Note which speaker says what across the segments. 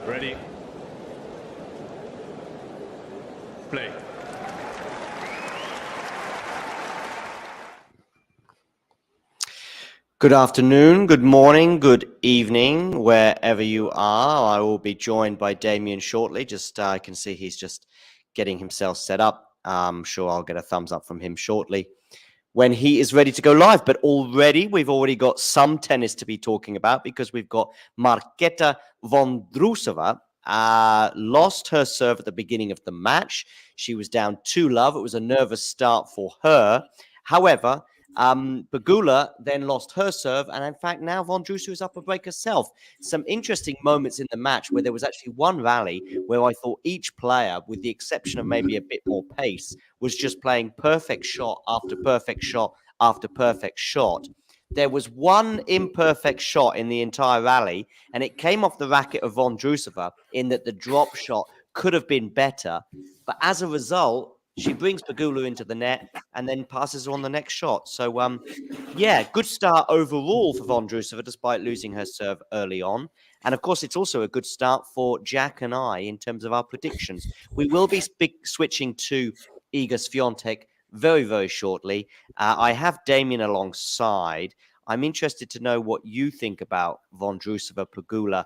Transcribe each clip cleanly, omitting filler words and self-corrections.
Speaker 1: Ready. Play.
Speaker 2: Good afternoon, good morning, good evening, wherever you are. I will be joined by Damien shortly. I can see he's just getting himself set up. I'm sure I'll get a thumbs up from him shortly when he is ready to go live. But we've already got some tennis to be talking about because we've got Marketa Vondrousova. Lost her serve at the beginning of the match. She was down 2-love. It was a nervous start for her. However, Pegula then lost her serve, and in fact, now Vondrousova is up a break herself. Some interesting moments in the match where there was actually one rally where I thought each player, with the exception of maybe a bit more pace, was just playing perfect shot after perfect shot after perfect shot. There was one imperfect shot in the entire rally, and it came off the racket of Vondrousova in that the drop shot could have been better. But as a result, she brings Pegula into the net and then passes her on the next shot. So, yeah, good start overall for Vondrousova, despite losing her serve early on. And, of course, it's also a good start for Jack and I in terms of our predictions. We will be switching to Iga Swiatek very, very shortly. I have Damien alongside. I'm interested to know what you think about Vondrousova, Pegula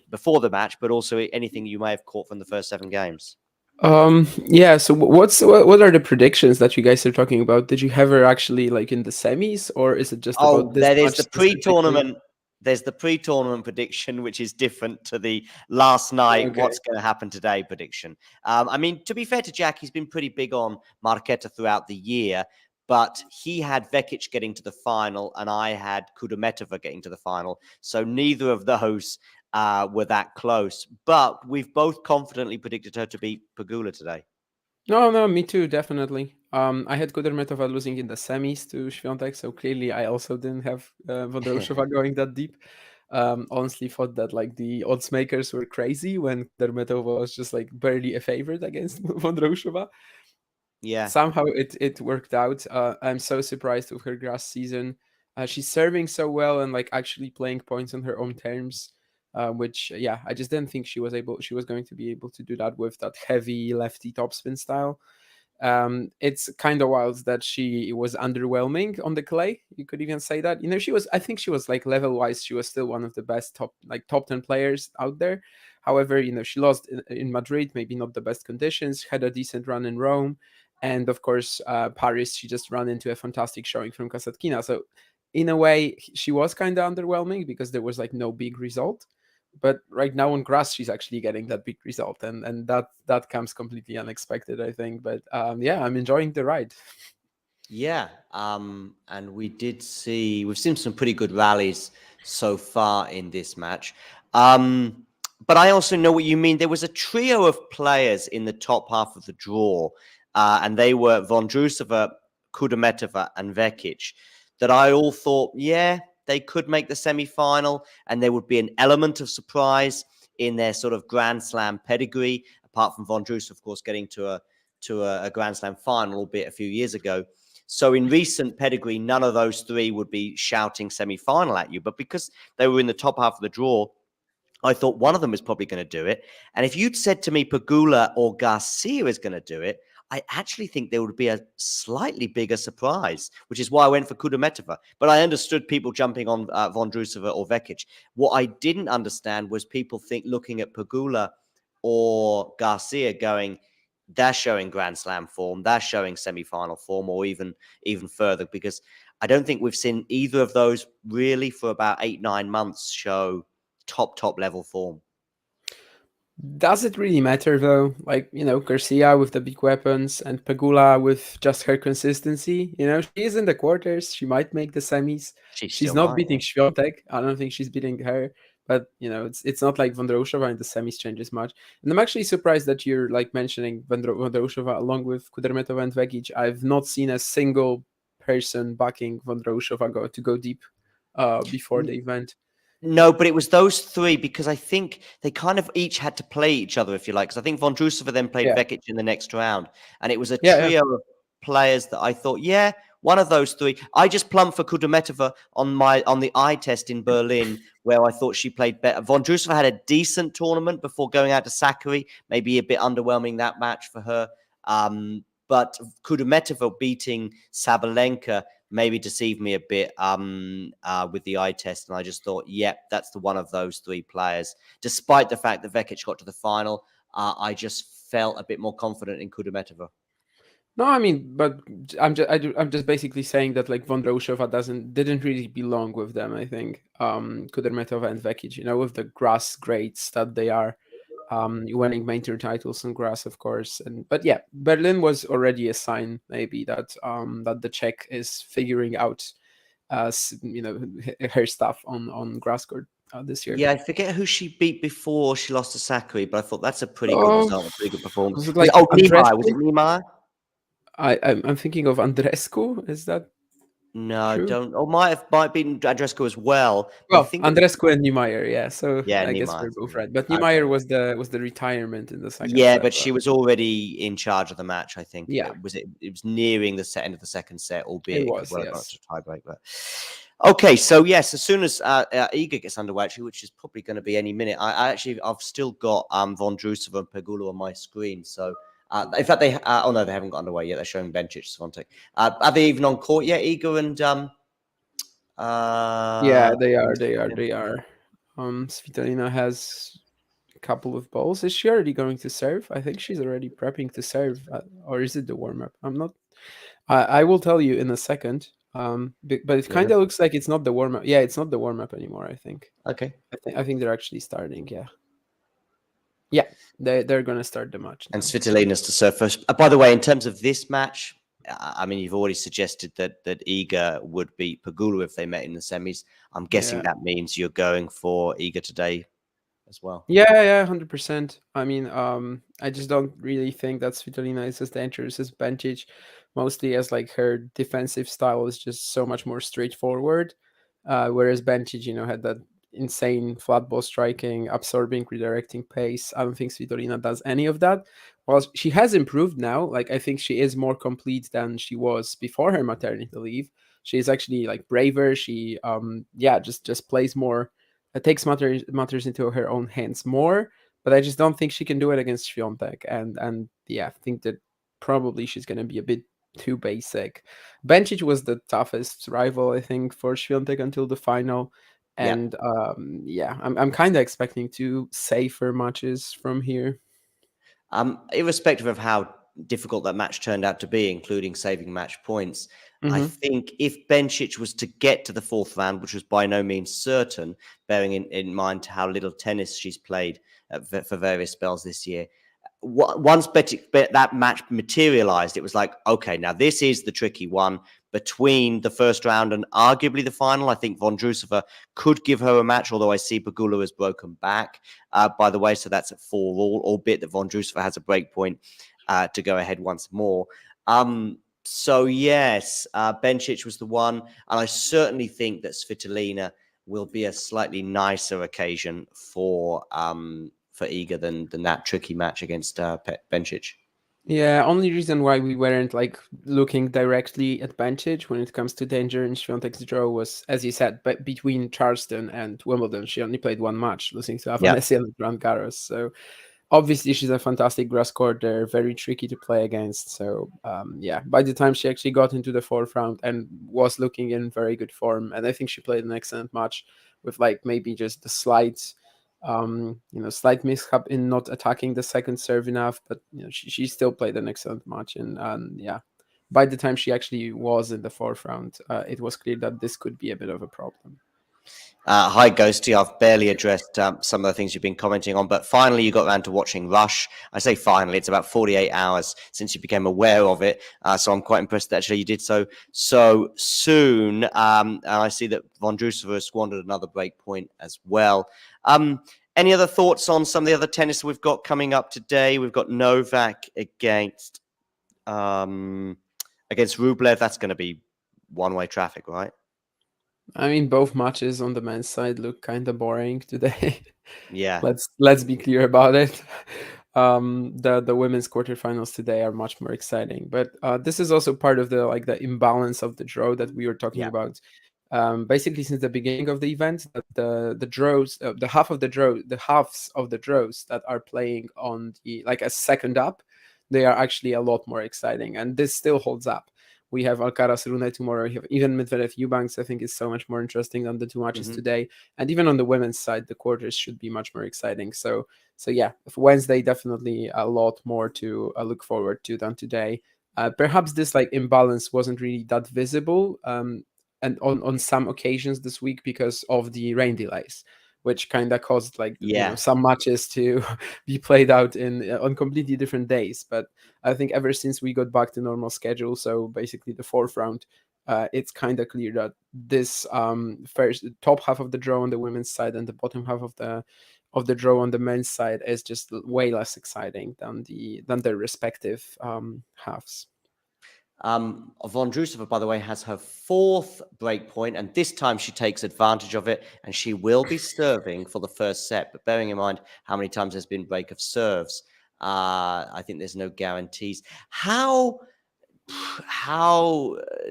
Speaker 2: before the match, but also anything you may have caught from the first 7 games.
Speaker 3: Yeah, so what are the predictions that you guys are talking about? Did you have her actually like in the semis, or is it just about this
Speaker 2: that is
Speaker 3: match
Speaker 2: the
Speaker 3: specifically?
Speaker 2: pre-tournament. There's the pre-tournament prediction, which is different to the last night.
Speaker 3: Okay.
Speaker 2: What's going to happen today prediction? I mean, to be fair to Jack, he's been pretty big on Marketa throughout the year, but he had Vekic getting to the final, and I had Kudermetova getting to the final. So neither of those were that close. But we've both confidently predicted her to beat Pegula today.
Speaker 3: No, me too, definitely. I had Kudermetova losing in the semis to Swiatek, so clearly I also didn't have Vondrousova going that deep. Honestly thought that like the odds makers were crazy when Kudermetova was just like barely a favorite against Vondrousova.
Speaker 2: Yeah.
Speaker 3: Somehow it worked out. I'm so surprised with her grass season. She's serving so well and like actually playing points on her own terms. Which I just didn't think she was going to be able to do that with that heavy lefty topspin style. It's kind of wild that she was underwhelming on the clay. You could even say that. I think she was like level wise, she was still one of the best top 10 players out there. However, she lost in Madrid, maybe not the best conditions, had a decent run in Rome. And of course, Paris, she just ran into a fantastic showing from Kasatkina. So in a way, she was kind of underwhelming because there was like no big result. But right now on grass, she's actually getting that big result, and that comes completely unexpected, I think. But I'm enjoying the ride.
Speaker 2: Yeah, and we've seen some pretty good rallies so far in this match. But I also know what you mean. There was a trio of players in the top half of the draw, and they were Vondrousova, Kudermetova, and Vekic, that I all thought, they could make the semi-final, and there would be an element of surprise in their sort of Grand Slam pedigree, apart from Vondrousova, of course, getting to a Grand Slam final, albeit a few years ago. So in recent pedigree, none of those three would be shouting semi-final at you. But because they were in the top half of the draw, I thought one of them was probably going to do it. And if you'd said to me Pegula or Garcia is going to do it, I actually think there would be a slightly bigger surprise, which is why I went for Kudermetova. But I understood people jumping on Vondrousova or Vekic. What I didn't understand was people looking at Pegula or Garcia going, they're showing Grand Slam form, they're showing semi-final form, or even further, because I don't think we've seen either of those really for about 8-9 months show top level form.
Speaker 3: Does it really matter though? Like, Garcia with the big weapons and Pegula with just her consistency. She is in the quarters. She might make the semis. She's not beating Swiatek. I don't think she's beating her. But, it's not like Vondrousova in the semis changes much. And I'm actually surprised that you're like mentioning Vondrousova along with Kudermetova and Vekic. I've not seen a single person backing Vondrousova to go deep before the event.
Speaker 2: No, but it was those three because I think they kind of each had to play each other, if you like. Because I think Vondrousova then played Vekic in the next round. And it was a trio of players that I thought, one of those three. I just plumped for Kudermetova on the eye test in Berlin, where I thought she played better. Vondrousova had a decent tournament before going out to Sakari. Maybe a bit underwhelming that match for her. But Kudermetova beating Sabalenka maybe deceived me a bit with the eye test. And I just thought, yep, that's the one of those three players. Despite the fact that Vekic got to the final, I just felt a bit more confident in Kudermetova.
Speaker 3: No, I mean, but I'm just basically saying that like Vondrousova didn't really belong with them. I think Kudermetova and Vekic, you know, with the grass greats that they are, winning major titles on grass, of course. But yeah, Berlin was already a sign maybe that that the Czech is figuring out, her stuff on grass court this year.
Speaker 2: Yeah, I forget who she beat before she lost to Sakari, but I thought that's a pretty good result, a pretty good performance.
Speaker 3: Was it like
Speaker 2: Niemeyer? Was it Niemeyer?
Speaker 3: I'm thinking of Andrescu. Is that
Speaker 2: no?
Speaker 3: true?
Speaker 2: Don't. Or might be Andrescu as well.
Speaker 3: Well, Andrescu and Niemeyer, yeah. So
Speaker 2: yeah,
Speaker 3: I guess
Speaker 2: Niemeyer,
Speaker 3: we're both right. But Niemeyer was the retirement in the second.
Speaker 2: Yeah,
Speaker 3: set,
Speaker 2: but she was already in charge of the match. I think.
Speaker 3: Yeah.
Speaker 2: It was nearing the end of the second set, albeit
Speaker 3: it was,
Speaker 2: well
Speaker 3: yes.
Speaker 2: got to tiebreak. But okay, so yes, as soon as Iga gets underway, actually, which is probably going to be any minute, I've still got Vondrousova and Pegula on my screen. So in fact, they no, they haven't got underway yet. They're showing Bencic, Swiatek. Are they even on court yet, Iga and
Speaker 3: yeah, they are. Svitolina has a couple of balls. Is she already going to serve? I think she's already prepping to serve, or is it the warm up? I'm not. I will tell you in a second. But it kind of looks like it's not the warm up. Yeah, it's not the warm up anymore. I think.
Speaker 2: Okay.
Speaker 3: I think they're actually starting. Yeah. Yeah, they're going to start the match now.
Speaker 2: And Svitolina's to serve first. By the way, in terms of this match, I mean, you've already suggested that Iga would beat Pegula if they met in the semis. I'm guessing that means you're going for Iga today as well.
Speaker 3: Yeah, 100%. I mean, I just don't really think that Svitolina is as dangerous as Bencic, mostly as like her defensive style is just so much more straightforward, whereas Bencic, had that insane flat ball striking, absorbing, redirecting pace. I don't think Svitolina does any of that. Well, she has improved now. Like, I think she is more complete than she was before her maternity leave. She is actually like braver. She just plays more. It takes matters into her own hands more, but I just don't think she can do it against Swiatek. And yeah, I think that probably she's going to be a bit too basic. Bencic was the toughest rival, I think, for Swiatek until the final. And I'm kind of expecting two safer matches from here.
Speaker 2: Irrespective of how difficult that match turned out to be, including saving match points, I think if Bencic was to get to the fourth round, which was by no means certain, bearing in mind how little tennis she's played for various spells this year, once that match materialized, it was like, okay, now this is the tricky one between the first round and arguably the final. I think Vondrousova could give her a match, although I see Pegula has broken back, by the way, so that's at 4-all, albeit that Vondrousova has a break point to go ahead once more. So yes, Bencic was the one, and I certainly think that Svitolina will be a slightly nicer occasion for Iga than that tricky match against Bencic.
Speaker 3: Yeah, only reason why we weren't like looking directly at Bencic when it comes to danger in Swiatek's draw was, as you said, but between Charleston and Wimbledon, she only played one match, losing to Afanasy and Grand Garros. So obviously she's a fantastic grass court. They're very tricky to play against. So by the time she actually got into the fourth round and was looking in very good form, and I think she played an excellent match with like maybe just the slight mishap in not attacking the second serve enough, but she still played an excellent match. And by the time she actually was in the fourth round, it was clear that this could be a bit of a problem.
Speaker 2: Hi, Ghosty. I've barely addressed some of the things you've been commenting on, but finally you got around to watching Rush. I say finally, it's about 48 hours since you became aware of it, so I'm quite impressed that actually you did so soon. And I see that Vondrousova has squandered another break point as well. Any other thoughts on some of the other tennis we've got coming up today? We've got Novak against Rublev. That's going to be one-way traffic, right?
Speaker 3: I mean, both matches on the men's side look kind of boring today.
Speaker 2: Yeah.
Speaker 3: Let's be clear about it. the women's quarterfinals today are much more exciting. But this is also part of the imbalance of the draw that we were talking
Speaker 2: Yeah.
Speaker 3: about. Basically, since the beginning of the event, that the draws, the halves of the draws that are playing on the as second up, they are actually a lot more exciting, and this still holds up. We have Alcaraz Rune tomorrow. We have even Medvedev Eubanks. I think is so much more interesting than the two matches today. And even on the women's side, the quarters should be much more exciting. So yeah, Wednesday definitely a lot more to look forward to than today. Perhaps this imbalance wasn't really that visible, and on some occasions this week because of the rain delays, which kind of caused some matches to be played out on completely different days. But I think ever since we got back to normal schedule, so basically the fourth round, it's kind of clear that this first top half of the draw on the women's side and the bottom half of the draw on the men's side is just way less exciting than their respective halves.
Speaker 2: Vondrousova, by the way, has her 4th break point, and this time she takes advantage of it, and she will be serving for the first set. But bearing in mind how many times there's been break of serves, I think there's no guarantees. How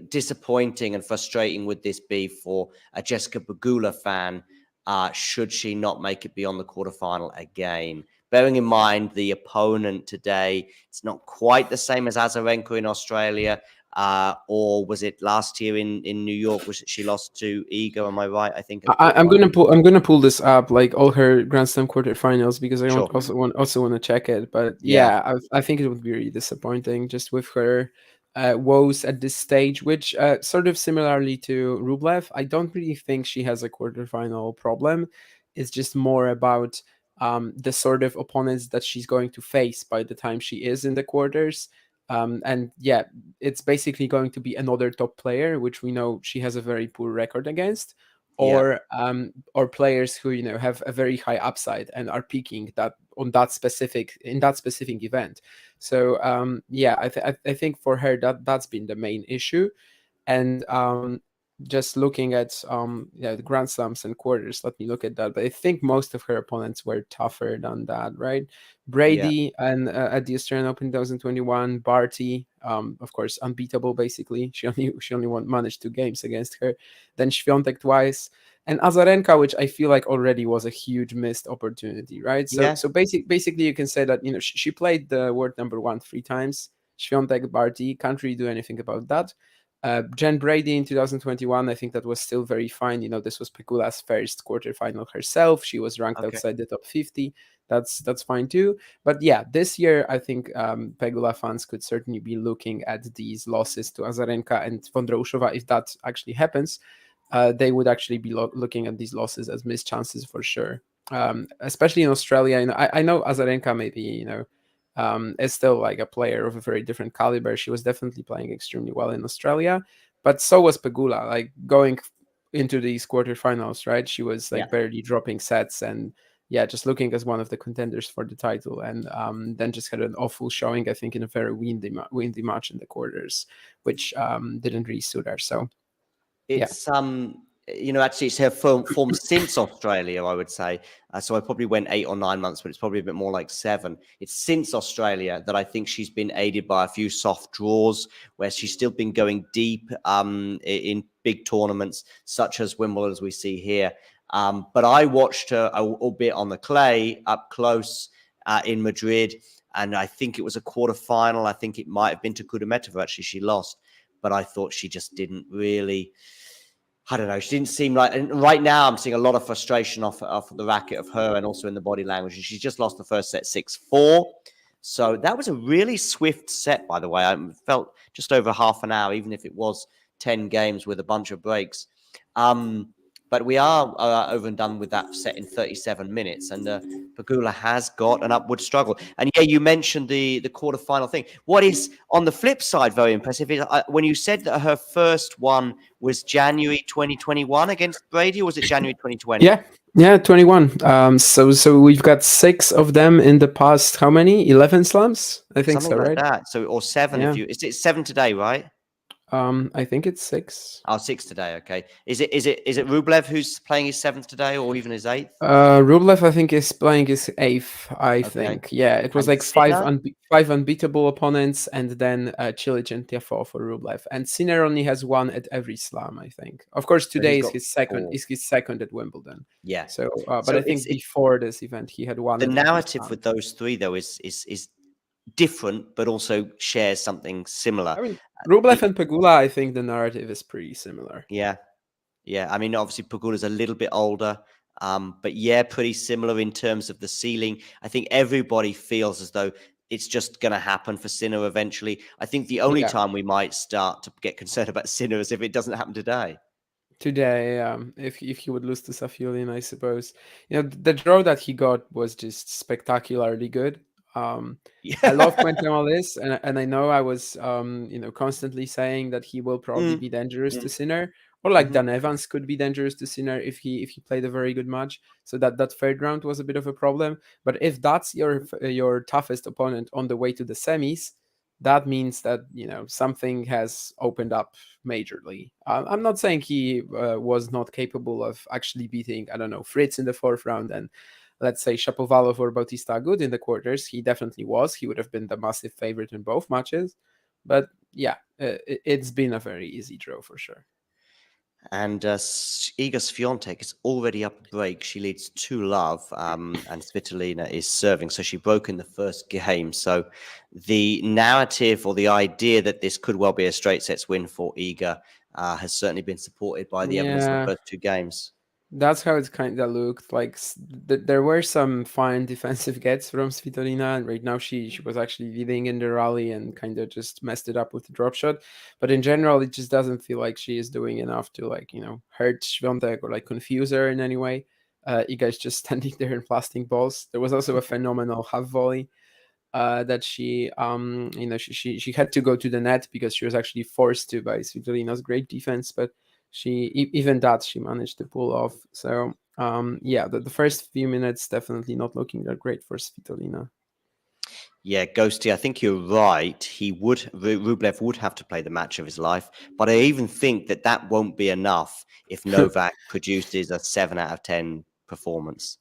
Speaker 2: disappointing and frustrating would this be for a Jessica Pegula fan should she not make it beyond the quarterfinal again? Bearing in mind the opponent today, it's not quite the same as Azarenka in Australia, or was it last year in New York? Was it she lost to Iga? Am I right? I think
Speaker 3: I'm gonna pull this up, like all her Grand Slam quarterfinals, because I also want to check it. But I think it would be really disappointing just with her woes at this stage, which sort of similarly to Rublev, I don't really think she has a quarterfinal problem. It's just more about the sort of opponents that she's going to face by the time she is in the quarters. And yeah, it's basically going to be another top player, which we know she has a very poor record against, or players who have a very high upside and are peaking in that specific event. So I think for her that's been the main issue. And just looking at the Grand Slams and quarters, let me look at that. But I think most of her opponents were tougher than that, right? Brady and at the Australian Open 2021, Barty, of course, unbeatable basically. She only managed 2 games against her. Then Swiatek twice, and Azarenka, which I feel like already was a huge missed opportunity, right? So basically you can say that she played the world number 1 3 times. Swiatek, Barty, can't really do anything about that. Jen Brady in 2021, I think that was still very fine. This was Pegula's first quarterfinal herself. She was ranked outside the top 50. That's fine too. But yeah, this year I think Pegula fans could certainly be looking at these losses to Azarenka and Vondrousova. If that actually happens, they would actually be looking at these losses as missed chances for sure. Especially in Australia, I know Azarenka maybe is still like a player of a very different caliber. She was definitely playing extremely well in Australia, but so was Pegula. Like going into these quarterfinals, right? She was barely dropping sets and just looking as one of the contenders for the title. And then just had an awful showing, I think, in a very windy match in the quarters, which didn't really suit her. So
Speaker 2: it's actually it's her form since Australia, I would say. So I probably went 8 or 9 months, but it's probably a bit more like 7. It's since Australia that I think she's been aided by a few soft draws, where she's still been going deep in big tournaments, such as Wimbledon, as we see here. But I watched her, albeit on the clay, up close in Madrid, and I think it was a quarterfinal. I think it might have been to Kudermetova, actually. She lost, but I thought she just didn't really... I don't know. She didn't seem like, and right now I'm seeing a lot of frustration off the racket of her and also in the body language. And she's just lost the first set 6-4. So that was a really swift set, by the way. I felt just over half an hour, even if it was 10 games with a bunch of breaks. But we are over and done with that set in 37 minutes. And Pegula has got an upward struggle. And yeah, you mentioned the quarterfinal thing. What is, on the flip side, very impressive is when you said that her first one was January 2021 against Brady, or was it January 2020?
Speaker 3: Yeah, 21. So we've got 6 of them in the past, how many? 11 slams? I think
Speaker 2: something
Speaker 3: so,
Speaker 2: like
Speaker 3: right?
Speaker 2: that. So, or 7 if you, it's 7 today, right?
Speaker 3: I think it's 6.
Speaker 2: Oh, 6 today. Okay. Is it Rublev who's playing his 7th today, or even his 8th?
Speaker 3: Rublev, I think, is playing his 8th. I
Speaker 2: Okay.
Speaker 3: think, yeah, it was
Speaker 2: And
Speaker 3: like five
Speaker 2: Sinner?
Speaker 3: five unbeatable opponents, and then Cilic and Tiafoe for Rublev. And Sinner only has 1 at every slam, I think. Of course,
Speaker 2: So he's
Speaker 3: today is
Speaker 2: got
Speaker 3: his second.
Speaker 2: 4.
Speaker 3: Is his second at Wimbledon.
Speaker 2: Yeah.
Speaker 3: So, but
Speaker 2: So
Speaker 3: I think before this event, he had 1
Speaker 2: the
Speaker 3: at every
Speaker 2: narrative
Speaker 3: slam.
Speaker 2: with those 3 though is different, but also shares something similar.
Speaker 3: I mean, Rublev and Pegula, I think the narrative is pretty similar.
Speaker 2: Yeah. Yeah. I mean, obviously Pegula's a little bit older, but yeah, pretty similar in terms of the ceiling. I think everybody feels as though it's just going to happen for Sinner eventually. I think the only
Speaker 3: Yeah.
Speaker 2: time we might start to get concerned about Sinner is if it doesn't happen today.
Speaker 3: Today, if he would lose to Safiullin, I suppose. The draw that he got was just spectacularly good. I love
Speaker 2: Yeah.
Speaker 3: Quentin Alice, and I know I was constantly saying that he will probably
Speaker 2: Mm,
Speaker 3: be dangerous to
Speaker 2: mm,
Speaker 3: Sinner, or like
Speaker 2: mhm.
Speaker 3: Dan Evans could be dangerous to Sinner if he played a very good match. So that third round was a bit of a problem. But if that's your toughest opponent on the way to the semis, that means that something has opened up majorly. I'm not saying he was not capable of actually beating, I don't know, Fritz in the 4th round and let's say Shapovalov or Bautista Agut in the quarters. He definitely was. He would have been the massive favorite in both matches. But yeah, it's been a very easy draw for sure.
Speaker 2: And Iga Swiatek is already up a break. She leads 2-love, and Svitolina is serving. So she broke in the first game. So the narrative or the idea that this could well be a straight sets win for Iga has certainly been supported by the evidence in the
Speaker 3: Yeah,
Speaker 2: first 2 games.
Speaker 3: that's how it kind of looked like. There were some fine defensive gets from Svitolina, and right now she was actually leading in the rally and kind of just messed it up with the drop shot. But in general, it just doesn't feel like she is doing enough to hurt Swiatek or like confuse her in any way. Iga is just standing there and blasting balls. There was also a phenomenal half volley that she had to go to the net because she was actually forced to by Svitolina's great defense, but even that she managed to pull off. So yeah, the first few minutes definitely not looking that great for Svitolina.
Speaker 2: Yeah, Ghosty, I think you're right. Rublev would have to play the match of his life, but I even think that won't be enough if Novak produces a 7 out of 10 performance.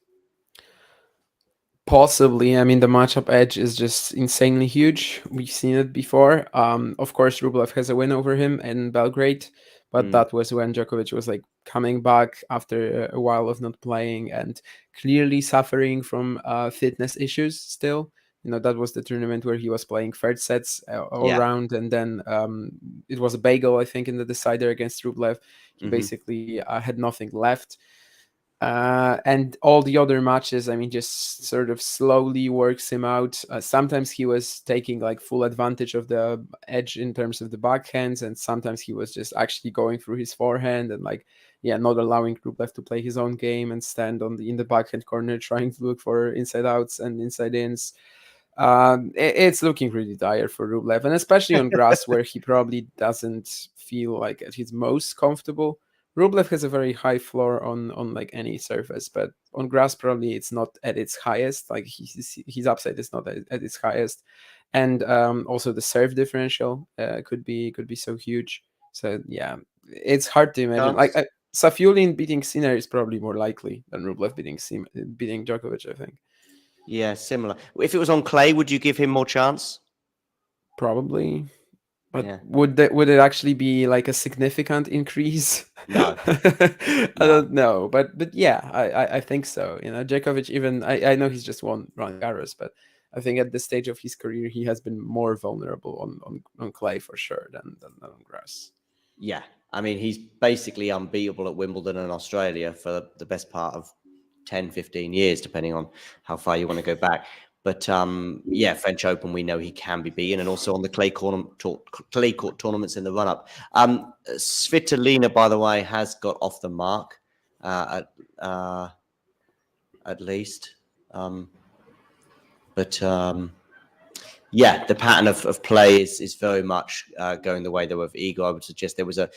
Speaker 3: Possibly. I mean, the matchup edge is just insanely huge. We've seen it before. Of course, Rublev has a win over him in Belgrade, but that was when Djokovic was like coming back after a while of not playing and clearly suffering from fitness issues still. That was the tournament where he was playing third sets all
Speaker 2: Yeah.
Speaker 3: round, and then it was a bagel, I think, in the decider against Rublev. He basically had nothing left. And all the other matches, I mean, just sort of slowly works him out. Sometimes he was taking like full advantage of the edge in terms of the backhands, and sometimes he was just actually going through his forehand and not allowing Rublev to play his own game and stand in the backhand corner trying to look for inside outs and inside ins. It's looking really dire for Rublev, and especially on grass where he probably doesn't feel like at his most comfortable. Rublev has a very high floor on like any surface, but on grass probably it's not at its highest. Like his upside is not at its highest, and also the serve differential could be so huge. So yeah, it's hard to imagine. Like Safiullin beating Sinner is probably more likely than Rublev beating Djokovic, I think.
Speaker 2: Yeah, similar. If it was on clay, would you give him more chance?
Speaker 3: Probably. But
Speaker 2: Yeah.
Speaker 3: would it actually be like a significant increase?
Speaker 2: No.
Speaker 3: I
Speaker 2: No.
Speaker 3: don't know, but yeah, I think so. Djokovic, even I know he's just won Roland Garros, but I think at this stage of his career, he has been more vulnerable on clay for sure than on grass.
Speaker 2: Yeah, I mean, he's basically unbeatable at Wimbledon and Australia for the best part of 10, 15 years, depending on how far you want to go back. But yeah, French Open, we know he can be beaten, and also on the clay court tournaments in the run-up. Svitolina, by the way, has got off the mark at least. Yeah, the pattern of play is very much going the way though of Iga. I would suggest there was a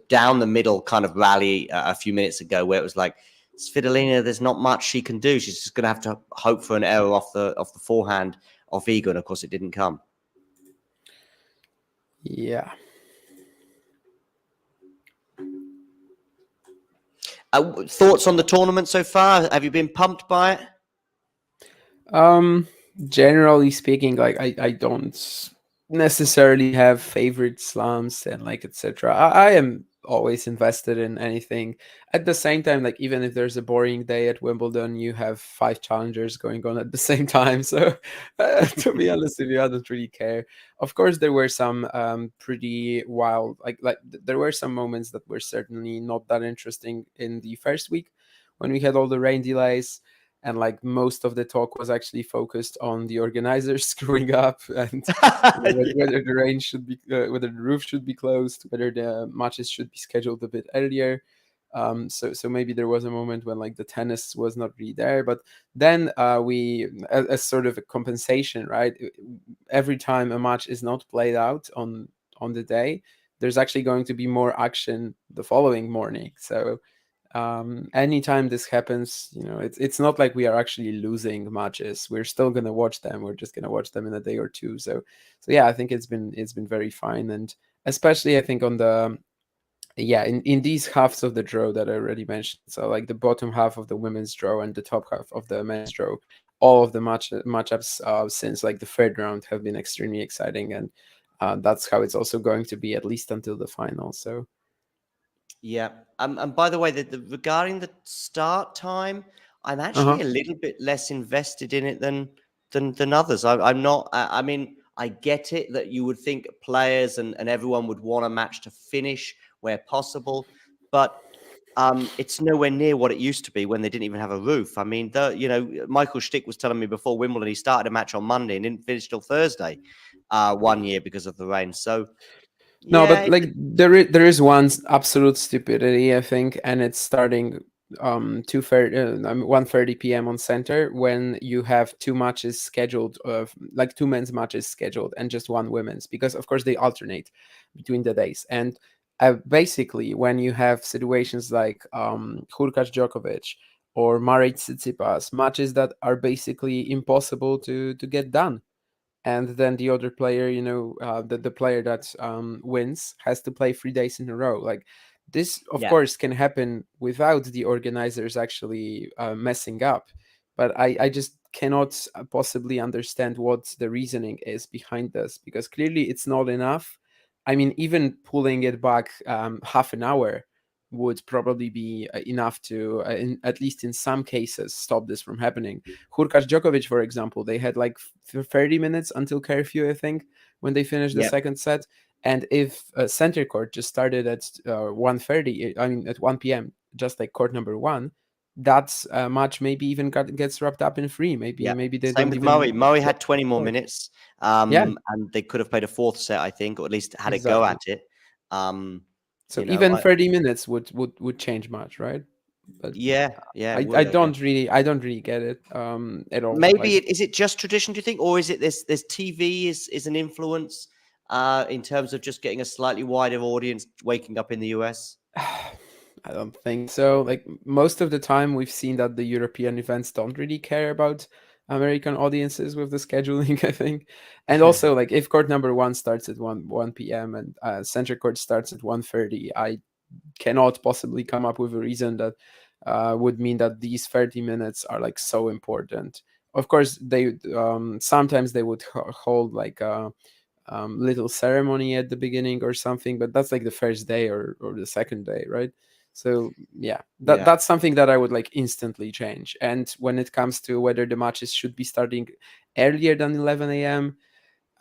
Speaker 2: down the middle kind of rally a few minutes ago where it was like Svitolina, there's not much she can do. She's just going to have to hope for an error off the forehand of Iga, and of course it didn't come.
Speaker 3: Yeah.
Speaker 2: Thoughts on the tournament so far? Have you been pumped by it?
Speaker 3: Generally speaking, like I don't necessarily have favorite slams and like etc. I am always invested in anything. At the same time, like even if there's a boring day at Wimbledon, you have 5 challengers going on at the same time. So to be honest with you, I don't really care. Of course, there were some pretty wild, there were some moments that were certainly not that interesting in the first week when we had all the rain delays, and like most of the talk was actually focused on the organizers screwing up and whether the rain should be whether the roof should be closed, whether the matches should be scheduled a bit earlier. So maybe there was a moment when like the tennis was not really there, but then we as sort of a compensation, right, every time a match is not played out on the day, there's actually going to be more action the following morning. So anytime this happens, it's not like we are actually losing matches. We're still going to watch them. We're just going to watch them in a day or two. So yeah, I think it's been very fine. And especially I think on the in these halves of the draw that I already mentioned, so like the bottom half of the women's draw and the top half of the men's draw, all of the matchups since like the third round have been extremely exciting, and that's how it's also going to be at least until the final. So
Speaker 2: yeah. And by the way, regarding the start time, I'm actually a little bit less invested in it than others. I'm not. I mean, I get it that you would think players and everyone would want a match to finish where possible, but it's nowhere near what it used to be when they didn't even have a roof. I mean, Michael Stick was telling me before Wimbledon he started a match on Monday and didn't finish till Thursday, one year because of the rain. So.
Speaker 3: No,
Speaker 2: Yeah,
Speaker 3: but like there is one absolute stupidity, I think, and it's starting 1:30 p.m. on center when you have 2 matches scheduled, of like 2 men's matches scheduled and just 1 women's, because of course they alternate between the days. And basically when you have situations like Hurkacz Djokovic or Murray Tsitsipas, matches that are basically impossible to get done, and then the other player, the player that wins has to play 3 days in a row. Like this, of
Speaker 2: yeah.
Speaker 3: course, can happen without the organizers actually messing up. But I just cannot possibly understand what the reasoning is behind this, because clearly it's not enough. I mean, even pulling it back half an hour would probably be enough to, at least in some cases, stop this from happening. Hurkacz Djokovic, for example, they had like 30 minutes until curfew, I think, when they finished the
Speaker 2: Yep.
Speaker 3: second set. And if center court just started at 1:30, I mean at 1 p.m., just like court number one, that match maybe even gets wrapped up in 3. Maybe they
Speaker 2: Same
Speaker 3: don't
Speaker 2: with
Speaker 3: even.
Speaker 2: Murray. Murray had 20 more minutes,
Speaker 3: Yeah,
Speaker 2: and they could have played a fourth set, I think, or at least had a go
Speaker 3: exactly.
Speaker 2: at it.
Speaker 3: So even 30 minutes would change much, right? But
Speaker 2: yeah,
Speaker 3: I,
Speaker 2: it
Speaker 3: I
Speaker 2: would, I guess.
Speaker 3: don't really I don't really get it at all.
Speaker 2: Maybe
Speaker 3: Like
Speaker 2: is it just tradition, do you think, or is it this TV is an influence in terms of just getting a slightly wider audience waking up in the US?
Speaker 3: I don't think so. Like most of the time, we've seen that the European events don't really care about American audiences with the scheduling, I think. And also, like if court number one starts at 1 p.m. and center court starts at 1:30, I cannot possibly come up with a reason that would mean that these 30 minutes are like so important. Of course, they sometimes they would hold like a little ceremony at the beginning or something, but that's like the first day or the second day, right? So yeah,
Speaker 2: Yeah.
Speaker 3: that's something that I would like instantly change. And when it comes to whether the matches should be starting earlier than 11 a.m.,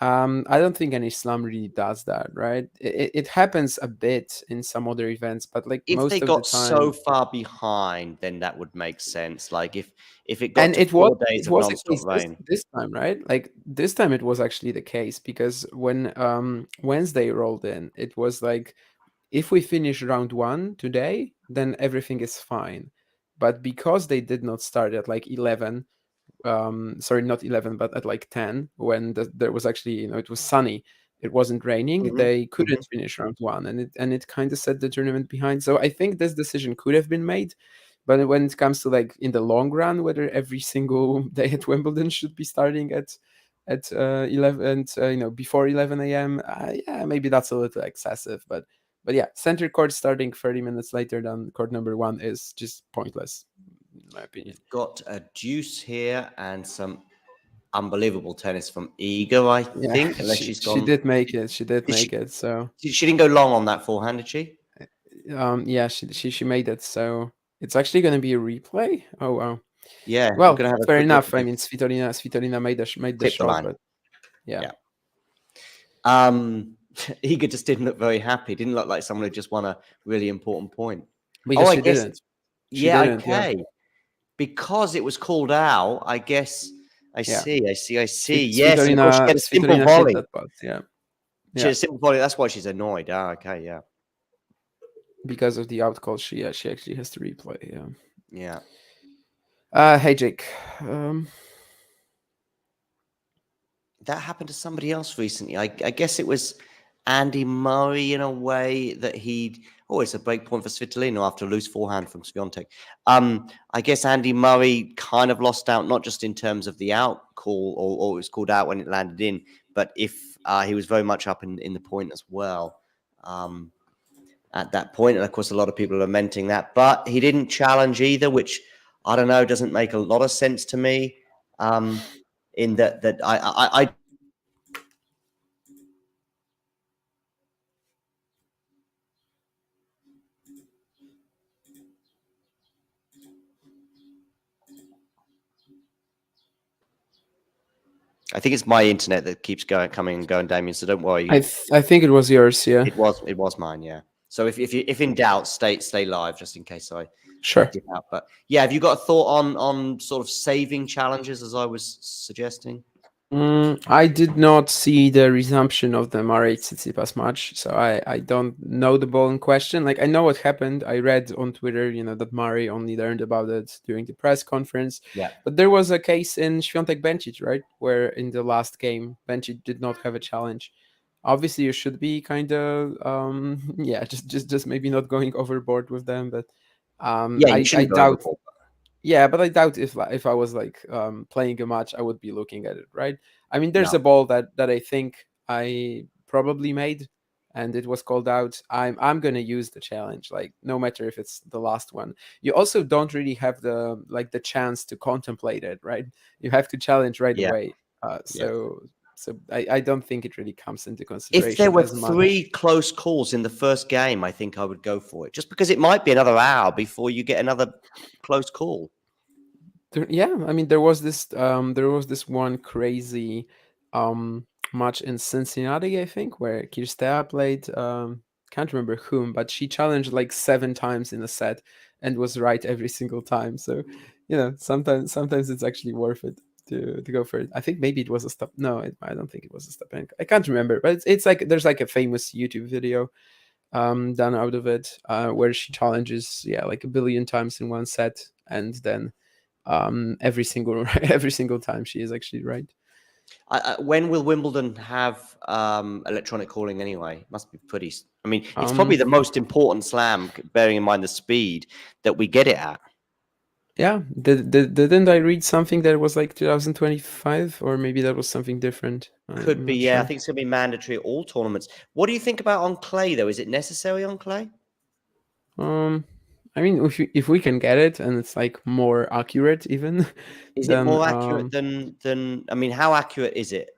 Speaker 3: I don't think any slam really does that, right? It happens a bit in some other events, but like
Speaker 2: If they
Speaker 3: most of the
Speaker 2: got so
Speaker 3: time,
Speaker 2: far behind, then that would make sense. Like if it got
Speaker 3: and
Speaker 2: to 4 days
Speaker 3: it
Speaker 2: of
Speaker 3: was the
Speaker 2: nonstop
Speaker 3: case
Speaker 2: rain.
Speaker 3: this time, right? Like this time it was actually the case, because when Wednesday rolled in, it was like if we finish round one today, then everything is fine. But because they did not start at like 11, sorry, not 11, but at like 10, when there was actually, it was sunny, it wasn't raining,
Speaker 2: Mhm,
Speaker 3: they couldn't
Speaker 2: mhm.
Speaker 3: finish round one, and it kind of set the tournament behind. So I think this decision could have been made, but when it comes to like in the long run, whether every single day at Wimbledon should be starting at 11, before 11 a.m., yeah, maybe that's a little excessive, but But yeah, center court starting 30 minutes later than court number 1 is just pointless, in my opinion.
Speaker 2: Got a deuce here and some unbelievable tennis from Iga, I think, unless she's gone.
Speaker 3: She did make it. She did make it. So
Speaker 2: she didn't go long on that forehand, did she?
Speaker 3: yeah, she made it. So it's actually going to be a replay. Oh wow.
Speaker 2: Yeah.
Speaker 3: Well,
Speaker 2: gonna have a
Speaker 3: fair
Speaker 2: quick
Speaker 3: enough.
Speaker 2: look.
Speaker 3: I mean, Svitolina made the
Speaker 2: Clipped the
Speaker 3: shot,
Speaker 2: line.
Speaker 3: but yeah.
Speaker 2: Iga just didn't look very happy. Didn't look like someone who just won a really important point.
Speaker 3: Because
Speaker 2: I
Speaker 3: she
Speaker 2: guess,
Speaker 3: didn't.
Speaker 2: Yeah,
Speaker 3: didn't,
Speaker 2: okay. Because it was called out, I guess. I see. Yes, and of course she had a simple volley.
Speaker 3: That ball, yeah.
Speaker 2: She had a simple volley. That's why she's annoyed. Okay, yeah.
Speaker 3: Because of the out call, she actually has to replay.
Speaker 2: Yeah.
Speaker 3: Hey Jake.
Speaker 2: That happened to somebody else recently. I guess it was Andy Murray in a way that it's a break point for Svitolina after a loose forehand from Swiatek. I guess Andy Murray kind of lost out, not just in terms of the out call or it was called out when it landed in, but if he was very much up in the point as well at that point. And of course, a lot of people are lamenting that, but he didn't challenge either, which I don't know, doesn't make a lot of sense to me. In that I think it's my internet that keeps coming and going, Damien. So don't worry.
Speaker 3: I think it was yours. Yeah,
Speaker 2: it was mine. Yeah. So if in doubt, stay live just in case I dip out. But yeah, have you got a thought on sort of saving challenges as I was suggesting?
Speaker 3: I did not see the resumption of the Murray Tsitsipas match, so I don't know the ball in question. Like I know what happened. I read on Twitter, that Murray only learned about it during the press conference.
Speaker 2: Yeah.
Speaker 3: But there was a case in Swiatek Bencic, right, where in the last game Bencic did not have a challenge. Obviously, you should be kind of just maybe not going overboard with them, but I doubt. Yeah, but I doubt if I was like playing a match, I would be looking at it, right? I mean, there's a ball that I think I probably made, and it was called out. I'm gonna use the challenge, like no matter if it's the last one. You also don't really have the chance to contemplate it, right? You have to challenge right away. So I don't think it really comes into consideration.
Speaker 2: If there were 3 close calls in the first game, I think I would go for it, just because it might be another hour before you get another close call.
Speaker 3: Yeah, I mean there was this one crazy match in Cincinnati, I think, where Kirstea played can't remember whom, but she challenged like 7 times in a set and was right every single time. So sometimes it's actually worth it to go for it. I think maybe it was a stop. No, I don't think it was a stop. I can't remember, but it's like there's like a famous YouTube video done out of it where she challenges like 1 billion times in one set, and then every single time she is actually right.
Speaker 2: When will Wimbledon have electronic calling anyway? Must be pretty. I mean, it's probably the most important slam, bearing in mind the speed that we get it at.
Speaker 3: Yeah, didn't I read something that was like 2025, or maybe that was something different?
Speaker 2: Could be, yeah. Sure. I think it's going to be mandatory at all tournaments. What do you think about on clay, though? Is it necessary on clay?
Speaker 3: I mean, if we can get it and it's like more accurate, even.
Speaker 2: Is it more accurate than? I mean, how accurate is it?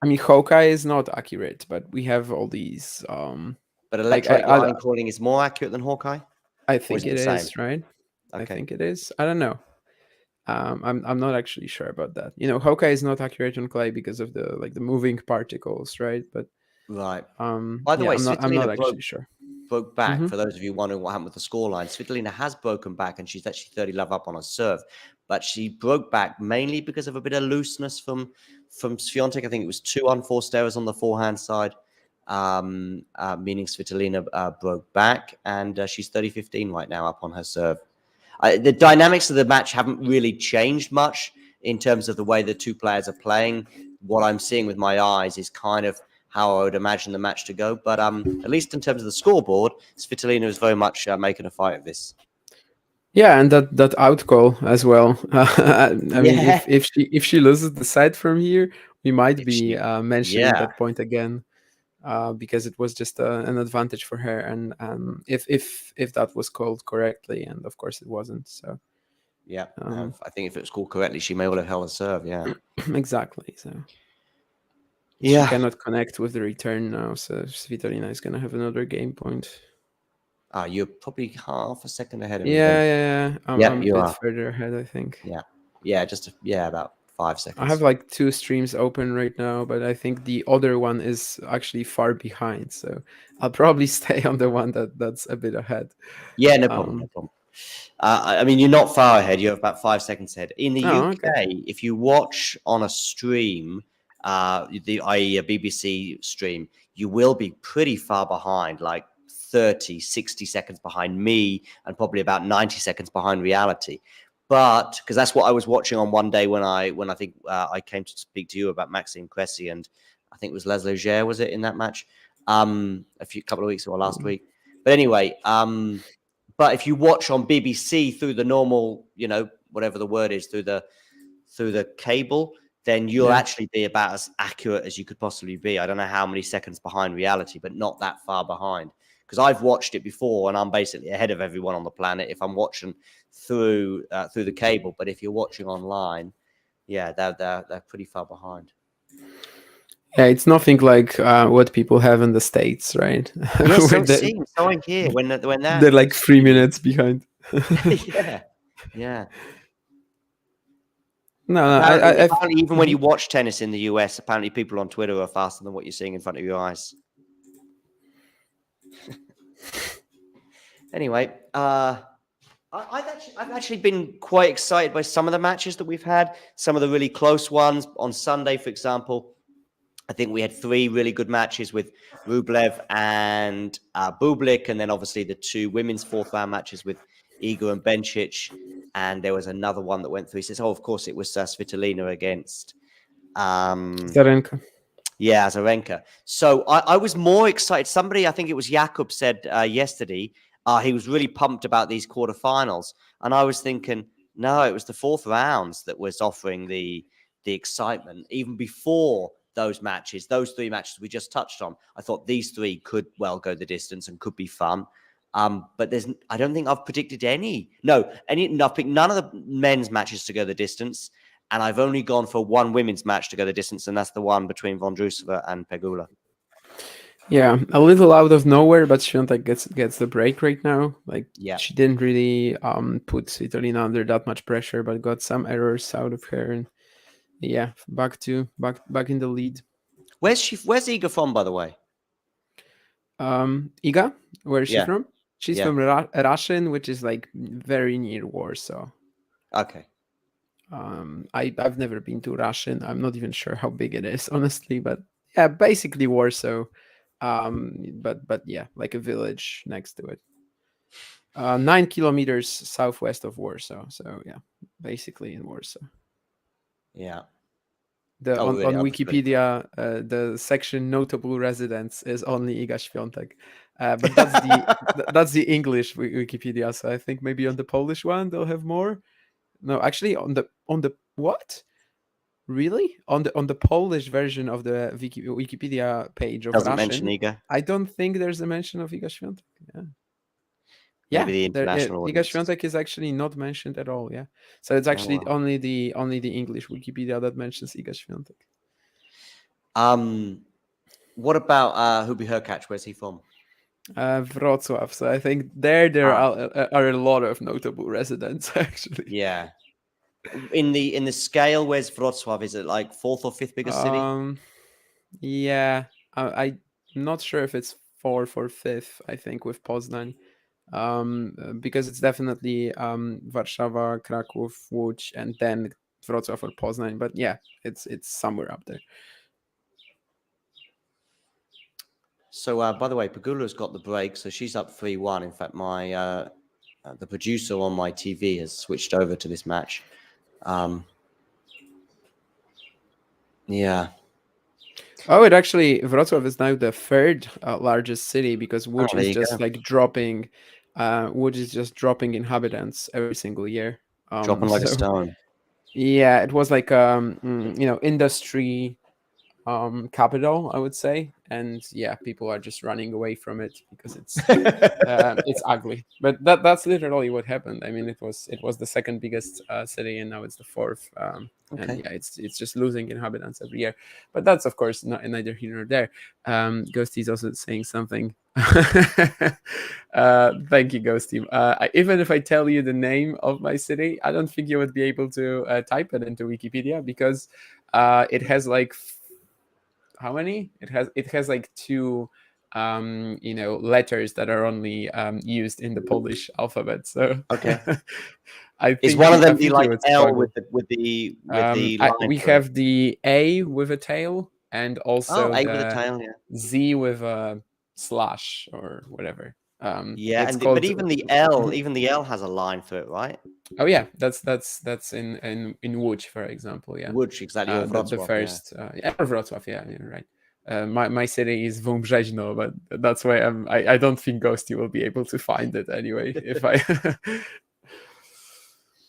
Speaker 3: I mean, Hurkacz is not accurate, but we have all these.
Speaker 2: But electronic line calling is more accurate than Hurkacz?
Speaker 3: I think it is, right? Okay. I think it is. I don't know. I'm not actually sure about that. Hurkacz is not accurate on clay because of the moving particles, right? But
Speaker 2: right. By the way,
Speaker 3: I'm not actually sure.
Speaker 2: Broke back. For those of you wondering what happened with the scoreline, Svitolina has broken back, and she's actually 30-love up on her serve. But she broke back mainly because of a bit of looseness from Swiatek. I think it was 2 unforced errors on the forehand side, meaning Svitolina broke back, and she's 30-15 right now up on her serve. The dynamics of the match haven't really changed much in terms of the way the two players are playing. What I'm seeing with my eyes is kind of how I would imagine the match to go. But at least in terms of the scoreboard, Svitolina is very much making a fight of this.
Speaker 3: Yeah, and that out call as well. I mean, if she loses the set from here, we might be mentioning that point again. because it was just an advantage for her, and if that was called correctly, and of course it wasn't. So
Speaker 2: Yeah, I think if it was called correctly, she may well have held a serve. Yeah,
Speaker 3: exactly. So
Speaker 2: yeah.
Speaker 3: she cannot connect with the return now, so Svitolina is gonna have another game point.
Speaker 2: You're probably half a second ahead of me.
Speaker 3: Yeah. I'm a
Speaker 2: you
Speaker 3: bit
Speaker 2: are.
Speaker 3: further ahead, I think.
Speaker 2: Yeah, just about 5 seconds.
Speaker 3: I have like 2 streams open right now, but I think the other one is actually far behind, so I'll probably stay on the one that's a bit ahead.
Speaker 2: Yeah, no problem. No problem. I mean, you're not far ahead. You're about 5 seconds ahead. In the UK,
Speaker 3: okay.
Speaker 2: if you watch on a stream, i.e. a BBC stream, you will be pretty far behind, like 30, 60 seconds behind me, and probably about 90 seconds behind reality. But because that's what I was watching on one day when I think I came to speak to you about Maxime Cressy, and I think it was Les Leger, was it, in that match a couple of weeks or last week. But anyway, but if you watch on BBC through the normal, whatever the word is, through the cable, then you'll actually be about as accurate as you could possibly be. I don't know how many seconds behind reality, but not that far behind. Because I've watched it before, and I'm basically ahead of everyone on the planet if I'm watching through the cable. But if you're watching online, yeah, they're pretty far behind.
Speaker 3: Yeah, it's nothing like what people have in the States, right?
Speaker 2: Yeah, so it seems. So I hear when
Speaker 3: they're like 3 minutes behind.
Speaker 2: Yeah.
Speaker 3: No,
Speaker 2: apparently even when you watch tennis in the US, apparently people on Twitter are faster than what you're seeing in front of your eyes. Anyway, I've actually been quite excited by some of the matches that we've had, some of the really close ones. On Sunday, for example, I think we had 3 really good matches with Rublev and Bublik, and then obviously the 2 women's 4th round matches with Iga and Bencic. And there was another one that went through. He says, of course, it was Svitolina against
Speaker 3: Zarenka.
Speaker 2: Yeah, Azarenka. So I was more excited. Somebody, I think it was Jakub, said yesterday, he was really pumped about these quarterfinals. And I was thinking, no, it was the 4th rounds that was offering the excitement. Even before those matches, those 3 matches we just touched on, I thought these 3 could well go the distance and could be fun. But I don't think I've predicted any. I've picked none of the men's matches to go the distance. And I've only gone for 1 women's match to go the distance, and that's the one between Vondrousova and Pegula.
Speaker 3: Yeah, a little out of nowhere, but Swiatek gets the break right now. She didn't really put Svitolina under that much pressure, but got some errors out of her, and back in the lead.
Speaker 2: Where's Iga from, by the way?
Speaker 3: Iga, where is she from? She's from Russian, which is like very near Warsaw.
Speaker 2: Okay.
Speaker 3: I've never been to Russian. I'm not even sure how big it is, honestly, but yeah, basically Warsaw. But yeah, like a village next to it. 9 kilometers southwest of Warsaw. So yeah, basically in Warsaw.
Speaker 2: Yeah.
Speaker 3: On Wikipedia, the section notable residents is only Iga Swiatek. But that's the English Wikipedia. So I think maybe on the Polish one they'll have more. No, actually on the what? Really? On the Polish version of the Wikipedia page of
Speaker 2: Doesn't
Speaker 3: Russian,
Speaker 2: mention Iga.
Speaker 3: I don't think there's a mention of Iga Swiatek.
Speaker 2: Maybe the international
Speaker 3: Iga Swiatek is actually not mentioned at all. Yeah, so it's actually only the English Wikipedia that mentions Iga Swiatek.
Speaker 2: What about Hurkacz? Where's he from?
Speaker 3: Wrocław. So I think there are a lot of notable residents actually.
Speaker 2: Yeah. In the scale, where's Wrocław? Is it like 4th or 5th biggest city?
Speaker 3: Yeah, I'm not sure if it's 4th or 5th. I think with Poznań, because it's definitely Warszawa, Kraków, Łódź, and then Wrocław or Poznań. But yeah, it's somewhere up there.
Speaker 2: So by the way, Pegula's got the break, so she's up 3-1. In fact, my the producer on my TV has switched over to this match. Yeah.
Speaker 3: Oh, it actually, Wrocław is now the 3rd largest city because Łódź is just like dropping. Łódź is just dropping inhabitants every single year.
Speaker 2: Dropping like a stone.
Speaker 3: Yeah, it was like industry capital, I would say, and yeah, people are just running away from it because it's ugly. But that's literally what happened. I mean, it was the second biggest city, and now it's the fourth. And
Speaker 2: Okay.
Speaker 3: yeah, it's just losing inhabitants every year. But that's of course neither here nor there. Ghosty is also saying something. Thank you, Ghosty. Even if I tell you the name of my city, I don't think you would be able to type it into Wikipedia because it has like how many? It has like two letters that are only used in the Polish alphabet. So
Speaker 2: Okay.
Speaker 3: I think
Speaker 2: Is one of them
Speaker 3: I
Speaker 2: the
Speaker 3: think
Speaker 2: like
Speaker 3: you would
Speaker 2: L
Speaker 3: struggle.
Speaker 2: with the line
Speaker 3: We
Speaker 2: through it?
Speaker 3: have the A with a tail and also
Speaker 2: Oh, A with a
Speaker 3: the
Speaker 2: tail, yeah.
Speaker 3: Z with a slash or whatever.
Speaker 2: Yeah,
Speaker 3: It's
Speaker 2: but
Speaker 3: called.
Speaker 2: even the L has a line through it, right?
Speaker 3: Oh yeah, that's in Łódź, for example. Yeah,
Speaker 2: Łódź, exactly, or
Speaker 3: the
Speaker 2: Wrocław, yeah.
Speaker 3: first or Wrocław. Yeah, you're right. My city is Wąbrzeźno, but that's why I don't think Ghosty will be able to find it anyway. If I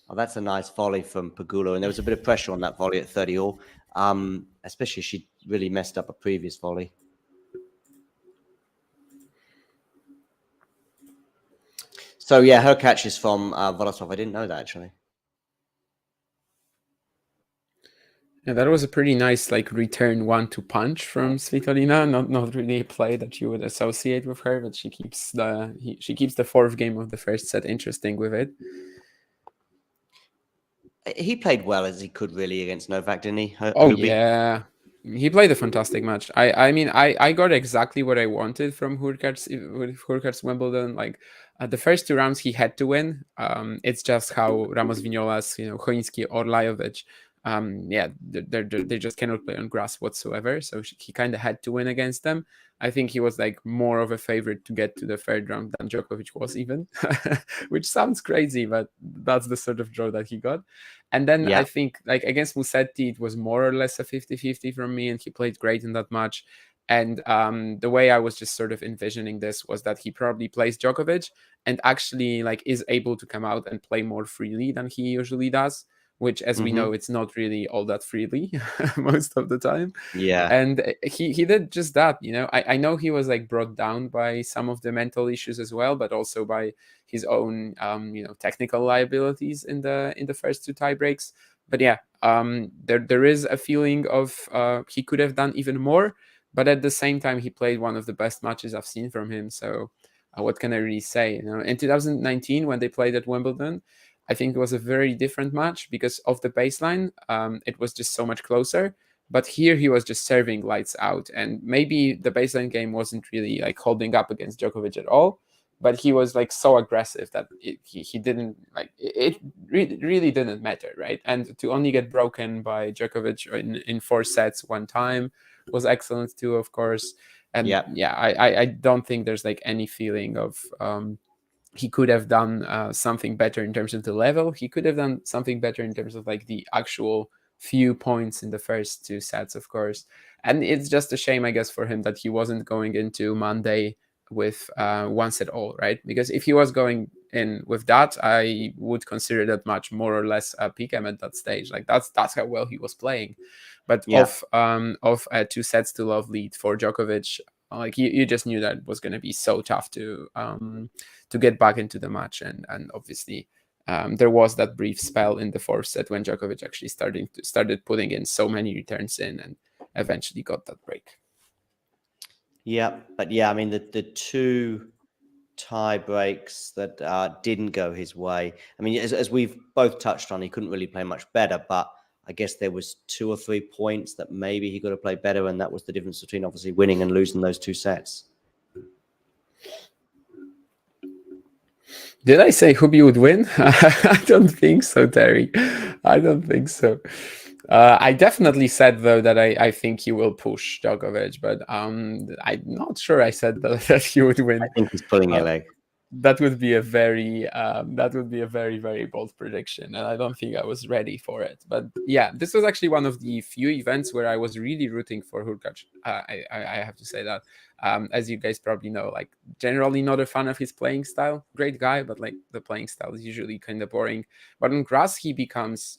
Speaker 2: Oh, that's a nice volley from Pegula, and there was a bit of pressure on that volley at 30 all, especially she really messed up a previous volley. So yeah, Hurkacz is from Vondrousova. I didn't know that actually.
Speaker 3: Yeah, that was a pretty nice like return 1-2 punch from Svitolina. Not really a play that you would associate with her, but she keeps the fourth game of the first set interesting with it.
Speaker 2: He played well as he could really against Novak, didn't he?
Speaker 3: Oh yeah, he played a fantastic match. I mean I got exactly what I wanted from Hurkacz Wimbledon. Like the first two rounds he had to win. It's just how Ramos Vignolas, Choinski or Lajovic, yeah, they just cannot play on grass whatsoever. So he kind of had to win against them. I think he was like more of a favorite to get to the third round than Djokovic was even, which sounds crazy, but that's the sort of draw that he got. And then I think like against Musetti, it was more or less a 50-50 from me, and he played great in that match. And the way I was just sort of envisioning this was that he probably plays Djokovic and actually like is able to come out and play more freely than he usually does, which as we know, it's not really all that freely most of the time.
Speaker 2: Yeah.
Speaker 3: And he did just that. I know he was like brought down by some of the mental issues as well, but also by his own technical liabilities in the first two tie breaks. But yeah, there is a feeling of he could have done even more, but at the same time he played one of the best matches I've seen from him. So what can I really say? In 2019 when they played at Wimbledon, I think it was a very different match because of the baseline. It was just so much closer. But here he was just serving lights out, and maybe the baseline game wasn't really like holding up against Djokovic at all. But he was like so aggressive that he didn't like it. Really didn't matter, right? And to only get broken by Djokovic in 4 sets one time was excellent too, of course. And I don't think there's like any feeling of he could have done something better in terms of the level. He could have done something better in terms of like the actual few points in the first 2 sets, of course. And it's just a shame, I guess, for him that he wasn't going into Monday with 1 set all, right? Because if he was going in with that, I would consider that match more or less a pick him at that stage. Like that's how well he was playing. But of a 2 sets to love lead for Djokovic, like you just knew that it was going to be so tough to get back into the match, and obviously there was that brief spell in the 4th set when Djokovic actually started putting in so many returns in and eventually got that break.
Speaker 2: Yeah, but yeah, I mean the 2 tie breaks that didn't go his way. I mean, as we've both touched on, he couldn't really play much better, but I guess there was 2 or 3 points that maybe he could have played better, and that was the difference between obviously winning and losing those 2 sets.
Speaker 3: Did I say Hubi would win? I don't think so, Terry. I don't think so. I definitely said though that I think he will push Djokovic, but I'm not sure I said that he would win.
Speaker 2: I think he's pulling your leg.
Speaker 3: That would be a very very bold prediction, and I don't think I was ready for it. But yeah, this was actually one of the few events where I was really rooting for Hurkacz. I have to say that, as you guys probably know, like generally not a fan of his playing style. Great guy, but like the playing style is usually kind of boring. But on grass, he becomes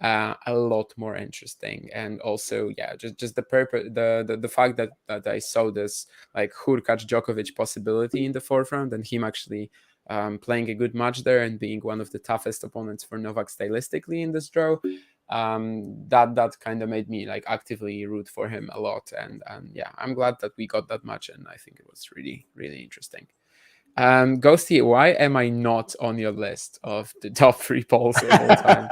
Speaker 3: a lot more interesting. And also, just the purpose, the fact that I saw this like Hurkacz Djokovic possibility in the fourth round, and him actually playing a good match there and being one of the toughest opponents for Novak stylistically in this draw. That kind of made me like actively root for him a lot, and yeah, I'm glad that we got that match, and I think it was really, really interesting. Ghosty, why am I not on your list of the top 3 polls of all time?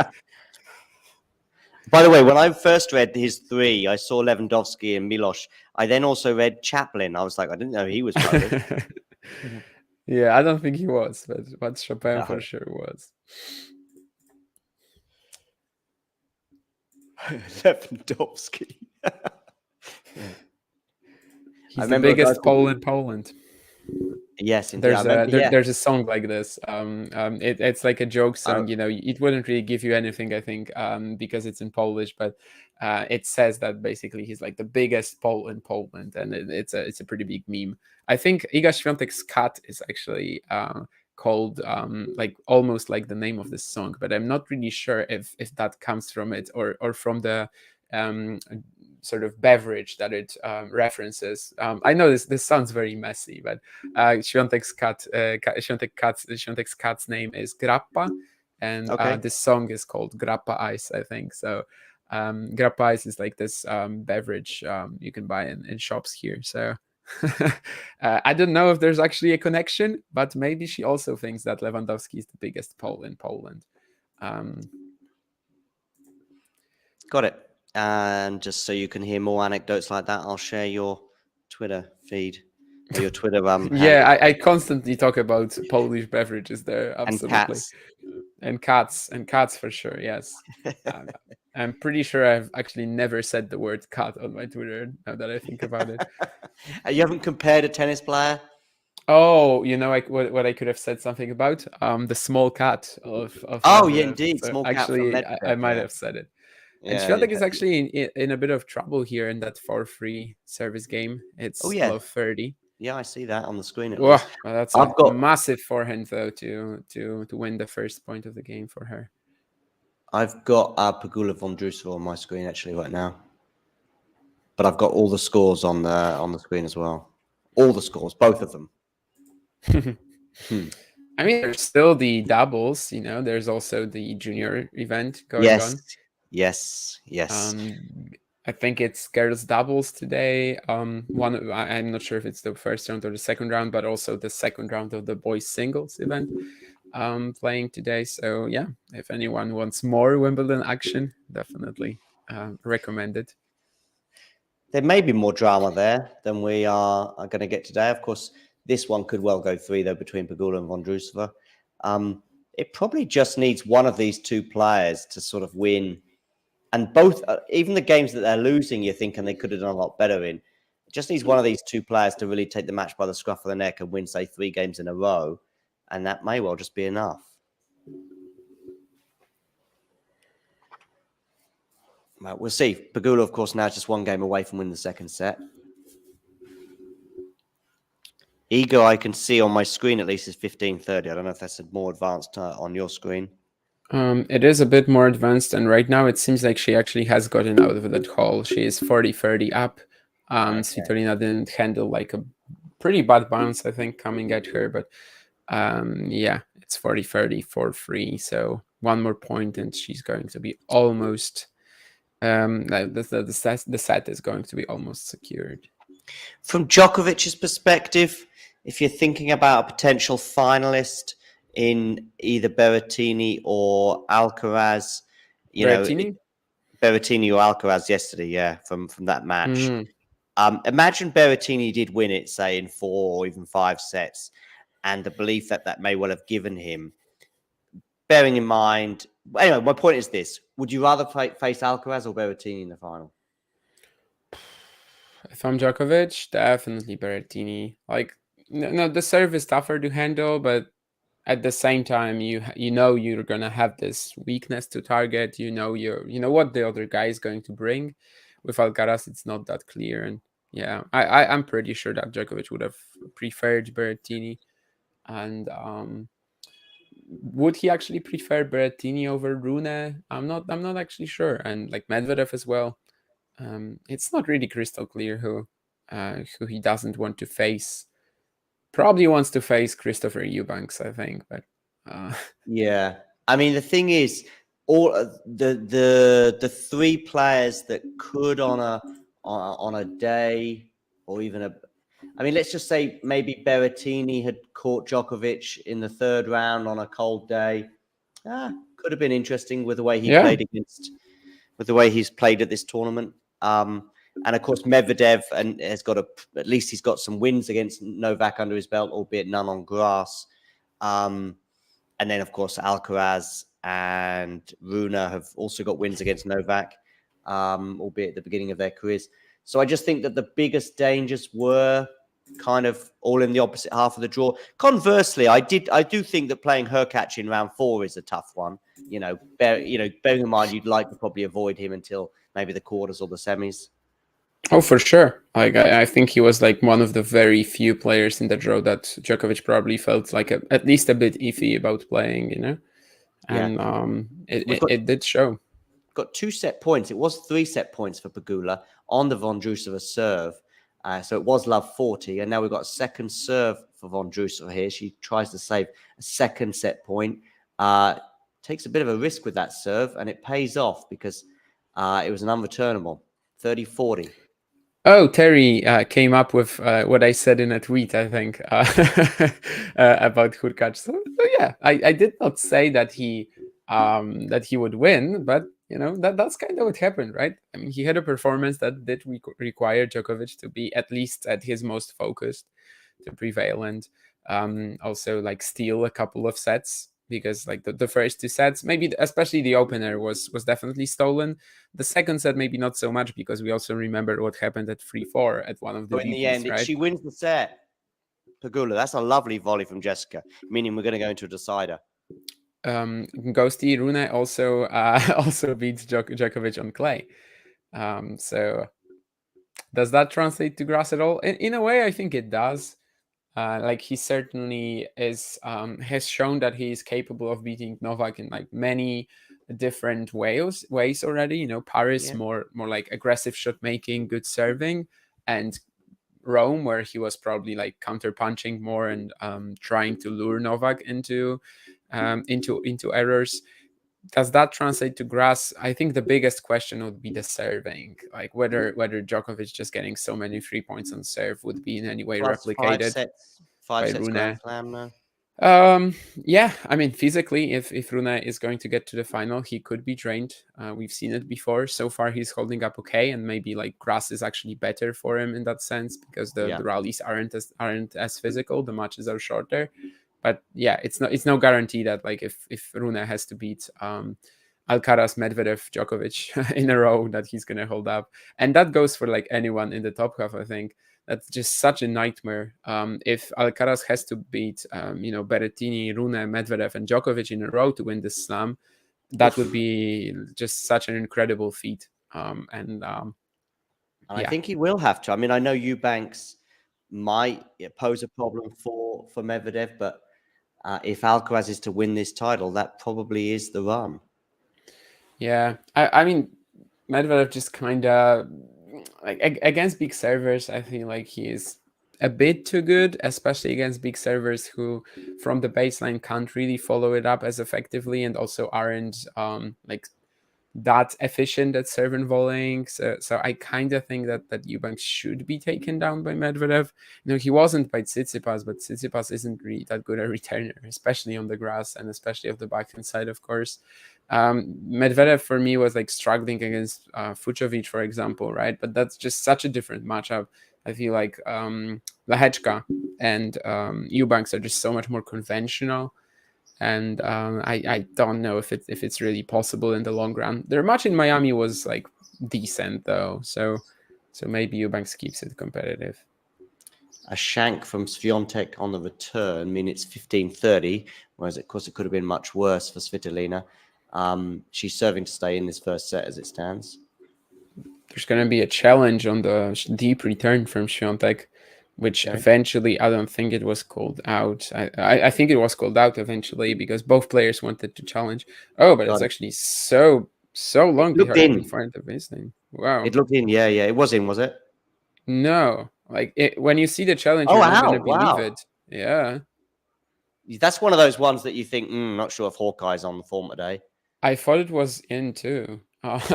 Speaker 2: By the way, when I first read his 3, I saw Lewandowski and Milos. I then also read Chaplin. I was like, I didn't know he was Polish.
Speaker 3: Yeah, I don't think he was, but Chopin
Speaker 2: No.
Speaker 3: for sure was.
Speaker 2: Lewandowski.
Speaker 3: He's the biggest Pole in Poland.
Speaker 2: Yes,
Speaker 3: there's a song like this. It's like a joke song. It wouldn't really give you anything, I think, because it's in Polish, but it says that basically he's like the biggest Pole in Poland, and it's a pretty big meme. I think Iga Swiatek's cat is actually called like almost like the name of this song, but I'm not really sure if that comes from it or from the sort of beverage that it references. I know this sounds very messy, but Świątek's cat's name is Grappa, and this song is called Grappa Ice, I think. So Grappa Ice is like this beverage you can buy in shops here. So I don't know if there's actually a connection, but maybe she also thinks that Lewandowski is the biggest Pole in Poland.
Speaker 2: Got it. And just so you can hear more anecdotes like that, I'll share your Twitter feed, or your Twitter
Speaker 3: yeah, I constantly talk about Polish beverages there, absolutely.
Speaker 2: And cats.
Speaker 3: And cats for sure, yes. I'm pretty sure I've actually never said the word cat on my Twitter, now that I think about it.
Speaker 2: You haven't compared a tennis player?
Speaker 3: Oh, what I could have said something about? The small cat of
Speaker 2: Oh,
Speaker 3: Medvedev.
Speaker 2: yeah, indeed.
Speaker 3: So
Speaker 2: small
Speaker 3: actually,
Speaker 2: cat from Medvedev,
Speaker 3: I might have said it. And Swiatek is actually in a bit of trouble here in that 4-3 service game. It's below 30.
Speaker 2: Yeah, I see that on the screen.
Speaker 3: Well, that's a massive forehand though to win the first point of the game for her.
Speaker 2: I've got Pegula Vondrousova on my screen actually right now, but I've got all the scores on the screen as well. All the scores, both of them.
Speaker 3: I mean, there's still the doubles. There's also the junior event going on.
Speaker 2: Yes.
Speaker 3: I think it's girls doubles today. I'm not sure if it's the first round or the second round, but also the second round of the boys singles event playing today. So yeah, if anyone wants more Wimbledon action, definitely recommend it.
Speaker 2: There may be more drama there than we are going to get today. Of course, this one could well go 3 though between Pegula and Vondrousova. It probably just needs one of these two players to sort of win. And both, even the games that they're losing, you're thinking they could have done a lot better in. It just needs one of these two players to really take the match by the scruff of the neck and win, say, 3 games in a row. And that may well just be enough. Well, we'll see. Pegula, of course, now is just 1 game away from winning the second set. Iga, I can see on my screen at least, is 15-30. I don't know if that's more advanced on your screen.
Speaker 3: It is a bit more advanced, and right now it seems like she actually has gotten out of that hole. She is 40-30 up. Svitolina didn't handle like a pretty bad bounce, I think, coming at her, but yeah, it's 40-30, 4-3. So 1 more point, and she's going to be almost. The set is going to be almost secured.
Speaker 2: From Djokovic's perspective, if you're thinking about a potential finalist in either Berrettini or Alcaraz,
Speaker 3: Berrettini
Speaker 2: or Alcaraz yesterday, from that match. Imagine Berrettini did win it, say, in 4 or even 5 sets, and the belief that may well have given him. Bearing in mind, anyway, my point is this: would you rather face Alcaraz or Berrettini in the final?
Speaker 3: If I'm Djokovic, definitely Berrettini. Like, no, the serve is tougher to handle, but at the same time, you know you're gonna have this weakness to target. You know what the other guy is going to bring. With Alcaraz, it's not that clear, and yeah, I'm pretty sure that Djokovic would have preferred Berrettini, and would he actually prefer Berrettini over Rune? I'm not actually sure. And like Medvedev as well. It's not really crystal clear who he doesn't want to face. Probably wants to face Christopher Eubanks, I think. But
Speaker 2: yeah, I mean the thing is, all the three players that could on a day or even a, I mean, let's just say maybe Berrettini had caught Djokovic in the third round on a cold day. Could have been interesting with the way he played with the way he's played at this tournament. And of course, Medvedev has got at least he's got some wins against Novak under his belt, albeit none on grass. And then, of course, Alcaraz and Rune have also got wins against Novak, albeit at the beginning of their careers. So I just think that the biggest dangers were kind of all in the opposite half of the draw. Conversely, I do think that playing Hurkacz in round 4 is a tough one. Bearing in mind you'd like to probably avoid him until maybe the quarters or the semis.
Speaker 3: Oh, for sure. Like I think he was like one of the very few players in the draw that Djokovic probably felt like at least a bit iffy about playing, and it did show.
Speaker 2: Got 2 set points. It was 3 set points for Pegula on the Vondrousova serve. So it was love 40, and now we've got a second serve for Vondrousova here. She tries to save a second set point. Takes a bit of a risk with that serve, and it pays off because it was an unreturnable 30-40.
Speaker 3: Oh, Terry came up with what I said in a tweet, I think, about Hurkacz. So yeah, I did not say that he would win, but that's kind of what happened, right? I mean, he had a performance that did require Djokovic to be at least at his most focused to prevail, and also like steal a couple of sets. Because like the first 2 sets, maybe especially the opener was definitely stolen. The second set maybe not so much, because we also remember what happened at 3-4 at one of the
Speaker 2: in the end,
Speaker 3: right?
Speaker 2: She wins the set. Pegula, that's a lovely volley from Jessica, meaning we're going to go into a decider.
Speaker 3: Ghosty Rune also beats Djokovic on clay. So does that translate to grass at all? In a way, I think it does. Like he certainly is has shown that he is capable of beating Novak in like many different ways already. Paris more like aggressive shot making, good serving, and Rome where he was probably like counter punching more and trying to lure Novak into errors. Does that translate to grass? I think the biggest question would be the serving, like whether Djokovic just getting so many 3 points on serve would be in any way replicated.
Speaker 2: 5 sets Grand Slam now.
Speaker 3: Yeah, I mean, physically, if Rune is going to get to the final, he could be drained. We've seen it before. So far, he's holding up okay, and maybe like grass is actually better for him in that sense because the rallies aren't as physical. The matches are shorter. But yeah, it's no guarantee that like if Rune has to beat Alcaraz, Medvedev, Djokovic in a row that he's gonna hold up, and that goes for like anyone in the top half. I think that's just such a nightmare. If Alcaraz has to beat Berrettini, Rune, Medvedev, and Djokovic in a row to win this slam, that would be just such an incredible feat.
Speaker 2: I think he will have to. I mean, I know Eubanks might pose a problem for Medvedev, but if Alcaraz is to win this title, that probably is the run.
Speaker 3: Yeah, I mean, Medvedev just kind of like against big servers. I feel like he is a bit too good, especially against big servers who, from the baseline, can't really follow it up as effectively, and also aren't like that efficient at serve and volleying. So I kind of think that Eubanks should be taken down by Medvedev. He wasn't by Tsitsipas, but Tsitsipas isn't really that good a returner, especially on the grass and especially of the backhand side, of course. Medvedev for me was like struggling against Fucsovics, for example, right? But that's just such a different matchup. I feel like Lehečka and Eubanks are just so much more conventional. And I don't know if it's really possible in the long run. Their match in Miami was like decent though, so maybe Eubanks keeps it competitive.
Speaker 2: A shank from Swiatek on the return, minutes 15:30, whereas of course it could have been much worse for Svitolina. She's serving to stay in this first set as it stands.
Speaker 3: There's going to be a challenge on the deep return from Swiatek. which
Speaker 2: Okay.
Speaker 3: eventually I don't think it was called out. I think it was called out eventually because both players wanted to challenge. Oh, but
Speaker 2: Got
Speaker 3: it's
Speaker 2: it.
Speaker 3: actually so long
Speaker 2: Looked
Speaker 3: in
Speaker 2: in.
Speaker 3: front of his thing. Wow.
Speaker 2: It looked in. Yeah, yeah. It was in, was it?
Speaker 3: No, like when you see the challenge,
Speaker 2: Oh,
Speaker 3: you're not gonna
Speaker 2: wow.
Speaker 3: believe
Speaker 2: Wow.
Speaker 3: it. Yeah.
Speaker 2: That's one of those ones that you think, not sure if Hawkeye's on the form today.
Speaker 3: I thought it was in too. But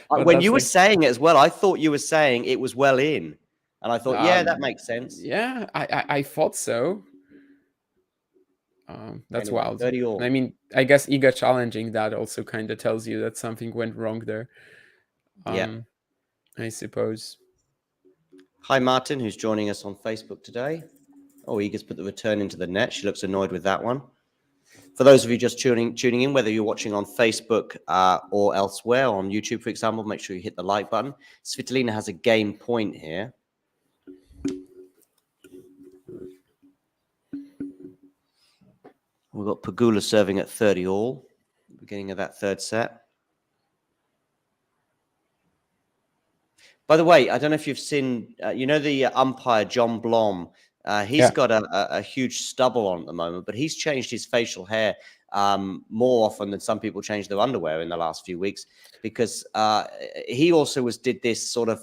Speaker 2: When
Speaker 3: that's
Speaker 2: you were
Speaker 3: like,
Speaker 2: saying it as well, I thought you were saying it was well in. And I thought, yeah, that makes sense.
Speaker 3: yeah, I thought so. That's
Speaker 2: Anyway,
Speaker 3: wild.
Speaker 2: 30 all.
Speaker 3: I mean, I guess Iga challenging that also kind of tells you that something went wrong there.
Speaker 2: Yeah.
Speaker 3: I suppose.
Speaker 2: Hi, Martin, who's joining us on Facebook today. Oh, Iga's put the return into the net. She looks annoyed with that one. For those of you just tuning in, whether you're watching on Facebook or elsewhere, on YouTube, for example, make sure you hit the like button. Svitolina has a game point here. We've got Pegula serving at 30 all, beginning of that third set. By the way, I don't know if you've seen, the umpire, John Blom. He's got a huge stubble on at the moment, but he's changed his facial hair more often than some people change their underwear in the last few weeks, because he also did this sort of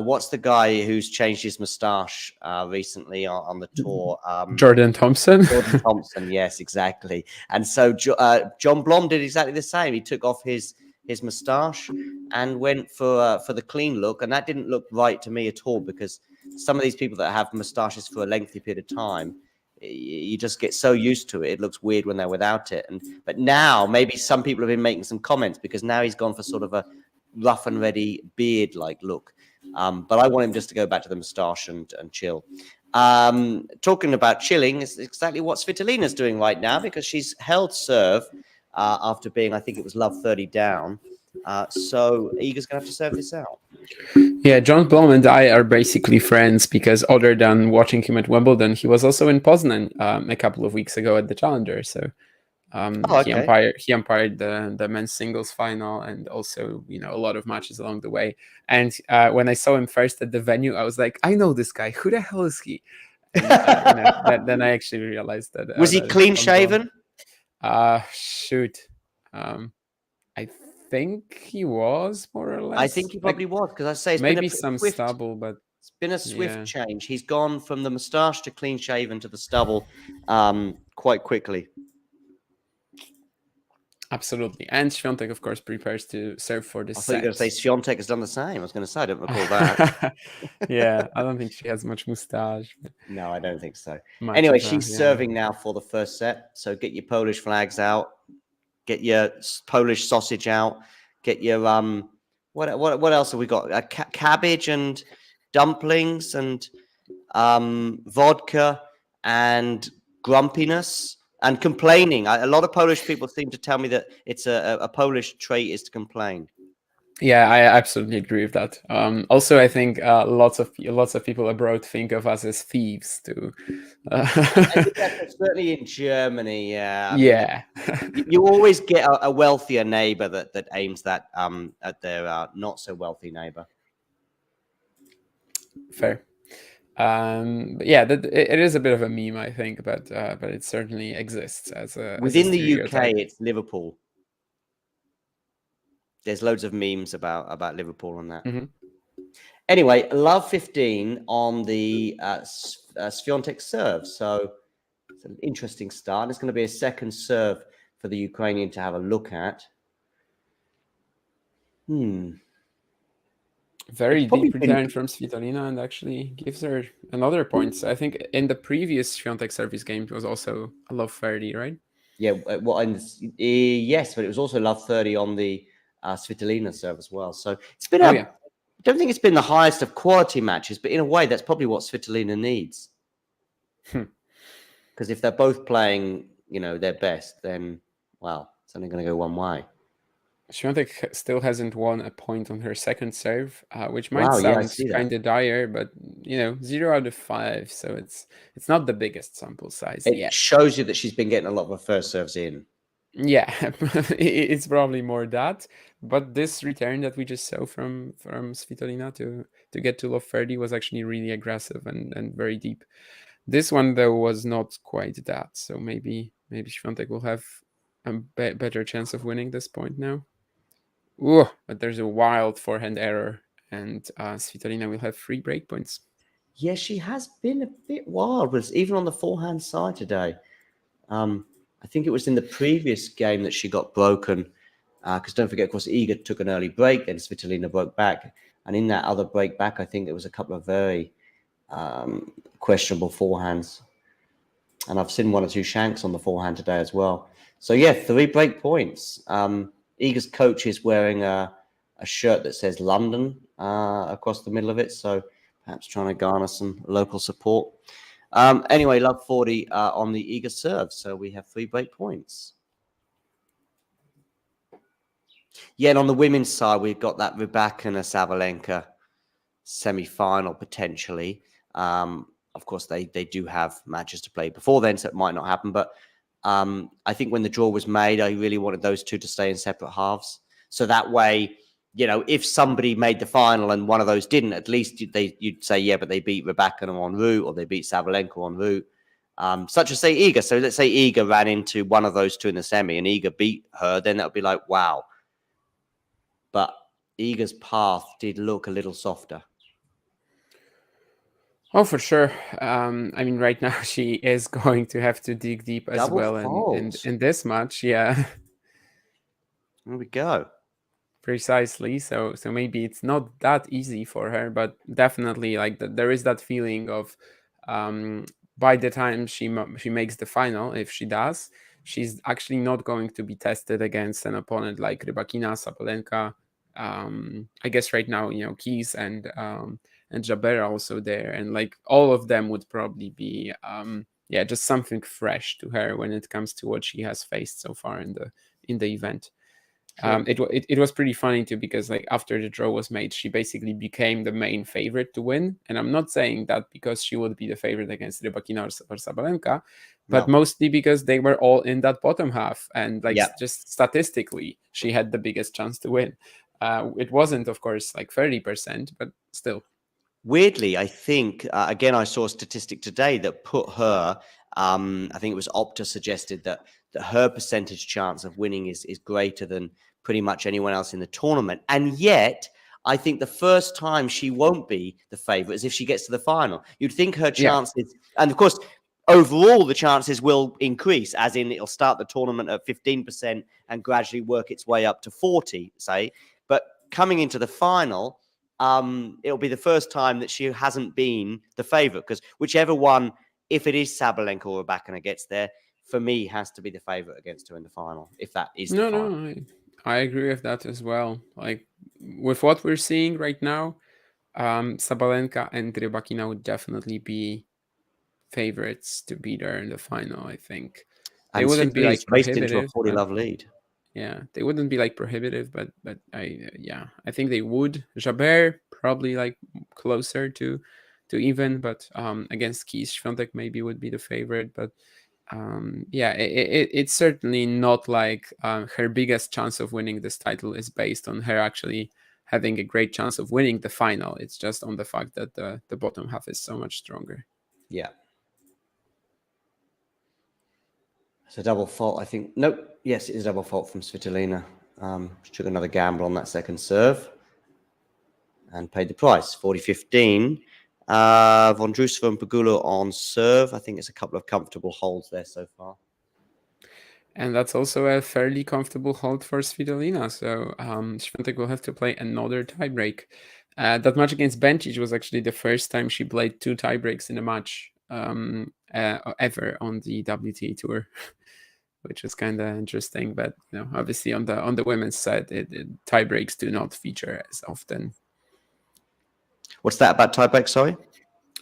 Speaker 2: what's the guy who's changed his moustache recently on the tour?
Speaker 3: Jordan Thompson.
Speaker 2: Jordan Thompson, yes, exactly. And so John Blom did exactly the same. He took off his moustache and went for the clean look, and that didn't look right to me at all, because some of these people that have moustaches for a lengthy period of time, you just get so used to it. It looks weird when they're without it. But now maybe some people have been making some comments because now he's gone for sort of a rough and ready beard-like look. But I want him just to go back to the moustache and chill. Talking about chilling is exactly what Svitolina's doing right now, because she's held serve after being, I think it was love 30 down. So Iga's going to have to serve this out.
Speaker 3: Yeah, John Blom and I are basically friends because other than watching him at Wimbledon, he was also in Poznan a couple of weeks ago at the Challenger. So he umpired the men's singles final and also, a lot of matches along the way. And when I saw him first at the venue, I was like, I know this guy. Who the hell is he? And, then I actually realized that.
Speaker 2: Was he clean shaven?
Speaker 3: Shoot. I think he was, more or less.
Speaker 2: I think he probably was, because I say it's
Speaker 3: maybe
Speaker 2: been
Speaker 3: some
Speaker 2: swift,
Speaker 3: stubble, but
Speaker 2: it's been a swift change. He's gone from the moustache to clean shaven to the stubble quite quickly.
Speaker 3: Absolutely. And Swiatek, of course, prepares to serve for this set.
Speaker 2: I thought you were going to say Swiatek has done the same. I was going to say, I don't recall that.
Speaker 3: Yeah, I don't think she has much moustache.
Speaker 2: No, I don't think so. Anyway, she's serving now for the first set. So get your Polish flags out. Get your Polish sausage out. Get your what else have we got? Cabbage and dumplings and vodka and grumpiness and complaining. A lot of Polish people seem to tell me that it's a Polish trait is to complain. Yeah,
Speaker 3: I absolutely agree with that. Also, I think lots of people abroad think of us as thieves too.
Speaker 2: I think that's certainly in Germany. Yeah.
Speaker 3: Yeah.
Speaker 2: You always get a wealthier neighbor that aims that at their not so wealthy neighbor.
Speaker 3: Fair. But yeah, it is a bit of a meme, I think, but it certainly exists as a
Speaker 2: within the UK. It's Liverpool. There's loads of memes about Liverpool on that.
Speaker 3: Mm-hmm.
Speaker 2: Anyway, love 15 on the Swiatek serve. So it's an interesting start. It's going to be a second serve for the Ukrainian to have a look at.
Speaker 3: Very deep return from Svitolina, and actually gives her another point. So I think in the previous Swiatek service game, it was also a love 30, right?
Speaker 2: Yeah, yes, but it was also love 30 on the Svitolina serve as well. So it's been I don't think it's been the highest of quality matches, but in a way, that's probably what Svitolina needs. Because if they're both playing, their best, then, well, it's only going to go one way.
Speaker 3: Swiatek still hasn't won a point on her second serve, which might sound kind of dire, but 0 out of 5, so it's not the biggest sample size.
Speaker 2: It shows you that she's been getting a lot of her first serves in.
Speaker 3: Yeah, it's probably more that. But this return that we just saw from Svitolina to get to love 30 was actually really aggressive and very deep. This one though was not quite that. So maybe Świątek will have a better chance of winning this point now. Ooh, but there's a wild forehand error, and Svitolina will have 3 break points.
Speaker 2: Yeah, she has been a bit wild, was even on the forehand side today. I think it was in the previous game that she got broken, because don't forget, of course, Iga took an early break, then Svitolina broke back, and in that other break back, I think there was a couple of very questionable forehands, and I've seen 1 or 2 shanks on the forehand today as well. So yeah, 3 break points. Iga's coach is wearing a shirt that says London across the middle of it, so perhaps trying to garner some local support. Anyway, love 40 on the Iga serve, so we have 3 break points. Yeah, and on the women's side, we've got that Rybakina Sabalenka semi-final potentially. Of course, they do have matches to play before then, so it might not happen. But I think when the draw was made, I really wanted those two to stay in separate halves. So that way, you know, if somebody made the final and one of those didn't, at least you'd say, yeah, but they beat Rybakina en route or they beat Sabalenka en route. Such as, say, Iga. So let's say Iga ran into one of those two in the semi and Iga beat her, then that would be like, wow. But Iga's path did look a little softer.
Speaker 3: Oh, for sure. I mean, right now she is going to have to dig deep as
Speaker 2: Double
Speaker 3: well
Speaker 2: faults.
Speaker 3: in this match. Yeah,
Speaker 2: There we go.
Speaker 3: precisely. So maybe it's not that easy for her, but definitely like there is that feeling of by the time she makes the final, if she does, she's actually not going to be tested against an opponent like Rybakina, Sabalenka. I guess right now, you know, Keys and Jabber are also there, and like all of them would probably be yeah, just something fresh to her when it comes to what she has faced so far in the event.
Speaker 2: Sure.
Speaker 3: It was pretty funny too, because like after the draw was made, she basically became the main favorite to win. And I'm not saying that because she would be the favorite against Rybakina or Sabalenka, but
Speaker 2: No.
Speaker 3: mostly because they were all in that bottom half, and like
Speaker 2: Yeah.
Speaker 3: just statistically, she had the biggest chance to win. It wasn't, of course, like 30%, but still.
Speaker 2: Weirdly, I think, again, I saw a statistic today that put her, I think it was Opta suggested that her percentage chance of winning is greater than pretty much anyone else in the tournament. And yet, I think the first time she won't be the favorite is if she gets to the final. You'd think her
Speaker 3: Yeah.
Speaker 2: chances, and of course, overall, the chances will increase, as in it'll start the tournament at 15% and gradually work its way up to 40, say. But coming into the final, it'll be the first time that she hasn't been the favorite, because whichever one, if it is Sabalenka or Rybakina gets there, for me, has to be the favorite against her in the final, if that is the final.
Speaker 3: No, I agree with that as well. Like with what we're seeing right now, Sabalenka and Rybakina would definitely be favorites to beat her in the final. I think they
Speaker 2: And
Speaker 3: wouldn't be
Speaker 2: Svitolina's
Speaker 3: like
Speaker 2: raced into a
Speaker 3: prohibitive,
Speaker 2: 40
Speaker 3: but
Speaker 2: love lead.
Speaker 3: yeah, they wouldn't be like prohibitive, but I think they would. Jabber probably like closer to even, but against Keys, Świątek maybe would be the favorite, but yeah, it's certainly not like her biggest chance of winning this title is based on her actually having a great chance of winning the final. It's just on the fact that the bottom half is so much stronger.
Speaker 2: Yeah. It's a double fault, I think. Nope. Yes, it is a double fault from Svitolina. She took another gamble on that second serve and paid the price, 40-15. Vondrousova and Pegula on serve. I think it's a couple of comfortable holds there so far.
Speaker 3: And that's also a fairly comfortable hold for Svitolina. So Świątek will have to play another tiebreak. That match against Bencic was actually the first time she played 2 tiebreaks in a match ever on the WTA tour, which is kind of interesting. But you know, obviously on the women's side, tiebreaks do not feature as often.
Speaker 2: What's that about tiebreak? Sorry.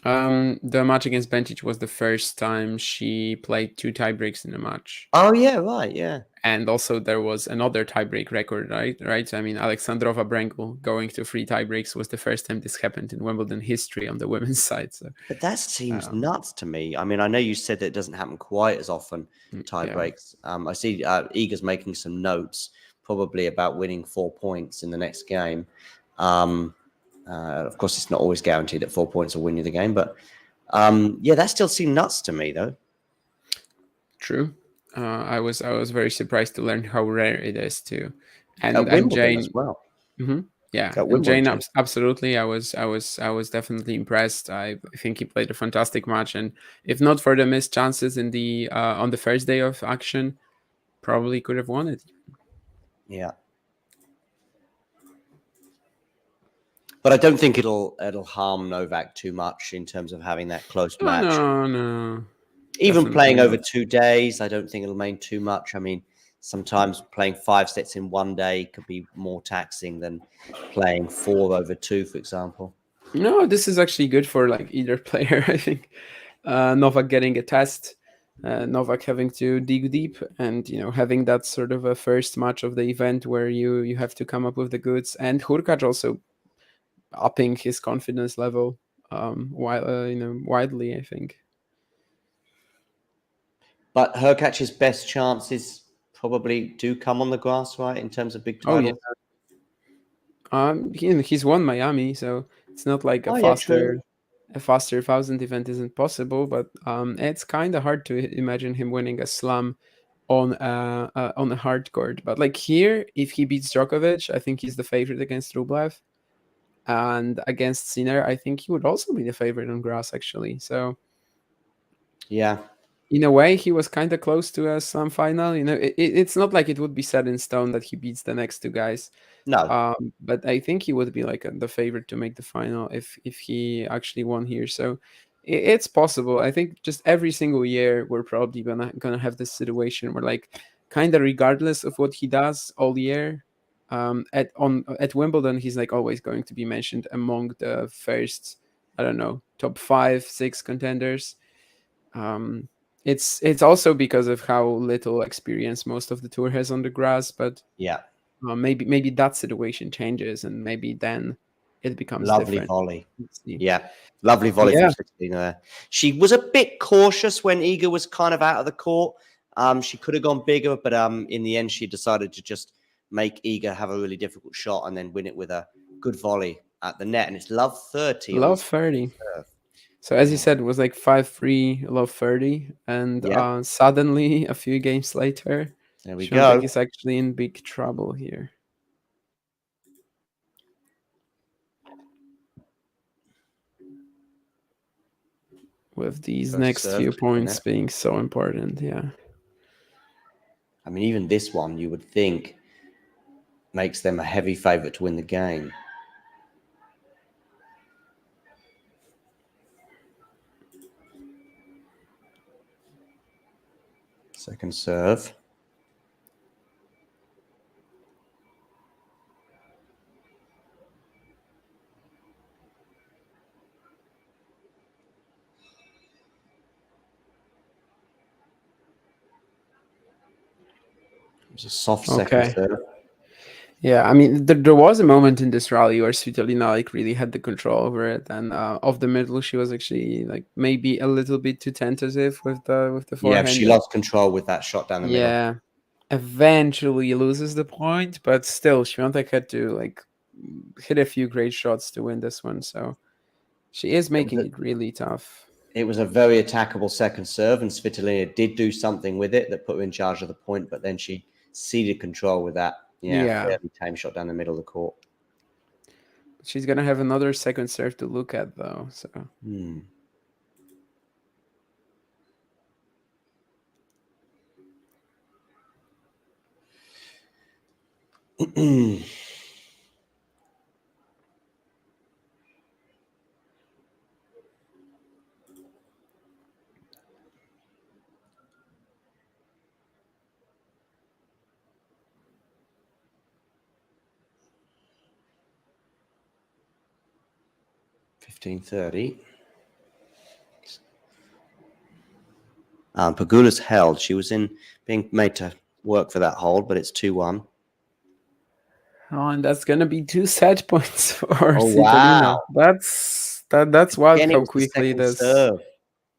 Speaker 3: The match against Benčić was the first time she played 2 tiebreaks in a match.
Speaker 2: Oh yeah, right, yeah.
Speaker 3: And also there was another tiebreak record, right? I mean, Alexandrova Brengel going to 3 tiebreaks was the first time this happened in Wimbledon history on the women's side. So,
Speaker 2: But that seems
Speaker 3: um,
Speaker 2: nuts to me. I mean, I know you said that it doesn't happen quite as often, tie
Speaker 3: yeah.
Speaker 2: breaks. I see Iga's making some notes, probably about winning 4 points in the next game. Of course, it's not always guaranteed that 4 points will win you the game, but yeah, that still seems nuts to me, though.
Speaker 3: True. I was very surprised to learn how rare it is too,
Speaker 2: At
Speaker 3: and
Speaker 2: Wimbledon
Speaker 3: Jane.
Speaker 2: as well.
Speaker 3: Yeah,
Speaker 2: At
Speaker 3: and
Speaker 2: Wimbledon
Speaker 3: Jane,
Speaker 2: too.
Speaker 3: absolutely. I was definitely impressed. I think he played a fantastic match, and if not for the missed chances in the on the first day of action, probably could have won it.
Speaker 2: Yeah. But I don't think it'll harm Novak too much in terms of having that close
Speaker 3: Oh,
Speaker 2: match.
Speaker 3: no,
Speaker 2: Even
Speaker 3: definitely
Speaker 2: playing over
Speaker 3: not.
Speaker 2: 2 days, I don't think it'll mean too much. I mean, sometimes playing 5 sets in 1 day could be more taxing than playing 4 over 2, for example.
Speaker 3: No, this is actually good for like either player. I think Novak getting a test, Novak having to dig deep, and having that sort of a first match of the event where you have to come up with the goods, and Hurkacz also upping his confidence level widely, I think.
Speaker 2: But Hurkacz's best chances probably do come on the grass, right, in terms of big
Speaker 3: Oh yeah.
Speaker 2: titles?
Speaker 3: He's won Miami, so it's not like a
Speaker 2: Oh, yeah, true.
Speaker 3: faster 1,000 event isn't possible, but it's kind of hard to imagine him winning a slam on a hard court. But like here, if he beats Djokovic, I think he's the favorite against Rublev, and against Sinner, I think he would also be the favorite on grass actually. So
Speaker 2: Yeah.
Speaker 3: in a way, he was kind of close to a slam final. It's not like it would be set in stone that he beats the next 2 guys.
Speaker 2: No.
Speaker 3: But I think he would be like the favorite to make the final if he actually won here. So it's possible. I think just every single year we're probably gonna have this situation where like kind of regardless of what he does all year, at Wimbledon he's like always going to be mentioned among the first, I don't know, top 5, 6 contenders. Um, it's also because of how little experience most of the tour has on the grass, but
Speaker 2: Yeah.
Speaker 3: maybe that situation changes, and maybe then it becomes
Speaker 2: Lovely
Speaker 3: different.
Speaker 2: volley.
Speaker 3: Let's see.
Speaker 2: Yeah. Lovely volley from
Speaker 3: Yeah,
Speaker 2: Svitolina there. She was a bit cautious when Iga was kind of out of the court. She could have gone bigger, but in the end, she decided to just make Iga have a really difficult shot and then win it with a good volley at the net. And it's love 30 on the
Speaker 3: love 30.
Speaker 2: serve.
Speaker 3: So as you
Speaker 2: Yeah.
Speaker 3: said, it was like 5-3, love 30, and
Speaker 2: Yeah.
Speaker 3: suddenly a few games later,
Speaker 2: There we
Speaker 3: Swiatek
Speaker 2: go.
Speaker 3: is actually in big trouble here with these
Speaker 2: First
Speaker 3: next
Speaker 2: serve
Speaker 3: few
Speaker 2: to the
Speaker 3: points
Speaker 2: net.
Speaker 3: being so important. Yeah.
Speaker 2: I mean, even this one, you would think makes them a heavy favorite to win the game. Second serve. It was a soft second
Speaker 3: Okay.
Speaker 2: serve.
Speaker 3: Yeah, I mean, there was a moment in this rally where Svitolina like really had the control over it, and off the middle, she was actually like maybe a little bit too tentative with the
Speaker 2: Yeah,
Speaker 3: forehand.
Speaker 2: she lost control with that shot down the middle.
Speaker 3: Yeah, eventually loses the point, but still, Świątek had to like hit a few great shots to win this one. So she is making it really tough.
Speaker 2: It was a very attackable second serve, and Svitolina did do something with it that put her in charge of the point, but then she ceded control with that,
Speaker 3: Yeah,
Speaker 2: fairly tame shot down the middle of the court.
Speaker 3: she's gonna have another second serve to look at though. So.
Speaker 2: Hmm. 15-30. Pegula's held. She was being made to work for that hold, but it's 2-1.
Speaker 3: Oh, and that's gonna be 2 set points for
Speaker 2: Wow.
Speaker 3: Svitolina. That's wild
Speaker 2: Again, it
Speaker 3: how
Speaker 2: was the
Speaker 3: quickly
Speaker 2: second
Speaker 3: this.
Speaker 2: serve. It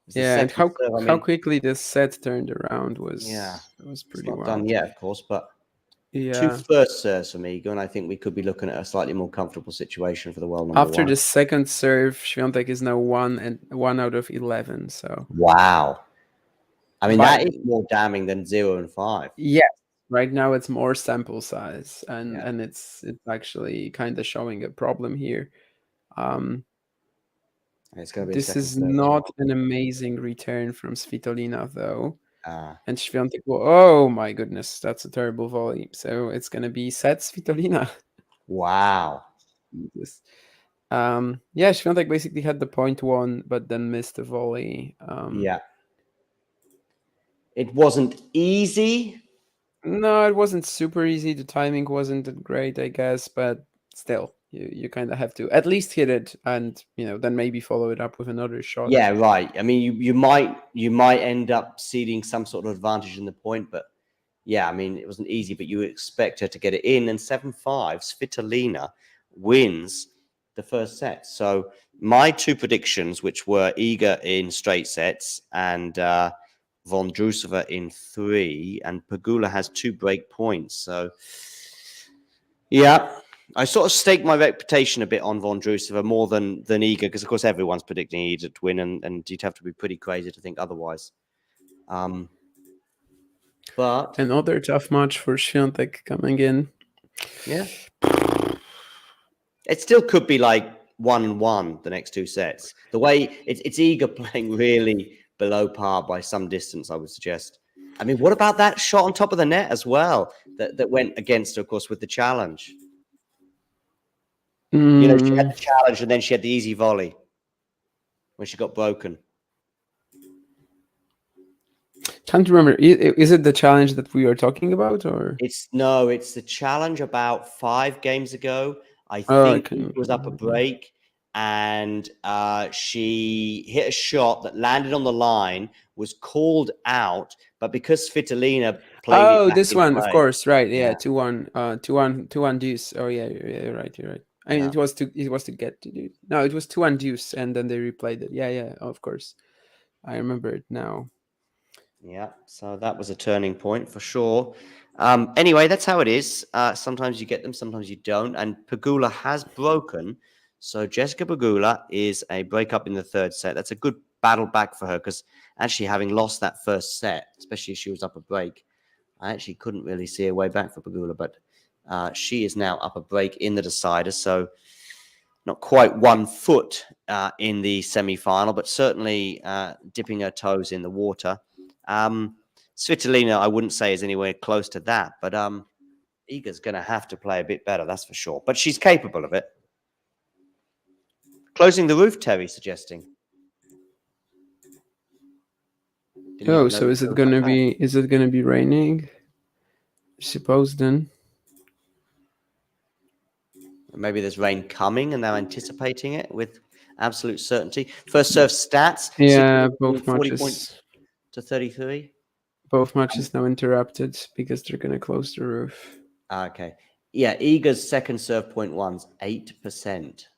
Speaker 2: was the
Speaker 3: Yeah, and
Speaker 2: second serve. I
Speaker 3: how
Speaker 2: mean,
Speaker 3: quickly this set turned around was
Speaker 2: it's
Speaker 3: pretty
Speaker 2: not
Speaker 3: wild.
Speaker 2: done yet, of course, but 2
Speaker 3: Yeah.
Speaker 2: first serves from Iga, and I think we could be looking at a slightly more comfortable situation for the world number
Speaker 3: After
Speaker 2: one.
Speaker 3: the second serve, Swiatek is now 1 out of 11. So
Speaker 2: wow. I mean,
Speaker 3: But-
Speaker 2: that is more damning than 0 and 5.
Speaker 3: yes, right now it's more sample size, and
Speaker 2: Yeah.
Speaker 3: and it's actually kind of showing a problem here.
Speaker 2: It's going to be a
Speaker 3: This
Speaker 2: second
Speaker 3: is
Speaker 2: serve as
Speaker 3: not an amazing return from Svitolina though.
Speaker 2: well.
Speaker 3: And Swiatek, oh my goodness, that's a terrible volley. So it's gonna be set Svitolina.
Speaker 2: Wow.
Speaker 3: Jesus. Yeah, Swiatek basically had the point one, but then missed the volley.
Speaker 2: Yeah. It wasn't easy.
Speaker 3: No, it wasn't super easy. The timing wasn't great, I guess, but still, you kind of have to at least hit it, and then maybe follow it up with another shot.
Speaker 2: Yeah, right. I mean, you might end up ceding some sort of advantage in the point, but yeah, I mean, it wasn't easy, but you expect her to get it in. And 7-5, Svitolina wins the first set. So my 2 predictions, which were Iga in straight sets and Vondrousova in 3, and Pegula has 2 break points. So yeah, I sort of staked my reputation a bit on Vondrousova more than Iga, because of course everyone's predicting Iga to win, and you'd have to be pretty crazy to think otherwise. But
Speaker 3: Another tough match for Swiatek coming in.
Speaker 2: yeah, it still could be like 1-1 the next 2 sets. The way it's Iga playing really below par by some distance, I would suggest. I mean, what about that shot on top of the net as well that went against her, of course, with the challenge? She had the challenge and then she had the easy volley when she got broken.
Speaker 3: Can't remember. Is it the challenge that we are talking about, or
Speaker 2: It's the challenge about 5 games ago. I
Speaker 3: Oh,
Speaker 2: think
Speaker 3: okay.
Speaker 2: it was up a break, and she hit a shot that landed on the line, was called out, but because Svitolina played it back
Speaker 3: this
Speaker 2: in
Speaker 3: one,
Speaker 2: play,
Speaker 3: of course, right? Yeah,
Speaker 2: Yeah.
Speaker 3: 2-1, 2-1 deuce. Oh yeah, you're right. I mean,
Speaker 2: Yeah.
Speaker 3: it was to get to do. No, it was 2-1 deuce, and then they replayed it. Yeah, of course, I remember it now.
Speaker 2: Yeah, so that was a turning point for sure. Anyway, that's how it is. Sometimes you get them, sometimes you don't. And Pegula has broken. So Jessica Pegula is a breakup in the 3rd set. That's a good battle back for her, because actually having lost that first set, especially if she was up a break, I actually couldn't really see a way back for Pegula. But she is now up a break in the decider. So not quite 1 foot in the semi-final, but certainly dipping her toes in the water. Svitolina, I wouldn't say is anywhere close to that, but Iga's going to have to play a bit better, that's for sure. But she's capable of it. Closing the roof, Terry suggesting.
Speaker 3: Oh, so is it gonna be raining? I suppose then.
Speaker 2: Maybe there's rain coming and they're anticipating it with absolute certainty. First serve stats.
Speaker 3: Yeah, both
Speaker 2: 40
Speaker 3: matches.
Speaker 2: points to 33.
Speaker 3: Both matches now interrupted because they're gonna close the roof.
Speaker 2: Okay. Yeah, Iga's second serve point one's 8%.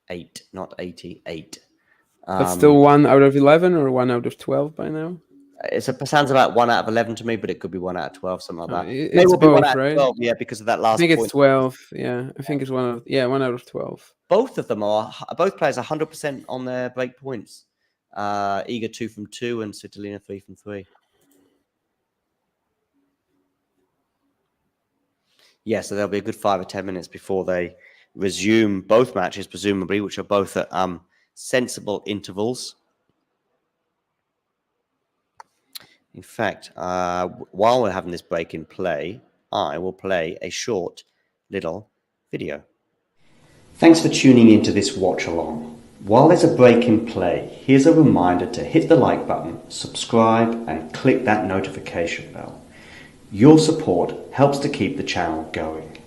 Speaker 2: 8, not 88.
Speaker 3: That's still 1 out of 11 or 1 out of 12 by now?
Speaker 2: It sounds about 1 out of 11 to me, but it could be 1 out of 12, something like that.
Speaker 3: It's
Speaker 2: will be 1
Speaker 3: both,
Speaker 2: out of
Speaker 3: right?
Speaker 2: 12, yeah, because of that last
Speaker 3: I think
Speaker 2: point.
Speaker 3: it's 12. Yeah, I think it's 1 out of 12.
Speaker 2: Both of them both players 100% on their break points. Iga 2 from 2 and Svitolina 3 from 3. Yeah, so there'll be a good 5 or 10 minutes before they resume both matches, presumably, which are both at sensible intervals. In fact, while we're having this break in play, I will play a short little video. Thanks for tuning into this watch along. While there's a break in play, here's a reminder to hit the like button, subscribe, and click that notification bell. Your support helps to keep the channel going.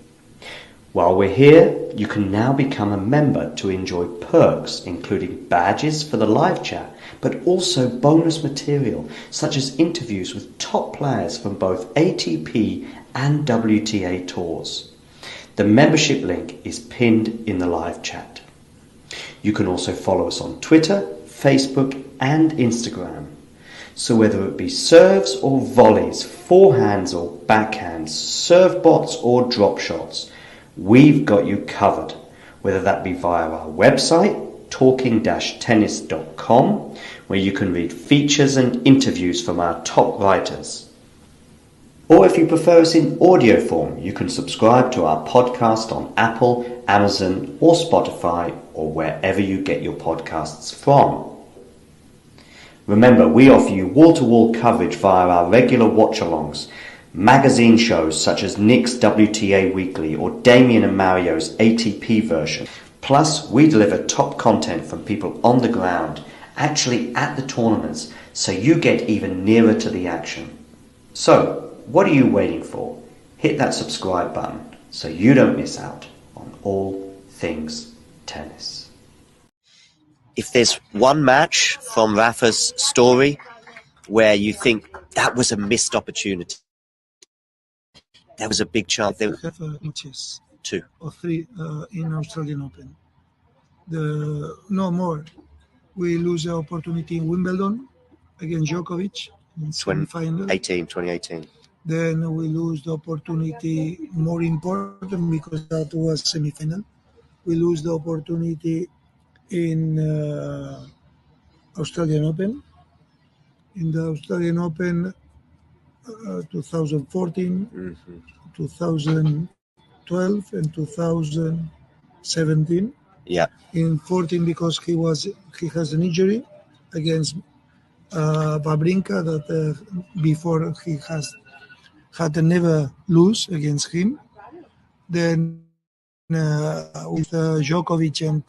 Speaker 2: While we're here, you can now become a member to enjoy perks, including badges for the live chat, but also bonus material, such as interviews with top players from both ATP and WTA tours. The membership link is pinned in the live chat. You can also follow us on Twitter, Facebook, and Instagram. So whether it be serves or volleys, forehands or backhands, serve bots or drop shots, we've got you covered, whether that be via our website, talking-tennis.com, where you can read features and interviews from our top writers. Or if you prefer us in audio form, you can subscribe to our podcast on Apple, Amazon, or Spotify, or wherever you get your podcasts from. Remember, we offer you wall-to-wall coverage via our regular watch-alongs, magazine shows such as Nick's WTA Weekly or Damien and Mario's ATP version. Plus, we deliver top content from people on the ground, actually at the tournaments, so you get even nearer to the action. So, what are you waiting for? Hit that subscribe button so you don't miss out on all things tennis. If there's one match from Rafa's story where you think that was a missed opportunity, there was a big chance.
Speaker 4: We have matches,
Speaker 2: 2
Speaker 4: or 3 in Australian Open. No more. We lose the opportunity in Wimbledon against Djokovic in semifinal.
Speaker 2: 2018.
Speaker 4: Then we lose the opportunity more important because that was semifinal. We lose the opportunity in Australian Open. In the Australian Open 2014, 2012 and 2017.
Speaker 2: Yeah.
Speaker 4: In 14 because he has an injury against Wawrinka that before he had never lose against him. Then with Djokovic and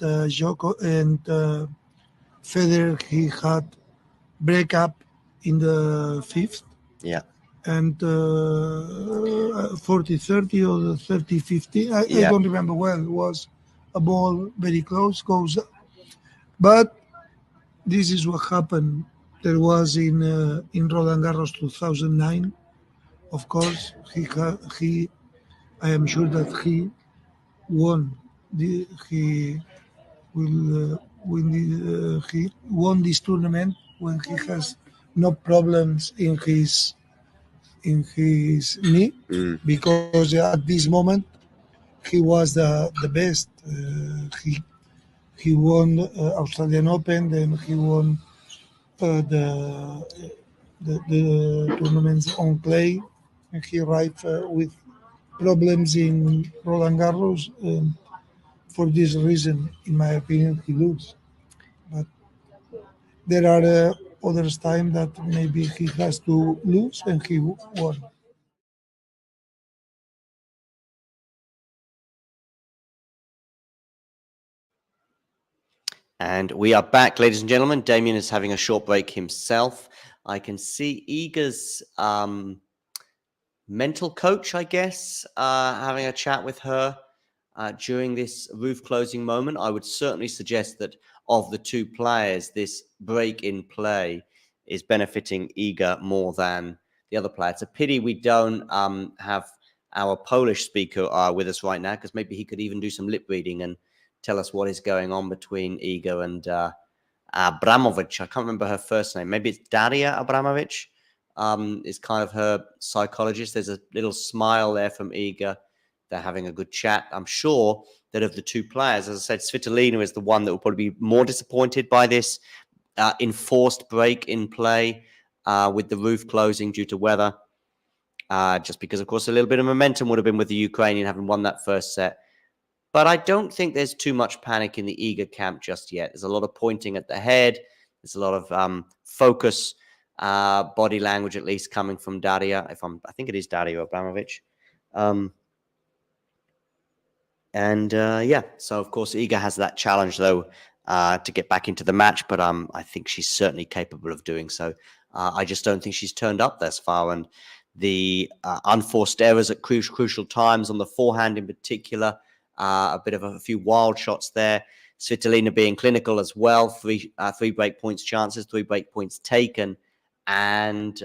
Speaker 4: Federer, he had breakup in the 5th.
Speaker 2: Yeah.
Speaker 4: And 40-30 or 30-50. I don't remember well. It was a ball very close, goes up. But this is what happened. There was in Roland Garros 2009. Of course, he I am sure that he won. He won this tournament when he has no problems in his knee, because at this moment he was the best. He won Australian Open, then he won the tournaments on clay, and he arrived with problems in Roland Garros. For this reason, in my opinion, he loses. But there are other times that maybe he has to lose and he won.
Speaker 2: And we are back, ladies and gentlemen. Damien is having a short break himself. I can see Iga's mental coach, I guess, having a chat with her during this roof closing moment. I would certainly suggest that of the two players, this break in play is benefiting Iga more than the other player. It's a pity we don't have our Polish speaker with us right now, because maybe he could even do some lip reading and tell us what is going on between Iga and Abramovic. I can't remember her first name. Maybe it's Daria Abramovic. Is kind of her psychologist. There's a little smile there from Iga. They're having a good chat. I'm sure that of the two players, as I said, Svitolina is the one that will probably be more disappointed by this enforced break in play with the roof closing due to weather. Just because, of course, a little bit of momentum would have been with the Ukrainian having won that first set. But I don't think there's too much panic in the Iga camp just yet. There's a lot of pointing at the head. There's a lot of focus, body language, at least, coming from Daria. I think it is Daria Abramovic. So of course Iga has that challenge though to get back into the match, but I think she's certainly capable of doing so. I just don't think she's turned up thus far, and the unforced errors at crucial times on the forehand in particular a bit of a few wild shots there. Svitolina being clinical as well. Three break points chances, 3 break points taken, and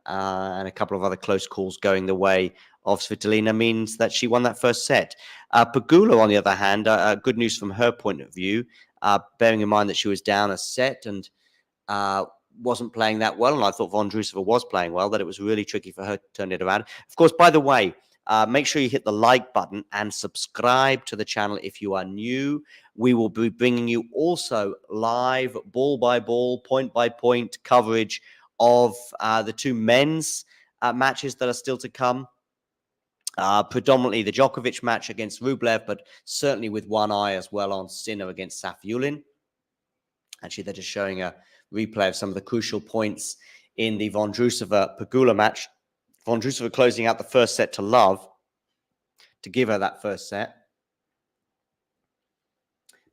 Speaker 2: and a couple of other close calls going the way of Svitolina means that she won that first set. Pegula, on the other hand, good news from her point of view, bearing in mind that she was down a set and wasn't playing that well, and I thought Vondrousova was playing well, that it was really tricky for her to turn it around. Of course, by the way, make sure you hit the like button and subscribe to the channel if you are new. We will be bringing you also live ball by ball, point by point coverage of the 2 men's matches that are still to come. Predominantly the Djokovic match against Rublev, but certainly with one eye as well on Sinner against Safiullin. Actually, they're just showing a replay of some of the crucial points in the Vondrousova-Pegula match. Vondrousova closing out the first set to love to give her that first set.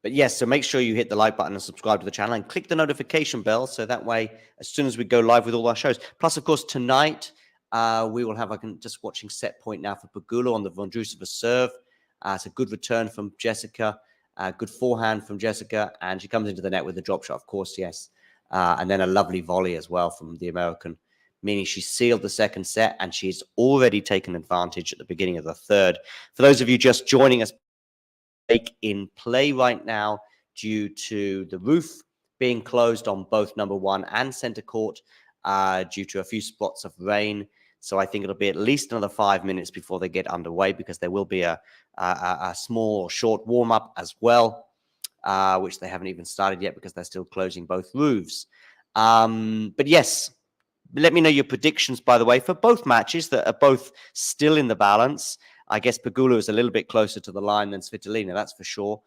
Speaker 2: But yes, so make sure you hit the like button and subscribe to the channel and click the notification bell so that way, as soon as we go live with all our shows. Plus, of course, tonight we will have, I'm just watching set point now for Pegula on the Vondrousova serve. It's a good return from Jessica, good forehand from Jessica, and she comes into the net with the drop shot, of course, yes. And then a lovely volley as well from the American, meaning she sealed the second set and she's already taken advantage at the beginning of the third. For those of you just joining us, in play right now due to the roof being closed on both number 1 and center court due to a few spots of rain. So I think it'll be at least another 5 minutes before they get underway, because there will be a small short warm-up as well, which they haven't even started yet because they're still closing both roofs. But yes, let me know your predictions, by the way, for both matches that are both still in the balance. I guess Pegula is a little bit closer to the line than Svitolina, that's for sure.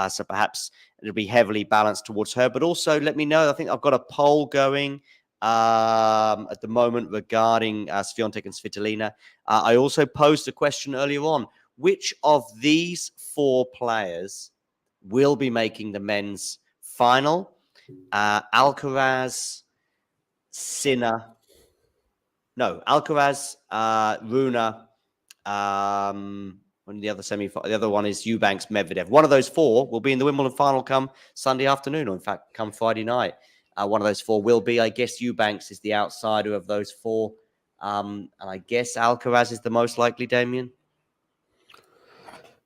Speaker 2: So perhaps it'll be heavily balanced towards her. But also let me know, I think I've got a poll going at the moment regarding Swiatek and Svitolina. I also posed a question earlier on. Which of these 4 players will be making the men's final? Alcaraz, Sinner. No, Alcaraz, Rune, the other semi-final, the other one is Eubanks, Medvedev. One of those 4 will be in the Wimbledon final come Sunday afternoon, or in fact, come Friday night. One of those 4 will be, I guess, Eubanks is the outsider of those 4. And I guess Alcaraz is the most likely, Damien?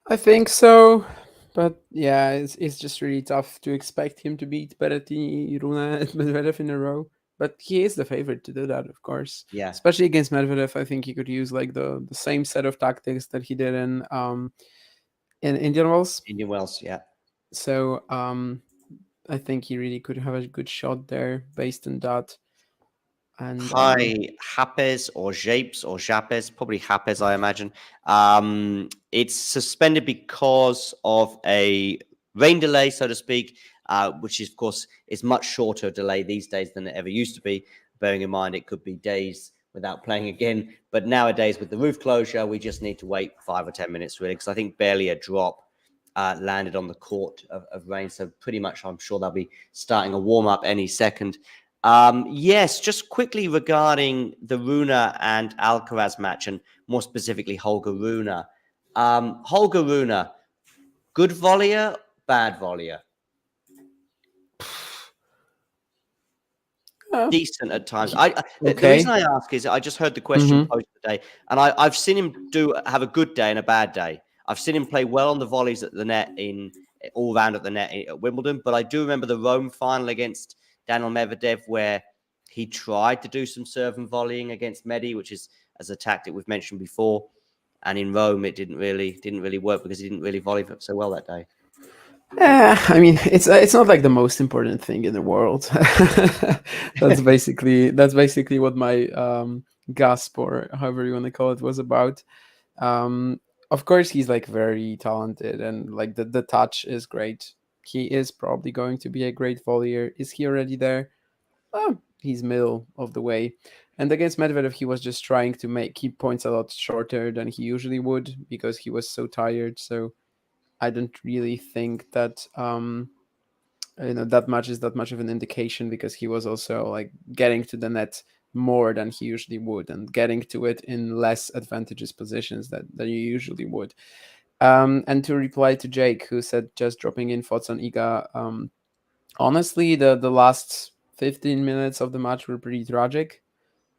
Speaker 3: I think so. But yeah, it's just really tough to expect him to beat Berrettini, Rune, and Medvedev in a row. But he is the favorite to do that, of course.
Speaker 2: Yeah.
Speaker 3: Especially against Medvedev, I think he could use like the same set of tactics that he did in Indian Wells.
Speaker 2: Indian Wells, yeah.
Speaker 3: So I think he really could have a good shot there based on that. And
Speaker 2: Hi, Japes or Japes or Japes, probably Japes, I imagine. It's suspended because of a rain delay, so to speak, which is, of course, is much shorter delay these days than it ever used to be. Bearing in mind, it could be days without playing again. But nowadays, with the roof closure, we just need to wait 5 or 10 minutes, really, because I think barely a drop landed on the court of rain. So pretty much, I'm sure they'll be starting a warm-up any second. Yes, just quickly regarding the Rune and Alcaraz match, and more specifically Holger Rune. Holger Rune, good volleyer, bad volleyer? Decent at times. The reason I ask is I just heard the question posed today, and I've seen him have a good day and a bad day. I've seen him play well on the volleys at the net, all round at the net at Wimbledon, but I do remember the Rome final against Daniel Medvedev, where he tried to do some serve and volleying against Medi, which is as a tactic we've mentioned before. And in Rome, it didn't really work because he didn't really volley so well that day.
Speaker 3: I mean, it's not like the most important thing in the world. That's basically what my gasp, or however you want to call it, was about. Of course, he's like very talented, and like the touch is great. He is probably going to be a great volleyer. Is he already there? He's middle of the way. And against Medvedev, he was just trying to keep points a lot shorter than he usually would because he was so tired. So I don't really think that that much is that much of an indication, because he was also like getting to the net more than he usually would, and getting to it in less advantageous positions than you usually would. And to reply to Jake, who said just dropping in thoughts on Iga. Honestly, the last 15 minutes of the match were pretty tragic.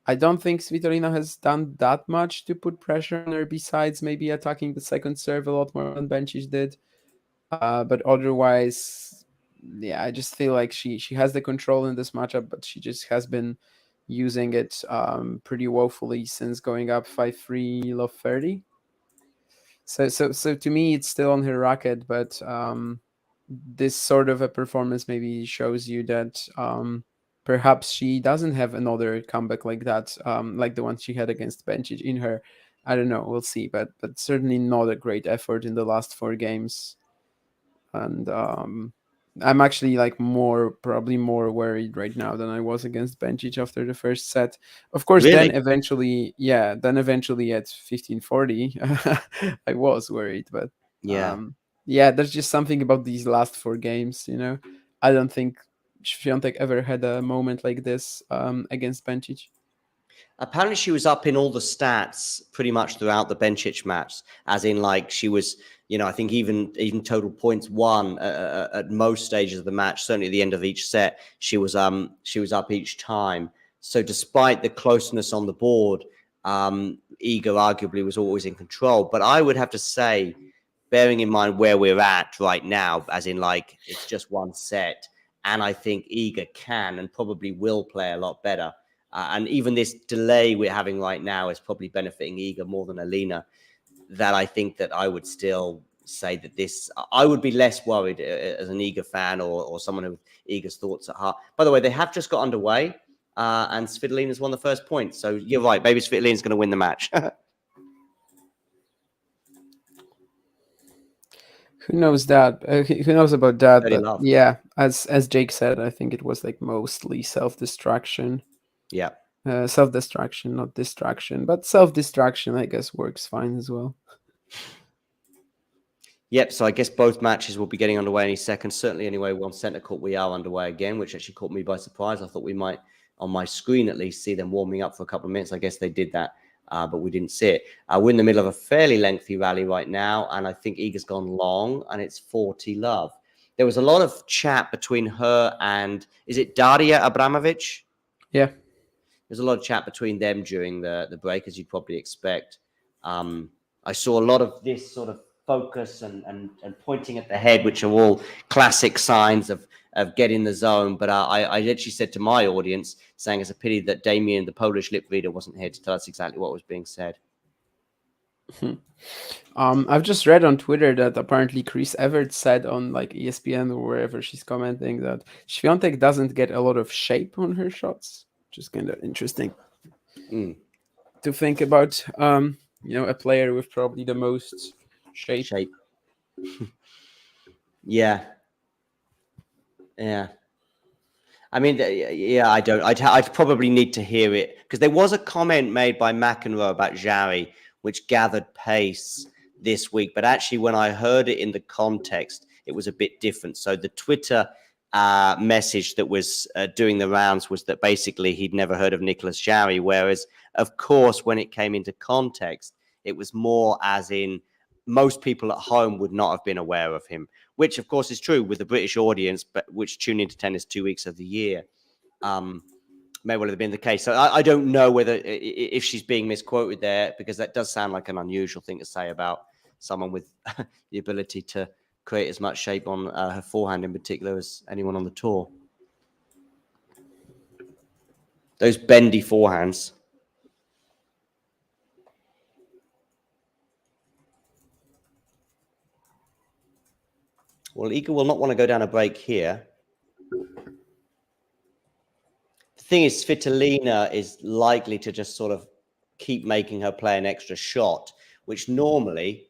Speaker 3: I don't think Svitolina has done that much to put pressure on her, besides maybe attacking the second serve a lot more than Bencic did. But otherwise, yeah, I just feel like she has the control in this matchup, but she just has been using it pretty woefully since going up 5-3, love 30. So to me, it's still on her racket, but this sort of a performance maybe shows you that perhaps she doesn't have another comeback like that, like the one she had against Bencic in her. I don't know, we'll see, but certainly not a great effort in the last 4 games. And I'm actually like probably more worried right now than I was against Bencic after the first set. Of course,
Speaker 2: Really?
Speaker 3: then eventually at 15-40, I was worried, but
Speaker 2: Yeah.
Speaker 3: yeah, there's just something about these last 4 games, I don't think Swiatek ever had a moment like this against Bencic.
Speaker 2: Apparently, she was up in all the stats pretty much throughout the Bencic match, as in like she was, I think even total points won at most stages of the match. Certainly at the end of each set, she was up each time. So despite the closeness on the board, Iga arguably was always in control. But I would have to say, bearing in mind where we're at right now, as in like it's just one set, and I think Iga can and probably will play a lot better. And even this delay we're having right now is probably benefiting Iga more than Elina. That I think that I would still say that I would be less worried as an Iga fan or someone who Iga's thoughts at heart. By the way, they have just got underway, and Svitolina's won the first point. So you're right. Maybe Svitolina's going to win the match.
Speaker 3: Who knows that? Who knows about that?
Speaker 2: Dirty
Speaker 3: But
Speaker 2: love.
Speaker 3: yeah, as Jake said, I think it was like mostly self-distraction.
Speaker 2: Yeah.
Speaker 3: Self-distraction, not distraction. But self-distraction, I guess, works fine as well.
Speaker 2: Yep, so I guess both matches will be getting underway any second. Certainly, anyway, on centre court, we are underway again, which actually caught me by surprise. I thought we might, on my screen at least, see them warming up for a couple of minutes. I guess they did that, but we didn't see it. We're in the middle of a fairly lengthy rally right now, and I think Iga's gone long, and it's 40 love. There was a lot of chat between her and, is it Daria Abramovic?
Speaker 3: Yeah.
Speaker 2: There's a lot of chat between them during the break, as you'd probably expect. I saw a lot of this sort of focus and pointing at the head, which are all classic signs of get in the zone. But I actually said to my audience, saying it's a pity that Damien, the Polish lip reader, wasn't here to tell us exactly what was being said.
Speaker 3: I've just read on Twitter that apparently Chris Evert said on like ESPN or wherever she's commenting that Swiatek doesn't get a lot of shape on her shots, which is kind of interesting to think about. A player with probably the most shape.
Speaker 2: Yeah. I mean, yeah, I don't. I'd probably need to hear it because there was a comment made by McEnroe about Jarry, which gathered pace this week. But actually, when I heard it in the context, it was a bit different. So the Twitter message that was doing the rounds was that basically he'd never heard of Nicolas Jarry. Whereas, of course, when it came into context, it was more as in most people at home would not have been aware of him, which, of course, is true with the British audience, but which tune into tennis 2 weeks of the year. May well have been the case. So I don't know whether if she's being misquoted there, because that does sound like an unusual thing to say about someone with the ability to create as much shape on her forehand in particular as anyone on the tour. Those bendy forehands. Well, Iga will not want to go down a break here. The thing is, Svitolina is likely to just sort of keep making her play an extra shot, which normally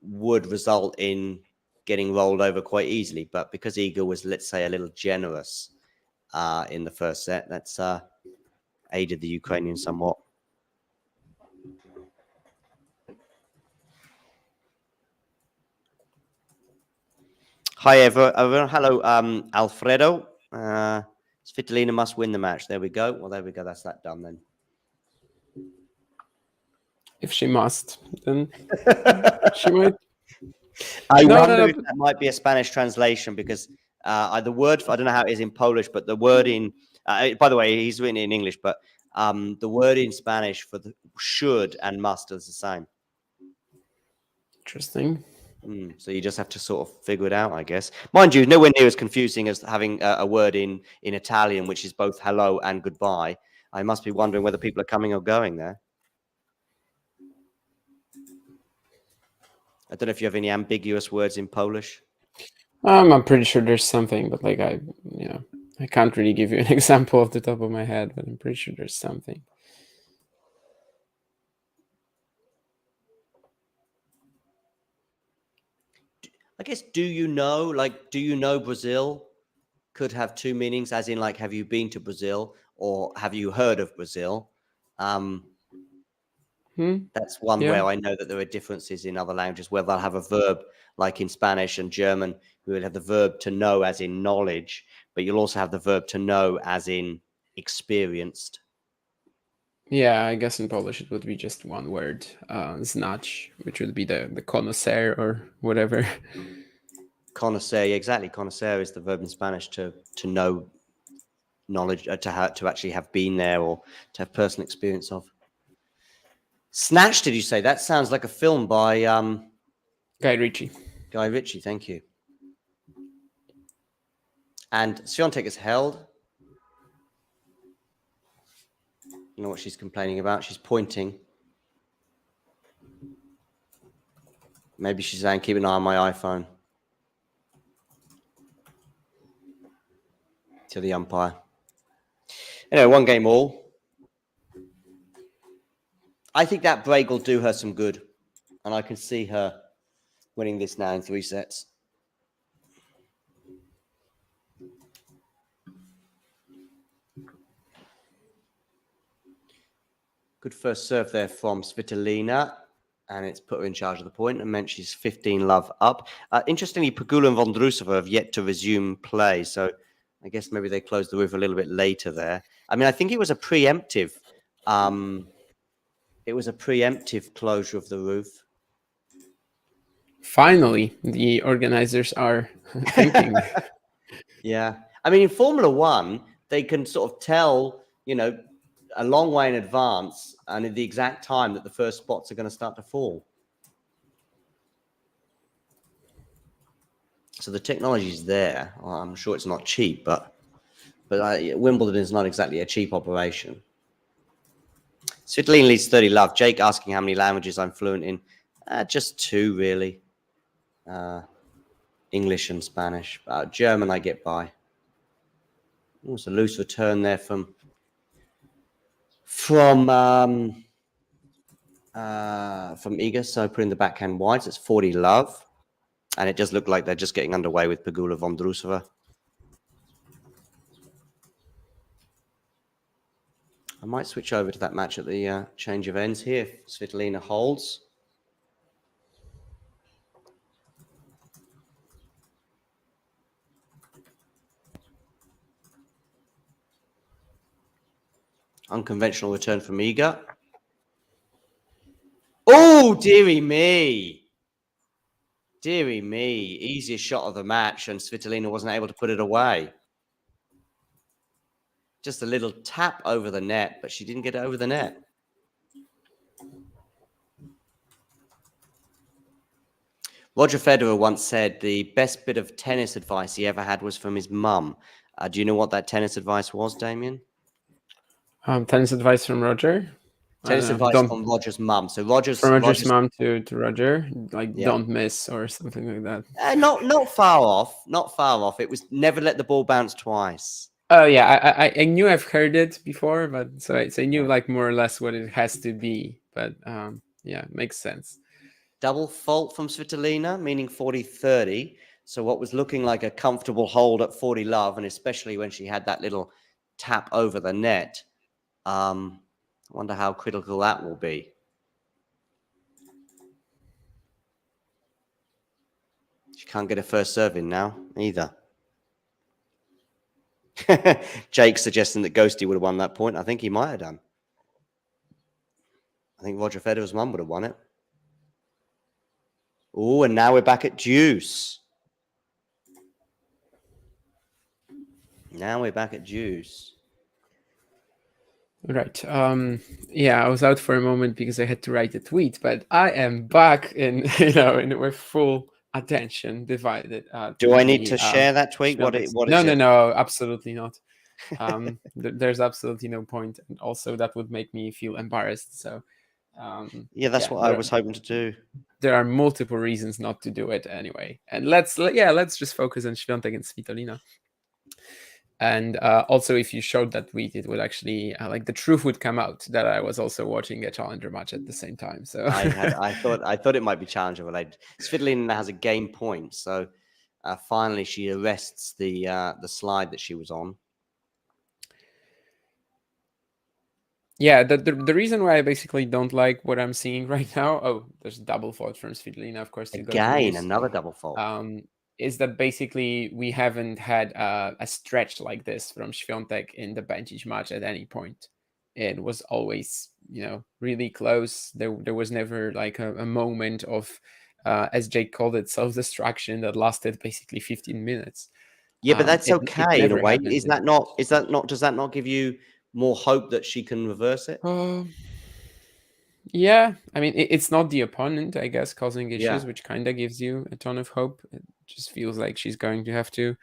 Speaker 2: would result in getting rolled over quite easily. But because Iga was, let's say, a little generous in the first set, that's aided the Ukrainian somewhat. Hi, everyone. Hello, Alfredo. Svitolina must win the match. There we go. Well, there we go. That's that done then.
Speaker 3: If she must, then she might.
Speaker 2: I
Speaker 3: No,
Speaker 2: wonder
Speaker 3: no,
Speaker 2: if that might be a Spanish translation because the word, I don't know how it is in Polish, but the word in, by the way, he's written it in English, but the word in Spanish for the should and must is the same.
Speaker 3: Interesting.
Speaker 2: So you just have to sort of figure it out, I guess. Mind you, nowhere near as confusing as having a word in Italian, which is both hello and goodbye. I must be wondering whether people are coming or going there. I don't know if you have any ambiguous words in Polish.
Speaker 3: I'm pretty sure there's something, but like I can't really give you an example off the top of my head, but I'm pretty sure there's something.
Speaker 2: I guess, do you know Brazil could have two meanings, as in, like, have you been to Brazil or have you heard of Brazil? That's one where I know that there are differences in other languages where they'll have a verb, like in Spanish and German, we will have the verb to know as in knowledge, but you'll also have the verb to know as in experienced.
Speaker 3: Yeah, I guess in Polish it would be just one word, znać, which would be the connoisseur or whatever.
Speaker 2: Connoisseur, yeah, exactly. Connoisseur is the verb in Spanish to know knowledge, to actually have been there or to have personal experience of. Snatch, did you say? That sounds like a film by
Speaker 3: Guy Ritchie.
Speaker 2: Guy Ritchie, thank you. And Swiatek is held. You know what she's complaining about? She's pointing. Maybe she's saying, keep an eye on my iPhone. To the umpire. Anyway, 1 game all. I think that break will do her some good. And I can see her winning this now in 3 sets. Good first serve there from Svitolina. And it's put her in charge of the point and meant she's 15-love up. Interestingly, Pegula and Vondrousova have yet to resume play. So I guess maybe they closed the roof a little bit later there. I mean, I think it was a preemptive. It was a preemptive closure of the roof.
Speaker 3: Finally, the organizers are thinking.
Speaker 2: Yeah. I mean, in Formula One, they can sort of tell, a long way in advance and at the exact time that the first spots are going to start to fall. So the technology is there. Well, I'm sure it's not cheap, but Wimbledon is not exactly a cheap operation. Svitolina leads 30-love. Jake asking how many languages I'm fluent in. Just 2, really. English and Spanish. German, I get by. Oh, it's a loose return there from Iga. So putting the backhand wide. So it's 40-love. And it does look like they're just getting underway with Pegula Vondrousova. I might switch over to that match at the change of ends here if Svitolina holds. Unconventional return from Iga. Oh, dearie me. Dearie me. Easiest shot of the match, and Svitolina wasn't able to put it away. Just a little tap over the net, but she didn't get it over the net. Roger Federer once said the best bit of tennis advice he ever had was from his mum. Do you know what that tennis advice was, Damien?
Speaker 3: Tennis advice from Roger.
Speaker 2: Tennis advice from Roger's mum. So Roger's
Speaker 3: mum to Roger, like don't miss or something like that.
Speaker 2: Not far off. Not far off. It was never let the ball bounce twice.
Speaker 3: Oh yeah, I knew I've heard it before, but so I knew like more or less what it has to be. But yeah, makes sense.
Speaker 2: Double fault from Svitolina, meaning 40-30. So what was looking like a comfortable hold at 40-love, and especially when she had that little tap over the net. I wonder how critical that will be. She can't get a first serve in now, either. Jake suggesting that Ghosty would have won that point. I think he might have done. I think Roger Federer's mum would have won it. Oh, and now we're back at deuce. Now we're back at deuce.
Speaker 3: Right. Yeah, I was out for a moment because I had to write a tweet, but I am back in, with full attention divided.
Speaker 2: Do I need to share that tweet? What is it?
Speaker 3: No, absolutely not. There's absolutely no point, and also that would make me feel embarrassed. So,
Speaker 2: that's what I was hoping to do.
Speaker 3: There are multiple reasons not to do it anyway, and let's just focus on Swiatek and Svitolina. And also, if you showed that tweet, it would actually the truth would come out that I was also watching a challenger match at the same time. So
Speaker 2: I thought it might be challenger related. Svitolina has a game point, so finally she arrests the slide that she was on.
Speaker 3: Yeah, the reason why I basically don't like what I'm seeing right now. Oh, there's a double fault from Svitolina, of course.
Speaker 2: Again, another double fault.
Speaker 3: Is that basically we haven't had a stretch like this from Swiatek in the Bencic match at any point. It was always, really close. There was never like a moment of, as Jake called it, self-destruction that lasted basically 15 minutes.
Speaker 2: Yeah, but that's okay in a way. Does that not give you more hope that she can reverse it?
Speaker 3: Yeah, I mean, it's not the opponent, I guess, causing issues, which kind of gives you a ton of hope. It just feels like she's going to have to,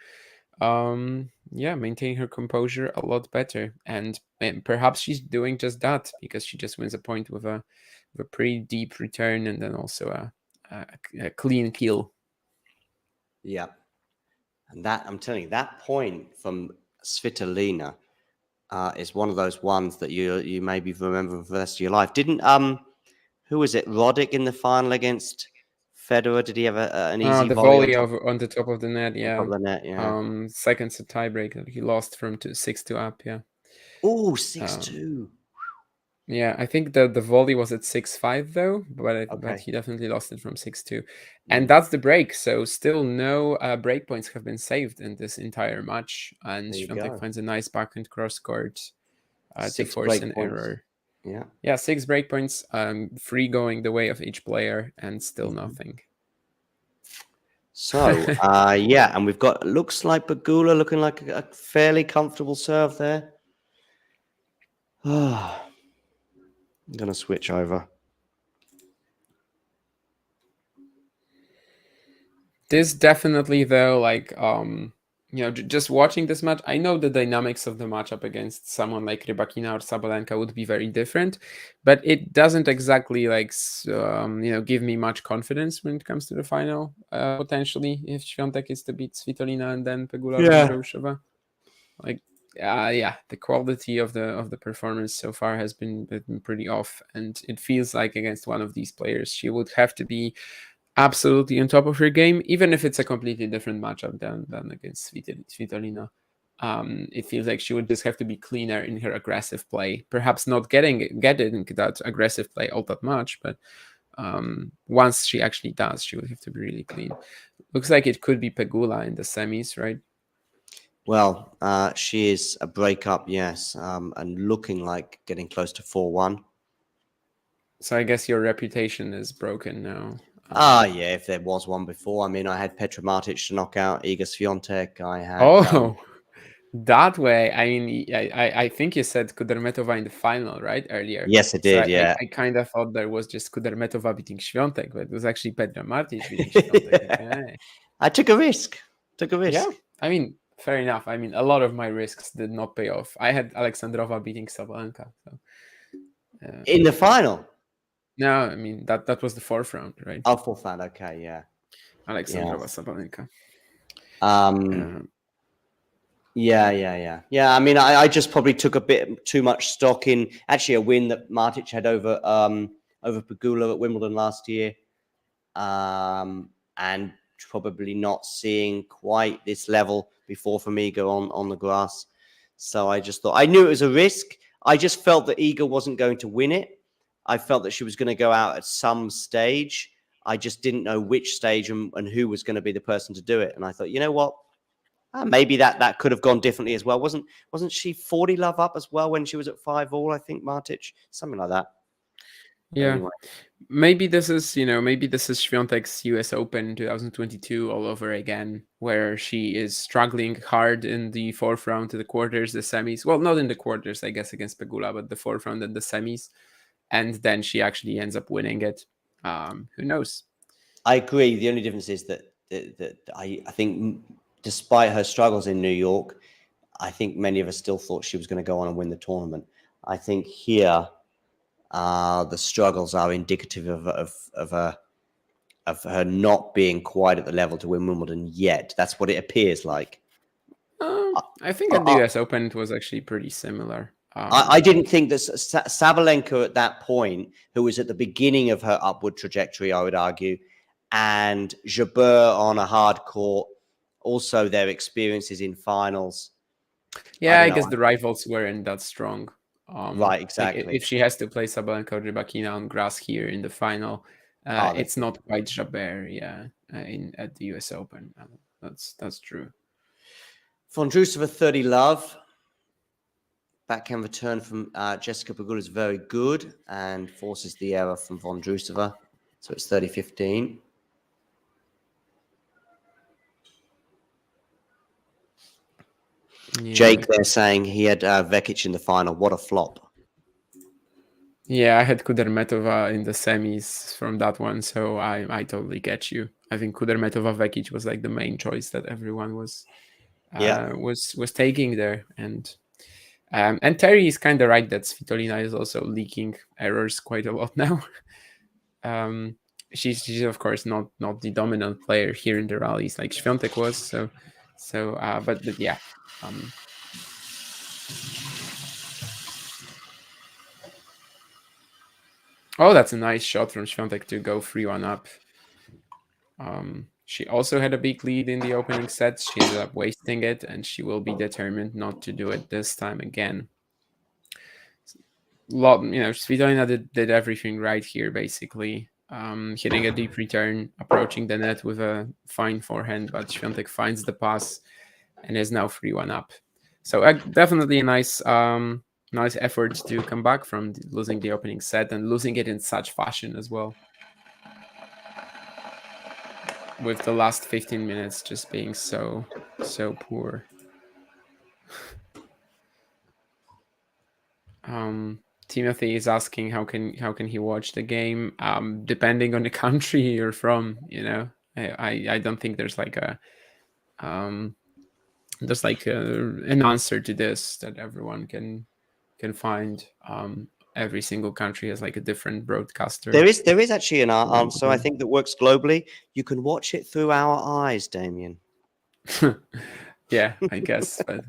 Speaker 3: maintain her composure a lot better. And perhaps she's doing just that because she just wins a point with a pretty deep return and then also a clean kill.
Speaker 2: Yeah. And that, I'm telling you, that point from Svitolina is one of those ones that you maybe remember for the rest of your life. Didn't who was it? Roddick in the final against Federer? Did he have an easy
Speaker 3: volley on the top of the net? Yeah,
Speaker 2: top of the net, yeah.
Speaker 3: Second set tiebreak. He lost from 6-2 up. Yeah.
Speaker 2: Oh, 6-2.
Speaker 3: Yeah, I think the volley was at 6-5 though, but he definitely lost it from 6-2, and that's the break. So still no break points have been saved in this entire match, and Swiatek finds a nice backhand cross court to force an error. Yeah, 6 break points, 3 going the way of each player, and still nothing.
Speaker 2: So and we've got looks like Pegula looking like a fairly comfortable serve there. I'm going to switch over.
Speaker 3: This definitely, though, just watching this match, I know the dynamics of the matchup against someone like Rybakina or Sabalenka would be very different, but it doesn't exactly give me much confidence when it comes to the final. Potentially, if Swiatek is to beat Svitolina and then Pegula Vondrousova, the quality of the performance so far has been pretty off, and it feels like against one of these players she would have to be absolutely on top of her game, even if it's a completely different matchup than against Svitolina. It feels like she would just have to be cleaner in her aggressive play, perhaps not getting that aggressive play all that much, but once she actually does, she would have to be really clean. Looks like it could be Pegula in the semis, right?
Speaker 2: Well, she is a breakup, yes, and looking like getting close to 4-1.
Speaker 3: So I guess your reputation is broken now.
Speaker 2: Yeah, if there was one before. I mean, I had Petra Martic to knock out Iga Swiatek. I had...
Speaker 3: that way. I mean, I think you said Kudermetova in the final, right, earlier?
Speaker 2: Yes, I did, yeah.
Speaker 3: I kind of thought there was just Kudermetova beating Swiatek, but it was actually Petra Martic beating Swiatek. Okay.
Speaker 2: I took a risk.
Speaker 3: Yeah, I mean, fair enough. I mean, a lot of my risks did not pay off. I had Alexandrova beating Sabalenka. So,
Speaker 2: in the final?
Speaker 3: No, I mean, that was the 4th round, right?
Speaker 2: Oh, 4th round, okay, yeah.
Speaker 3: Alexandrova, Sabalenka.
Speaker 2: Yeah, I mean, I just probably took a bit too much stock in actually a win that Martic had over Pegula at Wimbledon last year. And probably not seeing quite this level before from Iga on the grass. So I just thought, I knew it was a risk. I just felt that Iga wasn't going to win it. I felt that she was going to go out at some stage. I just didn't know which stage and who was going to be the person to do it. And I thought, you know what? Maybe that could have gone differently as well. Wasn't she 40 love up as well when she was at 5-all, I think, Martic? Something like that.
Speaker 3: Yeah.
Speaker 2: Anyway.
Speaker 3: Maybe this is Swiatek's US Open 2022 all over again, where she is struggling hard in the fourth round to the quarters, the semis. Well, not in the quarters, I guess, against Pegula, but the fourth round and the semis. And then she actually ends up winning it. Who knows?
Speaker 2: I agree. The only difference is that I think despite her struggles in New York, I think many of us still thought she was going to go on and win the tournament. I think here the struggles are indicative of her not being quite at the level to win Wimbledon yet. That's what it appears like.
Speaker 3: I think at the US Open it was actually pretty similar.
Speaker 2: I didn't think that Sabalenka at that point, who was at the beginning of her upward trajectory, I would argue, and Jabeur on a hard court, also their experiences in finals.
Speaker 3: Yeah, I guess the rivals weren't that strong.
Speaker 2: Right, exactly.
Speaker 3: Like if she has to play Sabalenka or Rybakina on grass here in the final, it's not quite Jabeur, at the US Open. That's true.
Speaker 2: Vondrousova 30 love. Backhand return from Jessica Pegula is very good and forces the error from Vondrousova. So it's 30-15. Yeah. Jake there saying he had Vekic in the final. What a flop.
Speaker 3: Yeah, I had Kudermetova in the semis from that one, so I totally get you. I think Kudermetova Vekic was like the main choice that everyone was taking there, and Terry is kind of right that Svitolina is also leaking errors quite a lot now. She's of course not the dominant player here in the rallies like Swiatek was. But yeah. Oh, that's a nice shot from Swiatek to go 3-1 up. She also had a big lead in the opening set. She ended up wasting it, and she will be determined not to do it this time again. Svitolina did everything right here, basically. Hitting a deep return, approaching the net with a fine forehand, but Swiatek finds the pass and is now 3-1 up. So definitely a nice effort to come back from losing the opening set and losing it in such fashion as well. With the last 15 minutes just being so poor. Timothy is asking how can he watch the game? Depending on the country you're from, I don't think there's like an answer to this that everyone can find. Every single country has like a different broadcaster.
Speaker 2: There is actually an answer I think that works globally. You can watch it through our eyes, Damien.
Speaker 3: Yeah, I guess, but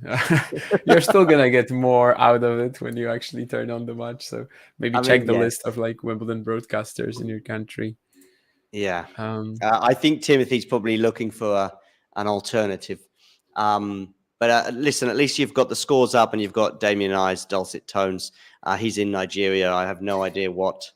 Speaker 3: you're still gonna get more out of it when you actually turn on the match. So maybe check the list of like Wimbledon broadcasters in your country.
Speaker 2: Yeah, I think Timothy's probably looking for an alternative. But listen, at least you've got the scores up and you've got Damien and I's dulcet tones. He's in Nigeria. I have no idea what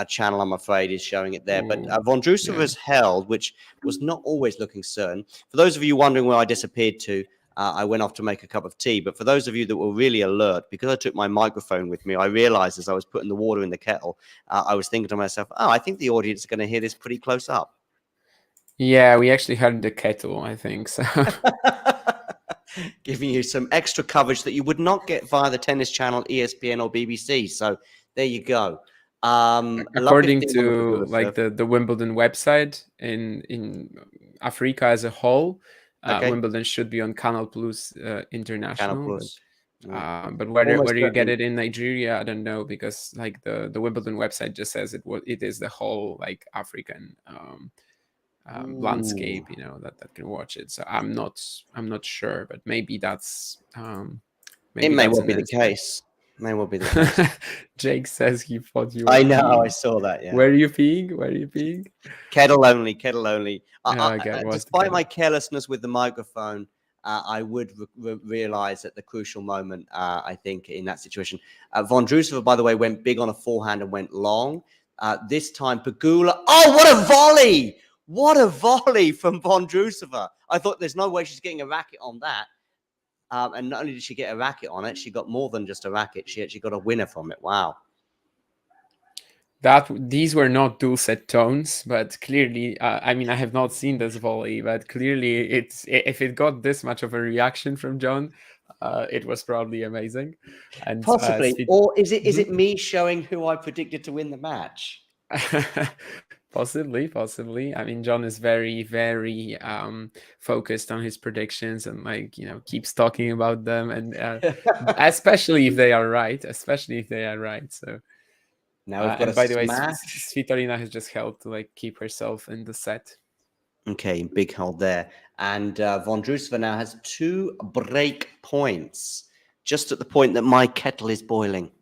Speaker 2: channel, I'm afraid, is showing it there. But Vondrousova's held, which was not always looking certain. For those of you wondering where I disappeared to, I went off to make a cup of tea. But for those of you that were really alert, because I took my microphone with me, I realized as I was putting the water in the kettle, I was thinking to myself, I think the audience is going to hear this pretty close up.
Speaker 3: Yeah, we actually heard the kettle, I think. So.
Speaker 2: Giving you some extra coverage that you would not get via the tennis channel, ESPN or BBC. So there you go.
Speaker 3: According to like the Wimbledon website in Africa as a whole, Wimbledon should be on Canal Plus International.
Speaker 2: Canal Plus.
Speaker 3: But whether you get it in Nigeria, I don't know, because like the Wimbledon website just says it is the whole like African landscape, that can watch it. So I'm not sure, but maybe that's
Speaker 2: it may well be the case. May well be the case.
Speaker 3: Jake says he thought you were
Speaker 2: I know,
Speaker 3: peeing.
Speaker 2: I saw that, yeah.
Speaker 3: Where are you peeing?
Speaker 2: Kettle only. Despite my carelessness with the microphone, I would realize at the crucial moment, I think, in that situation. Vondrousova, by the way, went big on a forehand and went long. This time, Pegula. Oh, what a volley! What a volley from Vondrousova. I thought there's no way she's getting a racket on that. And not only did she get a racket on it, she got more than just a racket. She actually got a winner from it. Wow.
Speaker 3: these were not dual set tones, but clearly, I mean, I have not seen this volley, but clearly, if it got this much of a reaction from John, it was probably amazing. And
Speaker 2: Possibly, or is it me showing who I predicted to win the match?
Speaker 3: Possibly. I mean, John is very, very focused on his predictions and keeps talking about them, and especially if they are right. So
Speaker 2: now we've got
Speaker 3: and by the way,
Speaker 2: smash.
Speaker 3: Svitolina has just helped to keep herself in the set.
Speaker 2: Okay, big hold there. And Vondrousova now has 2 break points, just at the point that my kettle is boiling.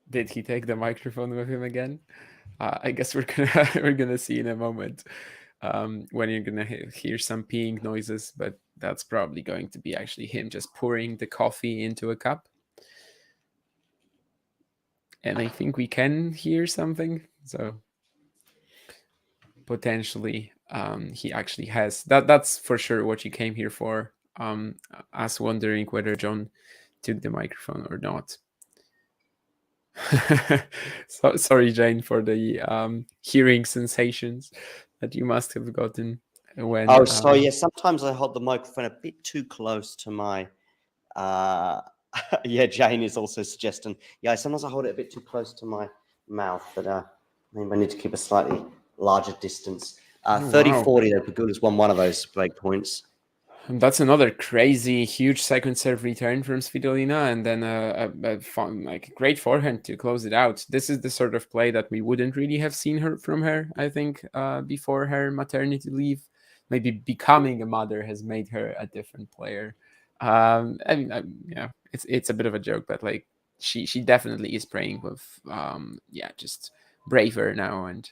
Speaker 3: Did he take the microphone with him again? I guess we're gonna see in a moment when you're gonna hear some peeing noises, but that's probably going to be actually him just pouring the coffee into a cup. And I think we can hear something, so potentially he actually has that's for sure what you came here for. Us wondering whether John took the microphone or not. So, sorry, Jane, for the hearing sensations that you must have gotten when.
Speaker 2: Oh, so yeah, sometimes I hold the microphone a bit too close to my. Yeah, Jane is also suggesting. Yeah, sometimes I hold it a bit too close to my mouth, but maybe I need to keep a slightly larger distance. 30-40, though, Pegula's won one of those break points.
Speaker 3: And that's another crazy, huge second serve return from Svitolina, and then a fun, great forehand to close it out. This is the sort of play that we wouldn't really have seen from her, I think, before her maternity leave. Maybe becoming a mother has made her a different player. It's a bit of a joke, but she definitely is playing with just braver now, and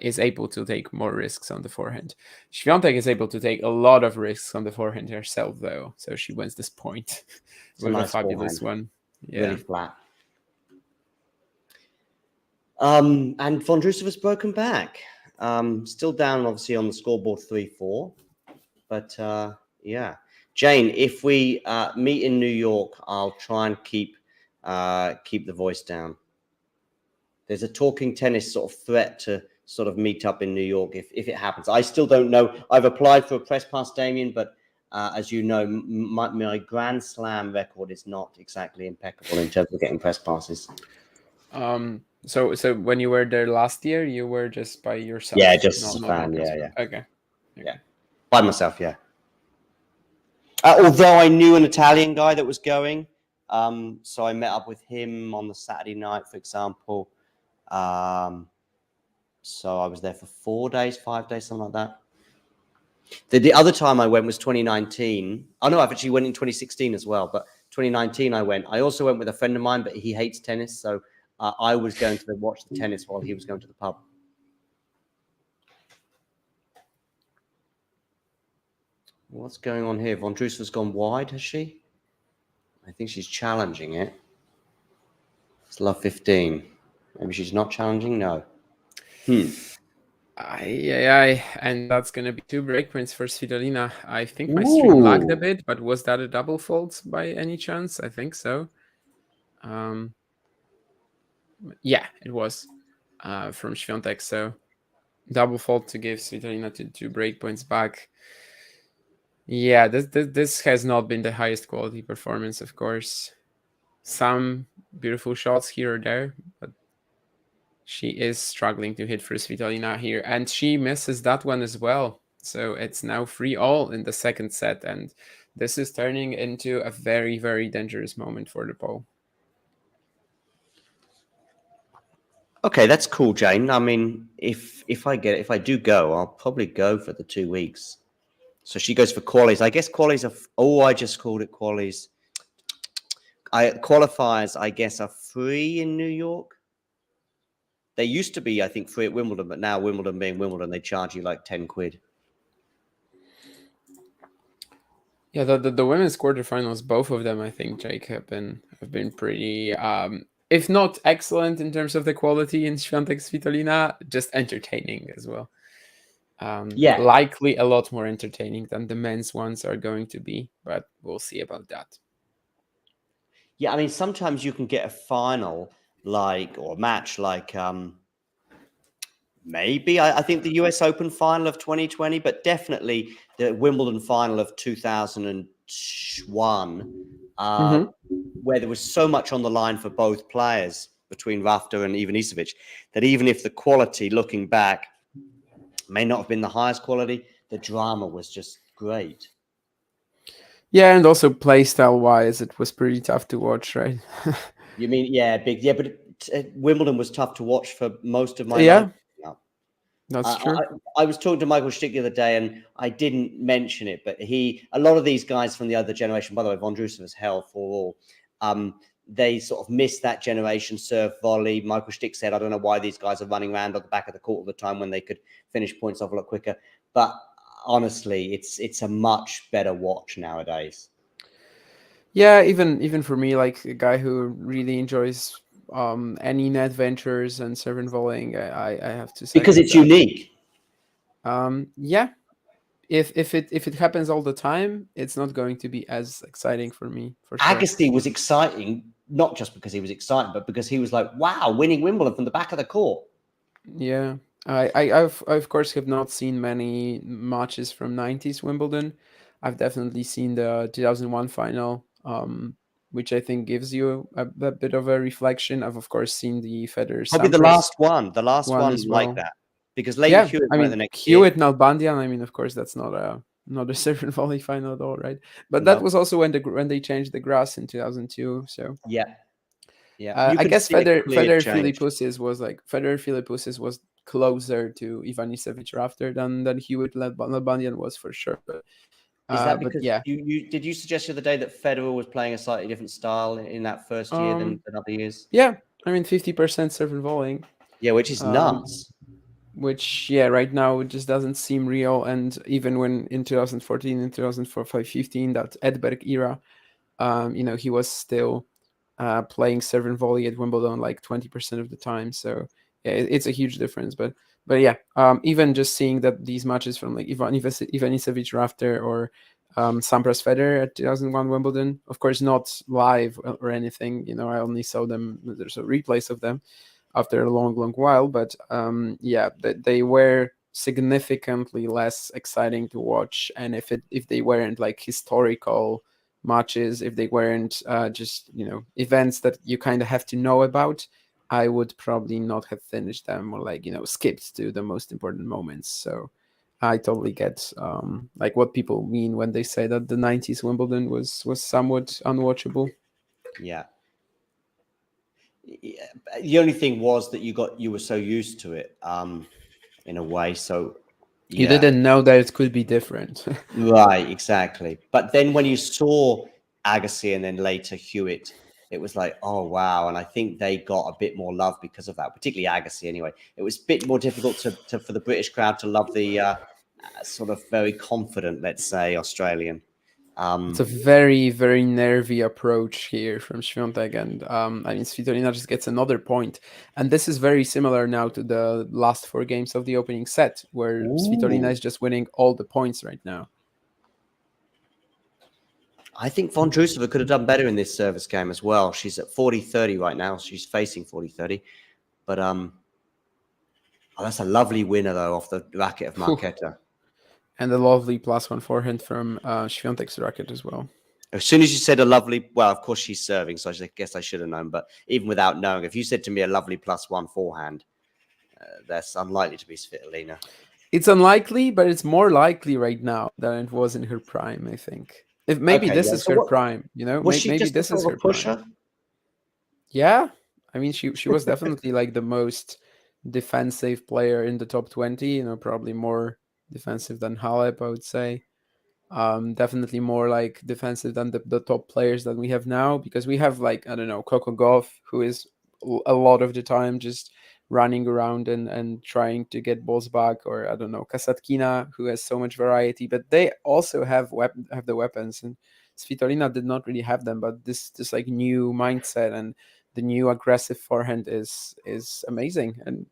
Speaker 3: is able to take more risks on the forehand. Swiatek is able to take a lot of risks on the forehand herself, though, so she wins this point with a fabulous
Speaker 2: forehand.
Speaker 3: one. Yeah.
Speaker 2: Really flat. And Vondrousova's broken back. Still down, obviously, on the scoreboard 3-4. But yeah. Jane, if we meet in New York, I'll try and keep the voice down. There's a talking tennis sort of threat to sort of meet up in New York if it happens. I still don't know. I've applied for a press pass, Damien, but as you know, my Grand Slam record is not exactly impeccable in terms of getting press passes.
Speaker 3: So when you were there last year, you were just by yourself?
Speaker 2: Yeah, just as a fan. Yeah.
Speaker 3: Okay.
Speaker 2: Yeah, by myself. Yeah. Although I knew an Italian guy that was going, so I met up with him on the Saturday night, for example. So I was there for 4 days, 5 days, something like that. The other time I went was 2019. Oh, no, I've actually went in 2016 as well. But 2019 I went. I also went with a friend of mine, but he hates tennis. So I was going to watch the tennis while he was going to the pub. What's going on here? Vondrousova's gone wide, has she? I think she's challenging it. It's love 15. Maybe she's not challenging? No.
Speaker 3: And that's going to be 2 breakpoints for Svitolina. I think my stream lagged a bit, but was that a double fault by any chance? I think so. Yeah, it was from Swiatek. So double fault to give Svitolina 2 breakpoints back. Yeah, this has not been the highest quality performance, of course. Some beautiful shots here or there, but she is struggling to hit for Svitolina here, and she misses that one as well. So it's now 3-all in the second set, and this is turning into a very, very dangerous moment for the Pole.
Speaker 2: Okay, that's cool, Jane. I mean, if I do go, I'll probably go for the 2 weeks. So she goes for qualies. I guess qualies are. I just called it qualies. Qualifiers, I guess, are free in New York. They used to be, I think, free at Wimbledon, but now Wimbledon being Wimbledon, they charge you like 10 quid.
Speaker 3: Yeah, the women's quarterfinals, both of them, I think, Jake, have been pretty, if not excellent in terms of the quality in Swiatek Svitolina, just entertaining as well. Likely a lot more entertaining than the men's ones are going to be, but we'll see about that.
Speaker 2: Yeah, I mean, sometimes you can get a final or a match like maybe I think the US Open final of 2020, but definitely the Wimbledon final of 2001, where there was so much on the line for both players between Rafter and Ivanisevic that even if the quality, looking back, may not have been the highest quality, the drama was just great.
Speaker 3: Yeah, and also playstyle wise, it was pretty tough to watch, right?
Speaker 2: You mean, but Wimbledon was tough to watch for most of my
Speaker 3: Yeah,
Speaker 2: life. No.
Speaker 3: that's true.
Speaker 2: I was talking to Michael Stick the other day, and I didn't mention it, but a lot of these guys from the other generation, by the way, Vondrousova's hell for all, they sort of missed that generation serve volley. Michael Stick said, I don't know why these guys are running around at the back of the court all the time when they could finish points off a lot quicker. But honestly, it's a much better watch nowadays.
Speaker 3: Yeah, even for me, like a guy who really enjoys any net ventures and serve and volleying, I have to say
Speaker 2: because it's unique.
Speaker 3: Yeah, if it happens all the time, it's not going to be as exciting for me. For sure.
Speaker 2: Agassi was exciting, not just because he was exciting, but because he was like, wow, winning Wimbledon from the back of the court.
Speaker 3: Yeah, I of course have not seen many matches from 90s Wimbledon. I've definitely seen the 2001 final, which I think gives you a bit of a reflection. I've of course seen the Federer
Speaker 2: Probably the
Speaker 3: Sampras
Speaker 2: last one
Speaker 3: as
Speaker 2: like
Speaker 3: well.
Speaker 2: that, because Leighton
Speaker 3: Yeah,
Speaker 2: Hewitt
Speaker 3: I
Speaker 2: went
Speaker 3: mean
Speaker 2: the next
Speaker 3: Hewitt
Speaker 2: year.
Speaker 3: Nalbandian. I mean, of course, that's not a serve and volley final at all, right? But
Speaker 2: No.
Speaker 3: that was also when they changed the grass in 2002. So
Speaker 2: Yeah.
Speaker 3: I guess Federer
Speaker 2: change.
Speaker 3: Philippussis was closer to Ivanisevic Rafter than Hewitt Nalbandian was for sure. But,
Speaker 2: Is that because
Speaker 3: yeah,
Speaker 2: did you suggest the other day that Federer was playing a slightly different style in that first year than other years?
Speaker 3: Yeah, I mean 50% serve and volleying.
Speaker 2: Yeah, which is nuts.
Speaker 3: Which right now it just doesn't seem real. And even when in 2014 and 2015, that Edberg era, he was still playing serve and volley at Wimbledon like 20% of the time. So yeah, it's a huge difference. But yeah, even just seeing that these matches from like Ivanisevic Rafter or Sampras Federer at 2001 Wimbledon, of course not live or anything. I only saw them. There's a replays of them after a long while. But they were significantly less exciting to watch. And if they weren't like historical matches, if they weren't just events that you kind of have to know about, I would probably not have finished them, or like skipped to the most important moments. So I totally get like what people mean when they say that the 90s Wimbledon was somewhat unwatchable.
Speaker 2: Yeah. The only thing was that you were so used to it in a way, so
Speaker 3: you didn't know that it could be different.
Speaker 2: Right, exactly. But then when you saw Agassi and then later Hewitt, it was like, oh wow. And I think they got a bit more love because of that, particularly Agassi anyway. It was a bit more difficult for the British crowd to love the sort of very confident, let's say, Australian.
Speaker 3: It's a very, very nervy approach here from Swiatek, and I mean Svitolina just gets another point, and this is very similar now to the last 4 games of the opening set, where Svitolina is just winning all the points right now.
Speaker 2: I think Vondrousova could have done better in this service game as well. She's at 40-30 right now. She's facing 40-30, but that's a lovely winner though off the racket of Marketa.
Speaker 3: And a lovely +1 forehand from Swiatek's racket as well.
Speaker 2: As soon as you said a lovely, well, of course she's serving, so I guess I should have known. But even without knowing, if you said to me a lovely +1 forehand, that's unlikely to be Svitolina.
Speaker 3: It's unlikely, but it's more likely right now than it was in her prime, I think. If maybe this is her prime,
Speaker 2: maybe this is her pusher.
Speaker 3: Prime. Yeah, I mean she was definitely like the most defensive player in the top 20. Probably more defensive than Halep, I would say. Definitely more like defensive than the top players that we have now, because we have like, I don't know, Coco Gauff, who is a lot of the time just running around and trying to get balls back, or I don't know, Kasatkina, who has so much variety, but they also have the weapons, and Svitolina did not really have them. But this like new mindset and the new aggressive forehand is amazing. And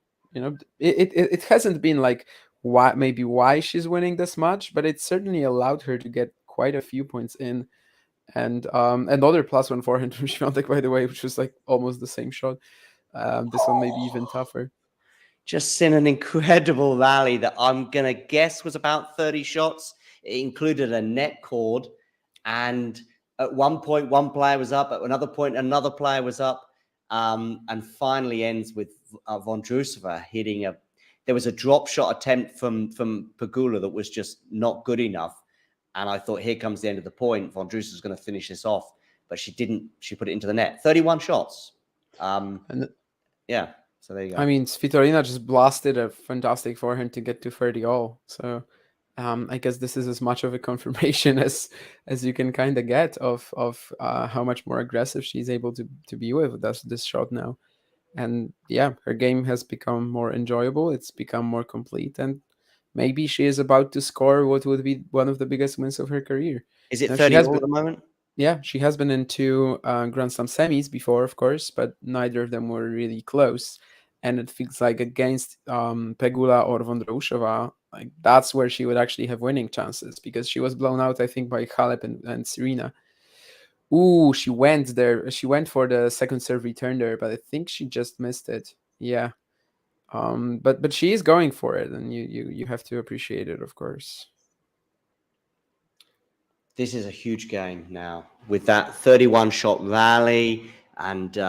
Speaker 3: it hasn't been like why she's winning this much, but it certainly allowed her to get quite a few points in. And another +1 forehand from Swiatek, by the way, which was like almost the same shot. This one maybe even tougher.
Speaker 2: Just seen an incredible rally that I'm going to guess was about 30 shots. It included a net cord. And at one point, one player was up. At another point, another player was up. And finally ends with Vondrousova hitting there was a drop shot attempt from Pegula that was just not good enough. And I thought, here comes the end of the point. Vondrousova's going to finish this off. But she didn't. She put it into the net. 31 shots. Yeah. So there you go.
Speaker 3: I mean, Svitolina just blasted a fantastic forehand to get to 30 all. So I guess this is as much of a confirmation as you can kind of get of how much more aggressive she's able to be with this shot now. And yeah, her game has become more enjoyable. It's become more complete, and maybe she is about to score what would be one of the biggest wins of her career.
Speaker 2: Is it 30 all at the moment?
Speaker 3: Yeah, she has been in 2 Grand Slam semis before, of course, but neither of them were really close. And it feels like against Pegula or Vondrousova, like that's where she would actually have winning chances, because she was blown out, I think, by Halep and Serena. Ooh, she went there. She went for the second serve return there, but I think she just missed it. Yeah. But she is going for it, and you have to appreciate it, of course.
Speaker 2: This is a huge game now with that 31 shot rally and 2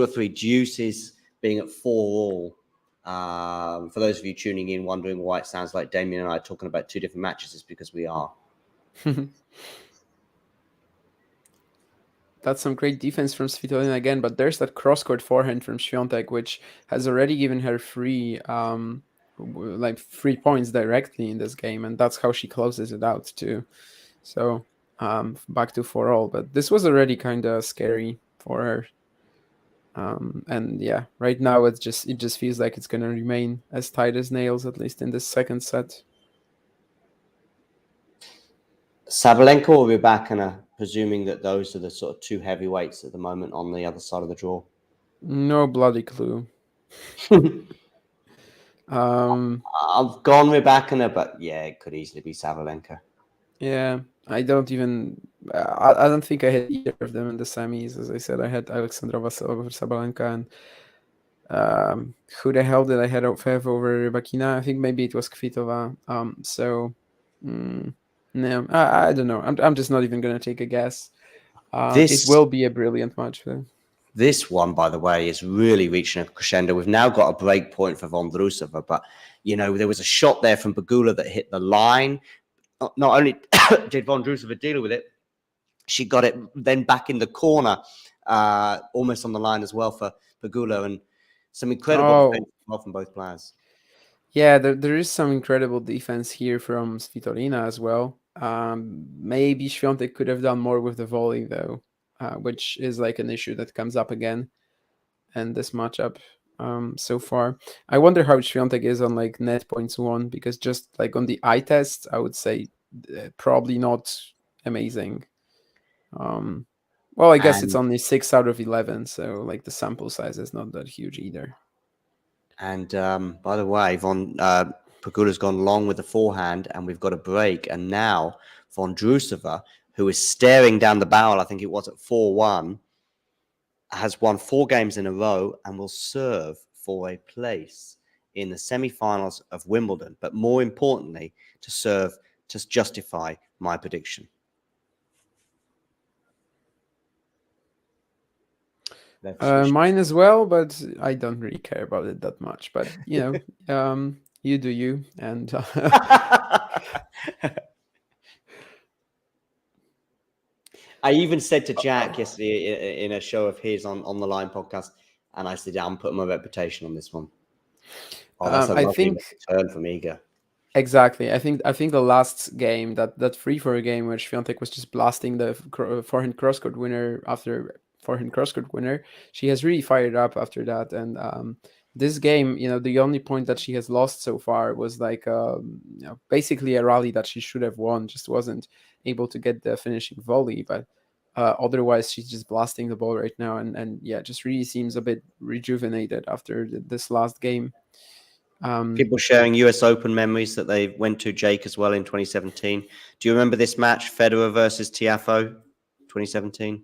Speaker 2: or 3 deuces being at 4 all. For those of you tuning in, wondering why it sounds like Damien and I are talking about 2 different matches, is because we are.
Speaker 3: That's some great defense from Svitolina again, but there's that cross-court forehand from Swiatek, which has already given her 3 points directly in this game, and that's how she closes it out too. So back to 4 all, but this was already kind of scary for her. And yeah, right now it just feels like it's going to remain as tight as nails, at least in this second set.
Speaker 2: Sabalenka or Rybakina, presuming that those are the sort of 2 heavyweights at the moment on the other side of the draw?
Speaker 3: No bloody clue.
Speaker 2: I've gone Rybakina, but yeah, it could easily be Sabalenka.
Speaker 3: Yeah, I don't think I had either of them in the semis. As I said, I had Alexandrova over Sabalenka, and who the hell did I have over Rybakina? I think maybe it was Kvitova. No, I don't know. I'm just not even going to take a guess. It will be a brilliant match.
Speaker 2: This one, by the way, is really reaching a crescendo. We've now got a break point for Vondrousova, but there was a shot there from Pegula that hit the line. Not only did Vondrousova deal with it, she got it then back in the corner, almost on the line as well for Pegula, and some incredible defense from both players.
Speaker 3: Yeah, there is some incredible defense here from Svitolina as well. Maybe Swiatek could have done more with the volley though, which is like an issue that comes up again in this matchup so far. I wonder how Swiatek is on like net points won, because just like on the eye test, I would say probably not amazing. Well, I guess it's only 6 out of 11, so like the sample size is not that huge either.
Speaker 2: And by the way, Pegula's gone long with the forehand, and we've got a break. And now Vondrousova, who is staring down the barrel, I think it was at 4-1, has won 4 games in a row and will serve for a place in the semifinals of Wimbledon. But more importantly, to serve to justify my prediction.
Speaker 3: Mine as well, but I don't really care about it that much. But you do you, and
Speaker 2: I even said to Jack yesterday in a show of his on the Line podcast, and I said, I'm putting my reputation on this one. That's a lovely turn from Iga.
Speaker 3: Exactly. I think the last game, that free-for game where Swiatek was just blasting the forehand cross-court winner after forehand cross-court winner, she has really fired up after that. And this game, the only point that she has lost so far was like basically a rally that she should have won, just wasn't able to get the finishing volley. But otherwise, she's just blasting the ball right now, and yeah, just really seems a bit rejuvenated after this last game.
Speaker 2: People sharing US Open memories that they went to, Jake, as well in 2017. Do you remember this match, Federer versus Tiafoe? 2017.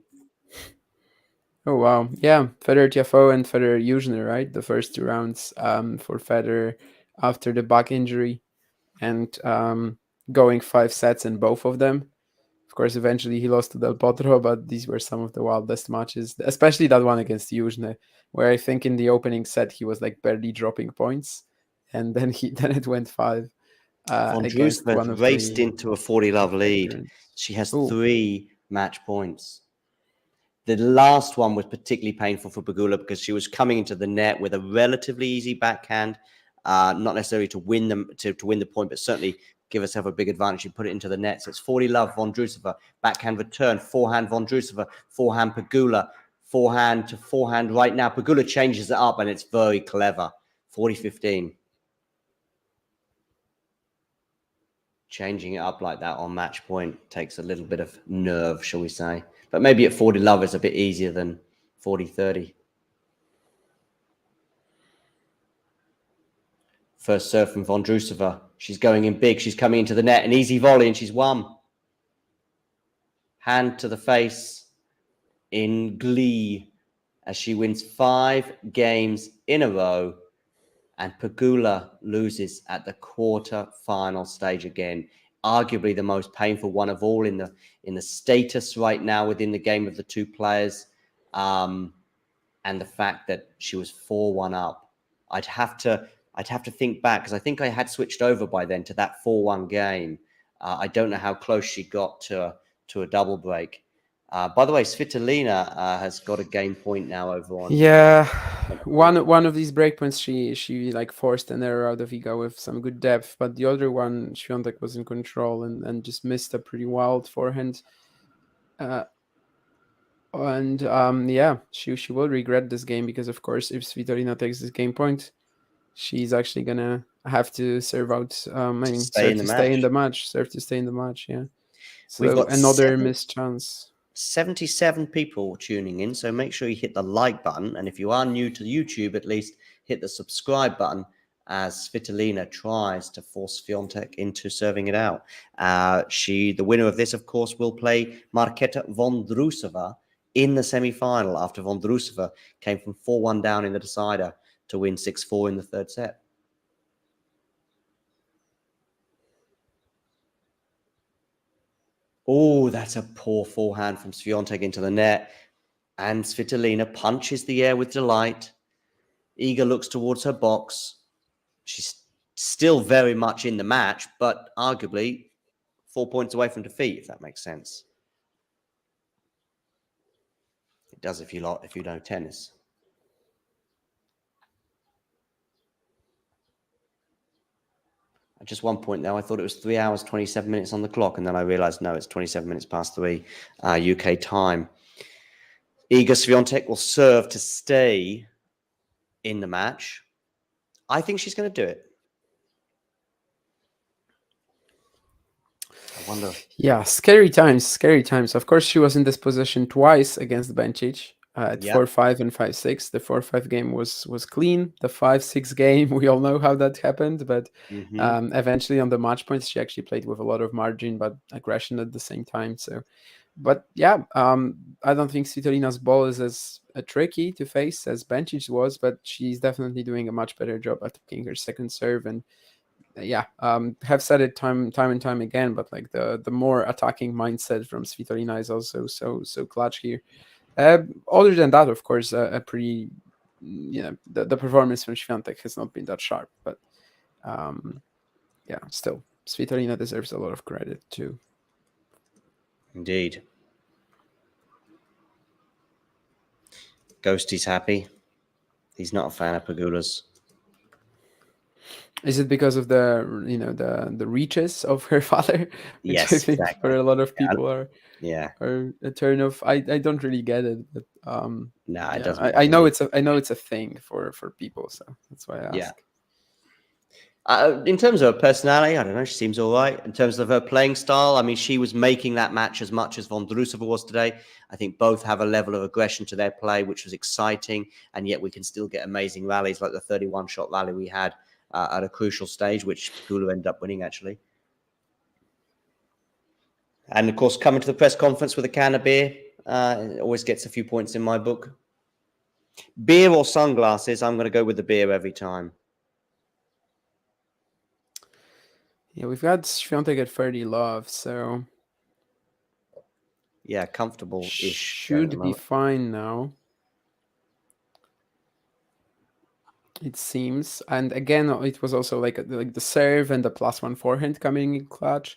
Speaker 3: Oh wow, yeah, Federer Tiafoe and Federer Yuzhny, right? The first 2 rounds for Federer after the back injury, and going 5 sets in both of them. Of course, eventually he lost to Del Potro, but these were some of the wildest matches, especially that one against Yuzhny, where I think in the opening set he was like barely dropping points, and then then it went 5 against one
Speaker 2: Vondrousova
Speaker 3: of
Speaker 2: raced
Speaker 3: the
Speaker 2: into a 40-love lead.
Speaker 3: veterans.
Speaker 2: She has
Speaker 3: Ooh.
Speaker 2: 3 match points. The last one was particularly painful for Pegula because she was coming into the net with a relatively easy backhand, not necessarily to win them to win the point, but certainly give herself a big advantage. She put it into the net. So it's 40-love Vondrousova, backhand return, forehand Vondrousova, forehand Pegula, forehand to forehand right now. Pegula changes it up and it's very clever. 40-15. Changing it up like that on match point takes a little bit of nerve, shall we say. But maybe at 40-love it's a bit easier than 40-30. First serve from Vondrousova. She's going in big. She's coming into the net. An easy volley and she's won. Hand to the face in glee as she wins 5 games in a row. And Pegula loses at the quarter-final stage again. Arguably the most painful one of all in the status right now within the game of the 2 players. And the fact that she was 4-1 up. I'd have to think back because I think I had switched over by then to that 4-1 game. I don't know how close she got to a double break. By the way, Svitolina has got a game point now over on.
Speaker 3: Yeah, one of these breakpoints she like forced an error out of Iga with some good depth, but the other one Swiatek was in control and just missed a pretty wild forehand. Yeah, she will regret this game because of course if Svitolina takes this game point, she's actually gonna have to serve out. Serve to stay in the match. Yeah. So
Speaker 2: we've got
Speaker 3: another missed chance.
Speaker 2: 77 people tuning in, so make sure you hit the like button, and if you are new to YouTube, at least hit the subscribe button as Svitolina tries to force Swiatek into serving it out. The winner of this, of course, will play Marketa Vondrousova in the semi-final after Vondrousova came from 4-1 down in the decider to win 6-4 in the 3rd set. Oh, that's a poor forehand from Swiatek into the net. And Svitolina punches the air with delight. Iga looks towards her box. She's still very much in the match, but arguably 4 points away from defeat, if that makes sense. It does if you know tennis. At just one point now, I thought it was 3 hours, 27 minutes on the clock, and then I realized, no, it's 27 minutes past 3 UK time. Iga Swiatek will serve to stay in the match. I think she's going to do it. I wonder.
Speaker 3: Yeah, scary times. Of course, she was in this position twice against Bencic. At 4-5 and 5-6. The 4-5 game was clean. The 5-6 game, we all know how that happened. But eventually on the match points, she actually played with a lot of margin, but aggression at the same time. So, but yeah, I don't think Svitolina's ball is as tricky to face as Bencic was, but she's definitely doing a much better job attacking her second serve. And have said it time and time again, but like the more attacking mindset from Svitolina is also so clutch here. Other than that, of course, a pretty, the performance from Swiatek has not been that sharp, but still, Svitolina deserves a lot of credit too.
Speaker 2: Indeed. Ghosty's happy. He's not a fan of Pegula's.
Speaker 3: Is it because of the reaches of her father? Which
Speaker 2: Yes,
Speaker 3: I think
Speaker 2: exactly.
Speaker 3: for a lot of people are a turn off. I don't really get it, but
Speaker 2: no, it doesn't.
Speaker 3: I know it's a thing for people, so that's why I ask.
Speaker 2: In terms of her personality, I don't know. She seems all right. In terms of her playing style, I mean, she was making that match as much as Vondrousova was today. I think both have a level of aggression to their play, which was exciting, and yet we can still get amazing rallies like the 31-shot rally we had at a crucial stage, which Pegula ended up winning, actually. And of course, coming to the press conference with a can of beer always gets a few points in my book. Beer or sunglasses, I'm going to go with the beer every time.
Speaker 3: Yeah, we've got Swiatek at 30 love, so
Speaker 2: Yeah, comfortable-ish.
Speaker 3: should be fine now. It seems. And again, it was also like the serve and the +1 forehand coming in clutch.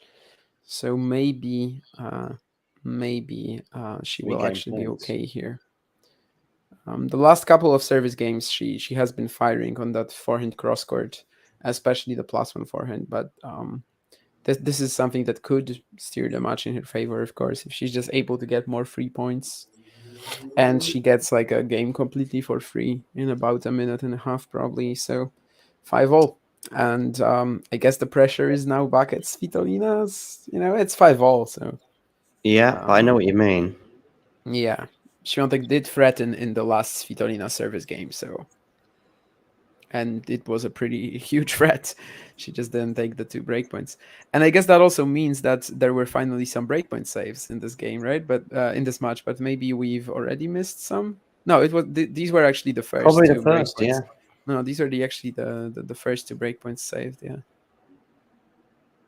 Speaker 3: So maybe she will actually be okay here. The last couple of service games, she has been firing on that forehand cross court, especially the +1 forehand. But this is something that could steer the match in her favor, of course, if she's just able to get more free points. And she gets like a game completely for free in about a minute and a half, probably. So 5-all. And I guess the pressure is now back at Svitolina's. It's 5-all. So
Speaker 2: yeah, I know what you mean.
Speaker 3: Yeah, Swiatek did threaten in the last Svitolina service game, and it was a pretty huge threat. She just didn't take the 2 breakpoints, and I guess that also means that there were finally some breakpoint saves in this game, right? But in this match, but maybe we've already missed some. No, it was these were actually the first.
Speaker 2: Probably
Speaker 3: 2
Speaker 2: the first,
Speaker 3: breakpoints.
Speaker 2: yeah.
Speaker 3: No, these are actually the first 2 breakpoints saved. Yeah.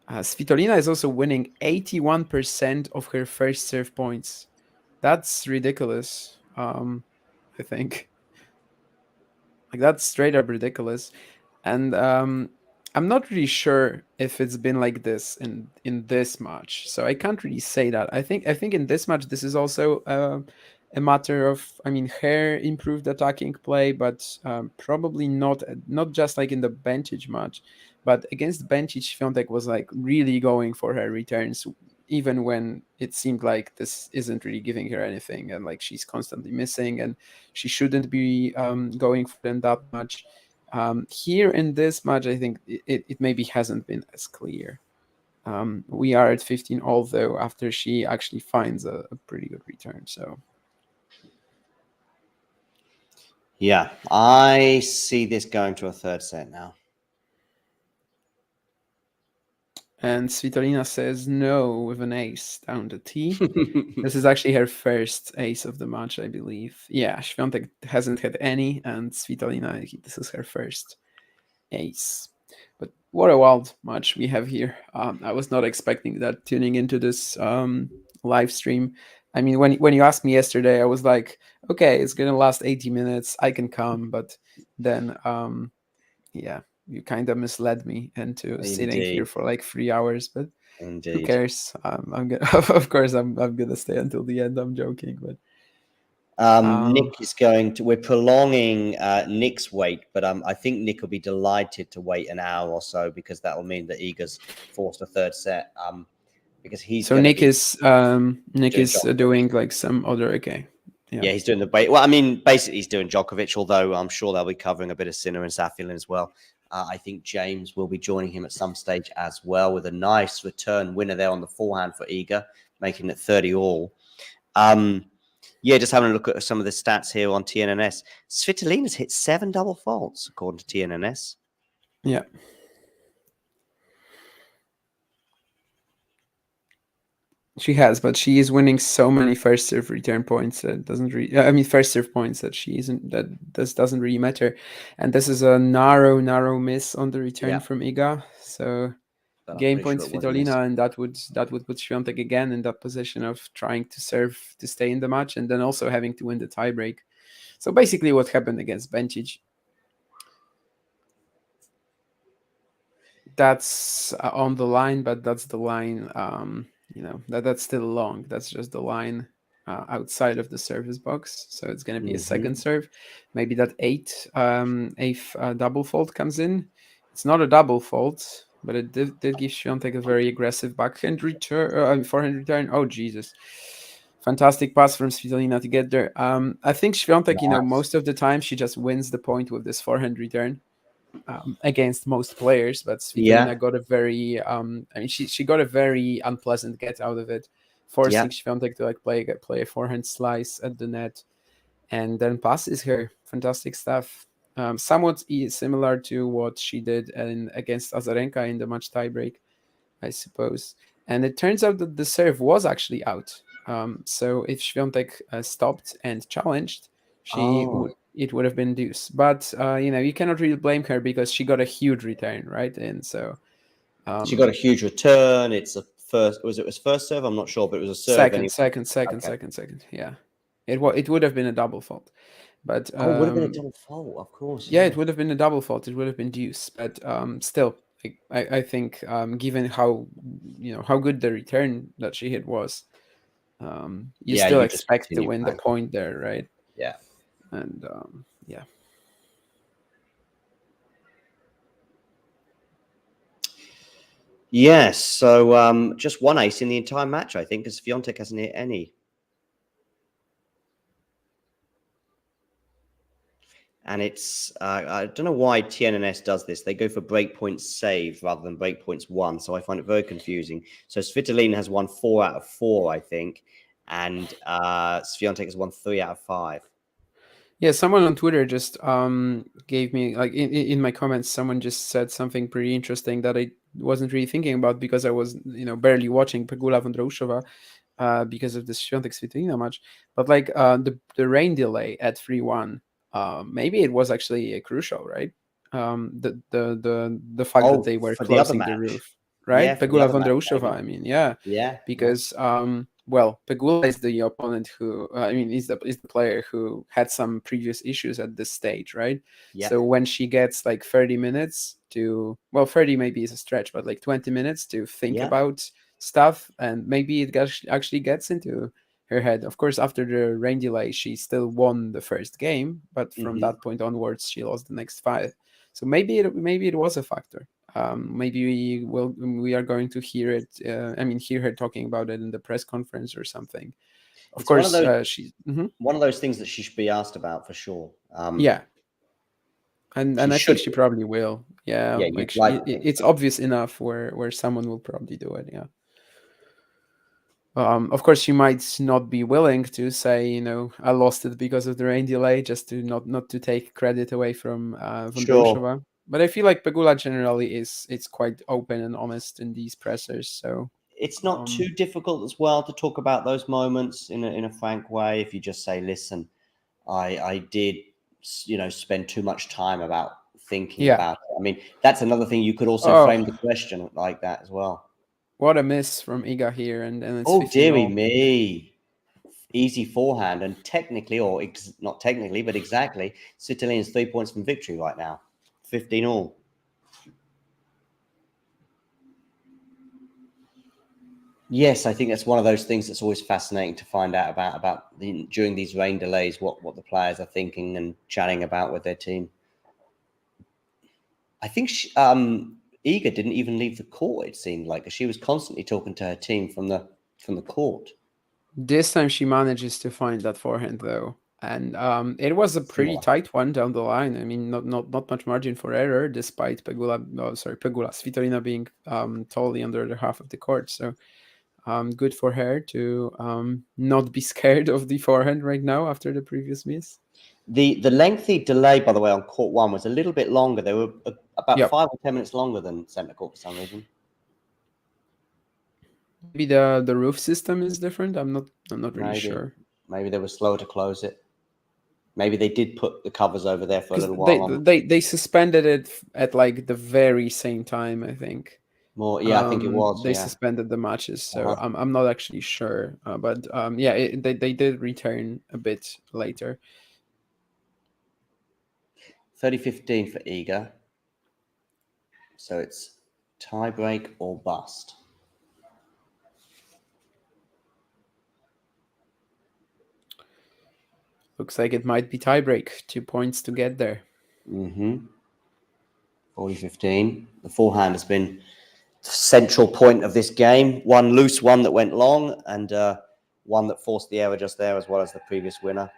Speaker 3: Svitolina is also winning 81% of her first serve points. That's ridiculous. I think. Like, that's straight up ridiculous. And I'm not really sure if it's been like this in this match. So I can't really say that. I think in this match this is also a matter of, her improved attacking play, but probably not just like in the Bencic match, but against Bencic, Świątek was like really going for her returns, even when it seemed like this isn't really giving her anything, and like she's constantly missing, and she shouldn't be going for them that much. Here in this match, I think it maybe hasn't been as clear. We are at 15, although after she actually finds a pretty good return. So
Speaker 2: yeah, I see this going to a 3rd set now.
Speaker 3: And Svitolina says no with an ace down the tee. This is actually her first ace of the match, I believe. Yeah, Świątek hasn't had any, and Svitolina, this is her first ace. But what a wild match we have here. I was not expecting that tuning into this live stream. I mean, when you asked me yesterday, I was like, okay, it's going to last 80 minutes. I can come. But then, yeah, you kind of misled me into sitting here for like 3 hours. But who cares? I'm gonna, of course, I'm going to stay until the end. I'm joking. But
Speaker 2: Nick is going to. We're prolonging Nick's wait, but I think Nick will be delighted to wait an hour or so, because that will mean that Iga's forced a 3rd set. Because he's
Speaker 3: so Nick is doing like some other
Speaker 2: Yeah, he's doing the wait. Well, I mean, basically he's doing Djokovic, although I'm sure they'll be covering a bit of Sinner and Safin as well. I think James will be joining him at some stage as well, with a nice return winner there on the forehand for Iga, making it 30-all. Yeah, just having a look at some of the stats here on TNNS. Svitolina's hit 7 double faults, according to TNNS.
Speaker 3: Yeah. She has, but she is winning so many first serve return points that doesn't really. First serve points that she isn't. That this doesn't really matter, and this is a narrow miss on the return from Iga. So game points Svitolina, and that would put Świątek again in that position of trying to serve to stay in the match, and then also having to win the tiebreak. So basically, what happened against Bencic. That's on the line, but that's the line. That's still long. That's just the line outside of the service box. So it's going to be a second serve. Maybe that eighth double fault comes in. It's not a double fault, but it did give Świątek a very aggressive backhand return, forehand return. Oh, Jesus. Fantastic pass from Svitolina to get there. I think Świątek, most of the time she just wins the point with this forehand return. Against most players, but Svitolina got a very she got a very unpleasant get out of it, forcing Świątek to play a forehand slice at the net, and then passes her. Fantastic stuff. Somewhat similar to what she did against Azarenka in the match tiebreak, I suppose. And it turns out that the serve was actually out. So if Swiatek stopped and challenged, it would have been deuce. But you cannot really blame her because she got a huge return, right? And so
Speaker 2: she got a huge return. It's a first. Was it first serve? I'm not sure, but it was a serve.
Speaker 3: Second. Yeah, it would have been a double fault. But
Speaker 2: it would have been a double fault, of course.
Speaker 3: Yeah, it would have been a double fault. It would have been deuce. But still, I think given how how good the return that she hit was, you still expect to win the point there, right?
Speaker 2: Yeah.
Speaker 3: And yeah.
Speaker 2: Yes. So just one ace in the entire match, I think, because Swiatek hasn't hit any. And it's, I don't know why TNNS does this. They go for breakpoints saved rather than breakpoints won. So I find it very confusing. So Svitolina has won 4 out of 4, I think. And Swiatek has won 3 out of 5.
Speaker 3: Yeah, someone on Twitter just gave me, like in my comments, someone just said something pretty interesting that I wasn't really thinking about because I was, barely watching Pegula Vondrousova because of the Swiatek Svitolina match. But like the rain delay at 3-1, maybe it was actually crucial, right? The fact that they were closing the roof, right?
Speaker 2: Yeah,
Speaker 3: Pegula Vondrousova, I mean, yeah, because well, Pegula is the opponent who, is the player who had some previous issues at this stage, right?
Speaker 2: Yeah.
Speaker 3: So when she gets like 30 minutes to, well, 30 maybe is a stretch, but like 20 minutes to think about stuff, and maybe it actually gets into her head. Of course, after the rain delay, she still won the first game, but from that point onwards, she lost the next 5. So maybe it was a factor. Maybe we are going to hear it. Hear her talking about it in the press conference or something. Of course, she's
Speaker 2: one of those things that she should be asked about for sure.
Speaker 3: Yeah, and I think she probably will. Yeah, it's obvious enough where someone will probably do it. Yeah. Of course, she might not be willing to say, I lost it because of the rain delay, just to not to take credit away from Vondrousova. Sure. But I feel like Pegula generally it's quite open and honest in these pressers, so
Speaker 2: it's not too difficult as well to talk about those moments in a frank way. If you just say, "Listen, I did, spend too much time about thinking about it." I mean, that's another thing you could also frame the question like that as well.
Speaker 3: What a miss from Iga here, and it's
Speaker 2: oh dearie me, easy forehand, and technically, or not technically, but exactly, Svitolina's 3 points from victory right now, 15 all. Yes, I think that's one of those things that's always fascinating to find out about during these rain delays, what the players are thinking and chatting about with their team. I think Iga didn't even leave the court, it seemed like. She was constantly talking to her team from the court.
Speaker 3: This time she manages to find that forehand, though. And it was a pretty tight one down the line. I mean, not much margin for error, despite Svitolina being totally under the half of the court. So good for her to not be scared of the forehand right now after the previous miss.
Speaker 2: The lengthy delay, by the way, on court 1 was a little bit longer. They were about 5 or 10 minutes longer than centre court for some reason.
Speaker 3: Maybe the roof system is different. I'm not really sure.
Speaker 2: Maybe they were slower to close it. Maybe they did put the covers over there for a little while.
Speaker 3: They suspended it at like the very same time, I think.
Speaker 2: I think it was.
Speaker 3: They suspended the matches, so I'm not actually sure. But they did return a bit later.
Speaker 2: 30-15 for Iga. So it's tie break or bust.
Speaker 3: Looks like it might be tie break. 2 points to get there.
Speaker 2: 40-15. The forehand has been the central point of this game. One loose one that went long, and one that forced the error just there, as well as the previous winner.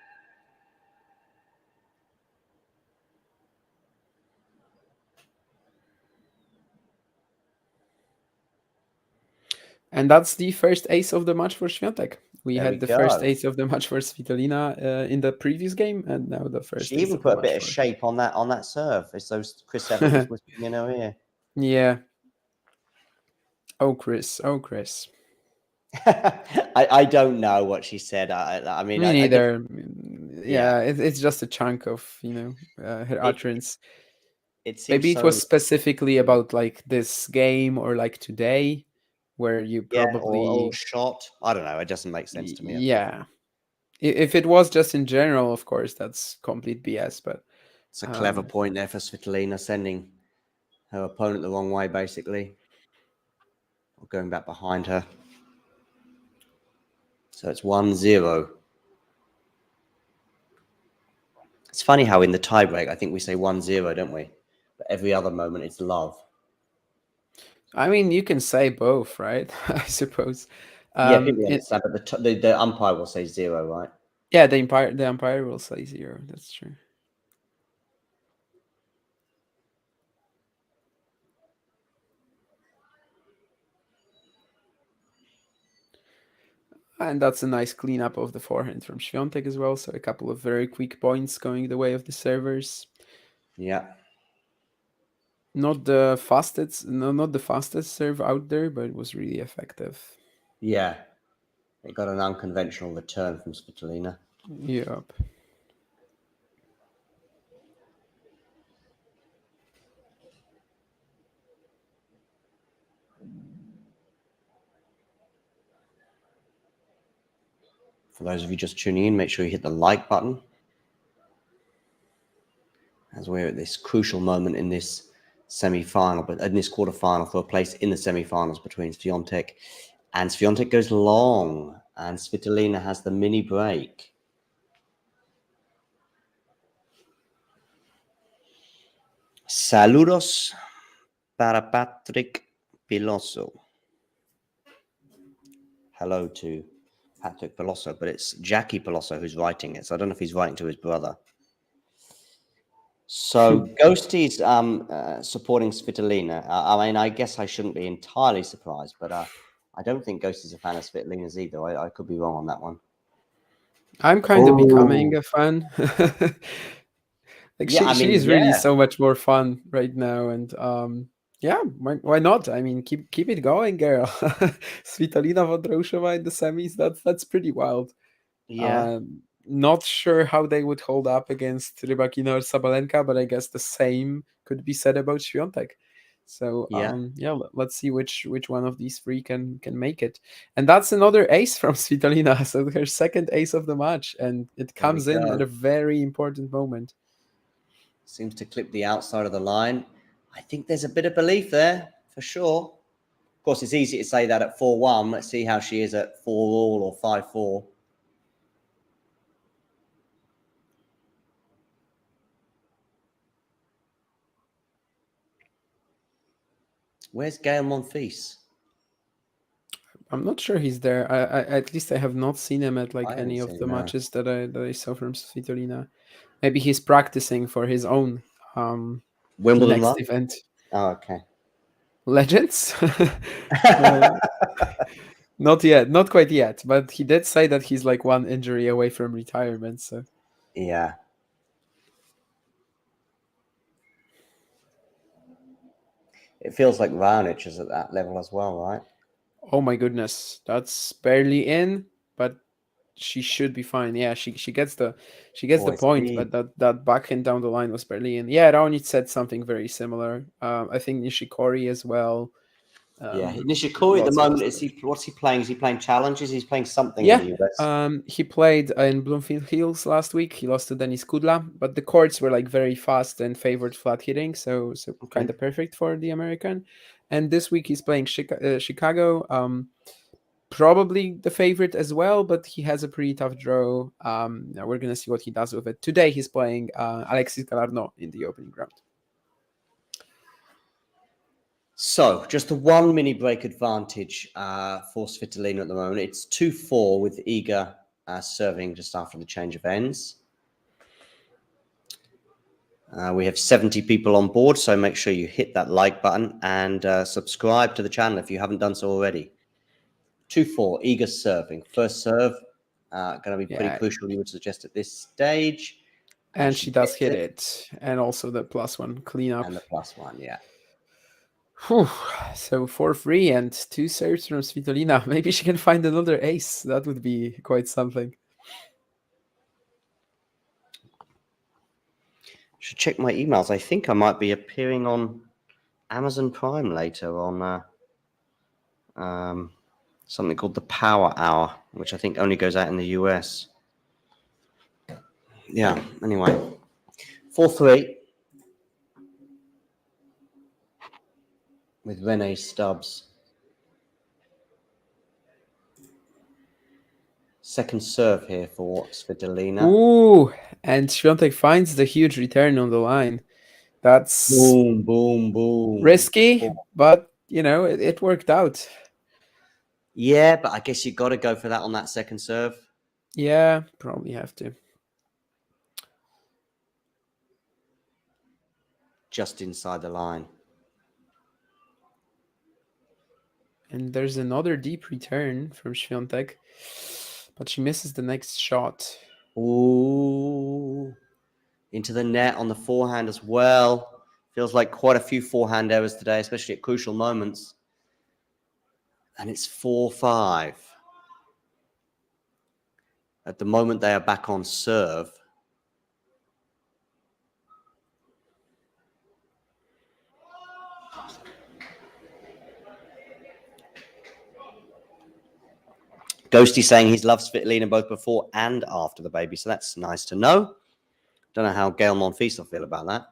Speaker 3: And that's the first ace of the match for Swiatek. We had the first ace of the match for Svitolina in the previous game, and now the first.
Speaker 2: She even put a bit of shape on that serve. It's those Chris Evans whispering in her ear.
Speaker 3: Yeah. Oh, Chris. Oh, Chris.
Speaker 2: I don't know what she said. I mean,
Speaker 3: Me
Speaker 2: I just,
Speaker 3: neither.
Speaker 2: yeah,
Speaker 3: Yeah, it's just a chunk of, her
Speaker 2: it
Speaker 3: utterance.
Speaker 2: it seems
Speaker 3: Maybe it was
Speaker 2: so.
Speaker 3: specifically about like this game or like today, where you
Speaker 2: Yeah, or
Speaker 3: probably,
Speaker 2: shot. I don't know. It doesn't make sense to me at all.
Speaker 3: yeah. If it was just in general, of course, that's complete BS. But
Speaker 2: It's a clever
Speaker 3: um,
Speaker 2: point there for Svitolina, sending her opponent the wrong way, basically, or going back behind her. So it's 1-0. It's funny how in the tiebreak, I think we say 1-0, don't we? But every other moment, it's love.
Speaker 3: I mean, you can say both, right? I suppose.
Speaker 2: Yeah, people
Speaker 3: It,
Speaker 2: understand, but the umpire will say 0, right?
Speaker 3: yeah, the umpire will say 0. That's true. And that's a nice cleanup of the forehand from Swiatek as well. So a couple of very quick points going the way of the servers.
Speaker 2: Yeah.
Speaker 3: Not the fastest, no, not the fastest serve out there, but it was really effective.
Speaker 2: Yeah. It got an unconventional return from Svitolina.
Speaker 3: Yep.
Speaker 2: For those of you just tuning in, make sure you hit the like button, as we're at this crucial moment in this semi-final, but in this quarterfinal for a place in the semi-finals between Swiatek and Swiatek goes long, and Svitolina has the mini break. Saludos para Patrick Piloso. Hello to Patrick Piloso, but it's Jackie Piloso who's writing it, so I don't know if he's writing to his brother. So Ghosty's supporting Svitolina. I mean, I guess I shouldn't be entirely surprised, but I don't think Ghosty's a fan of Svitolina's either. I could be wrong on that one.
Speaker 3: I'm kind of becoming a fan. Like
Speaker 2: Yeah, I
Speaker 3: she
Speaker 2: mean,
Speaker 3: is really
Speaker 2: yeah,
Speaker 3: so much more fun right now, and yeah, why not? I mean, keep it going, girl. Svitolina Vondrousova in the semis. That's pretty wild.
Speaker 2: yeah,
Speaker 3: Not sure how they would hold up against Rybakina or Sabalenka, but I guess the same could be said about Swiatek. So
Speaker 2: yeah.
Speaker 3: yeah, let's see which one of these three can make it. And that's another ace from Svitolina. So her second ace of the match, and it
Speaker 2: There we
Speaker 3: comes in at
Speaker 2: go.
Speaker 3: a very important moment.
Speaker 2: Seems to clip the outside of the line. I think there's a bit of belief there for sure. Of course, it's easy to say that at 4-1. Let's see how she is at 4-all or 5-4. Where's Gael Monfils?
Speaker 3: I'm not sure he's there. I at least I have not seen him at like
Speaker 2: I haven't
Speaker 3: any of
Speaker 2: seen
Speaker 3: the
Speaker 2: him, no.
Speaker 3: matches that I saw from Svitolina. Maybe he's practicing for his own
Speaker 2: Wimbledon
Speaker 3: next
Speaker 2: run?
Speaker 3: event.
Speaker 2: Oh, okay.
Speaker 3: Legends? Not yet, not quite yet, but he did say that he's like one injury away from retirement. So
Speaker 2: Yeah. It feels like Raonic is at that level as well, right?
Speaker 3: oh my goodness, that's barely in, but she should be fine. Yeah, she gets the
Speaker 2: Boy,
Speaker 3: point,
Speaker 2: see.
Speaker 3: but that backhand down the line was barely in. Yeah, Raonic said something very similar. I think Nishikori as well.
Speaker 2: Yeah, Nishikori at the
Speaker 3: Lots of
Speaker 2: moment what's he playing? Is he playing challenges? He's playing something in
Speaker 3: yeah.
Speaker 2: the US.
Speaker 3: He played in Bloomfield Hills last week. He lost to Denis Kudla, but the courts were like very fast and favored flat hitting, so
Speaker 2: Okay.
Speaker 3: kind of perfect for the American. And this week he's playing Chicago. Probably the favorite as well, but he has a pretty tough draw. Now we're gonna see what he does with it. Today he's playing Alexis Galarneau in the opening round.
Speaker 2: So, just the one mini break advantage for Svitolina at the moment. It's 2-4 with Iga serving just after the change of ends. We have 70 people on board, so make sure you hit that like button and subscribe to the channel if you haven't done so already. 2-4, Iga serving. First serve, going to be pretty crucial, you would suggest, at this stage.
Speaker 3: And she does hit it. And also the +1 cleanup.
Speaker 2: And the +1, yeah.
Speaker 3: Whew. So 4-3 and 2 serves from Svitolina. Maybe she can find another ace. That would be quite something.
Speaker 2: Should check my emails. I think I might be appearing on Amazon Prime later on something called the Power Hour, which I think only goes out in the US. Yeah, anyway. 4-3 with Renee Stubbs. Second serve here for Svitolina.
Speaker 3: Ooh, and Swiatek finds the huge return on the line. That's
Speaker 2: Boom, boom, boom.
Speaker 3: risky, but it worked out.
Speaker 2: Yeah, but I guess you got to go for that on that second serve.
Speaker 3: Yeah, probably have to.
Speaker 2: Just inside the line.
Speaker 3: And there's another deep return from Swiatek, but she misses the next shot.
Speaker 2: Ooh. Into the net on the forehand as well. Feels like quite a few forehand errors today, especially at crucial moments. And it's 4-5. At the moment, they are back on serve. Ghosty saying he's loved Svitolina both before and after the baby, so that's nice to know. Don't know how Gail Monfils will feel about that.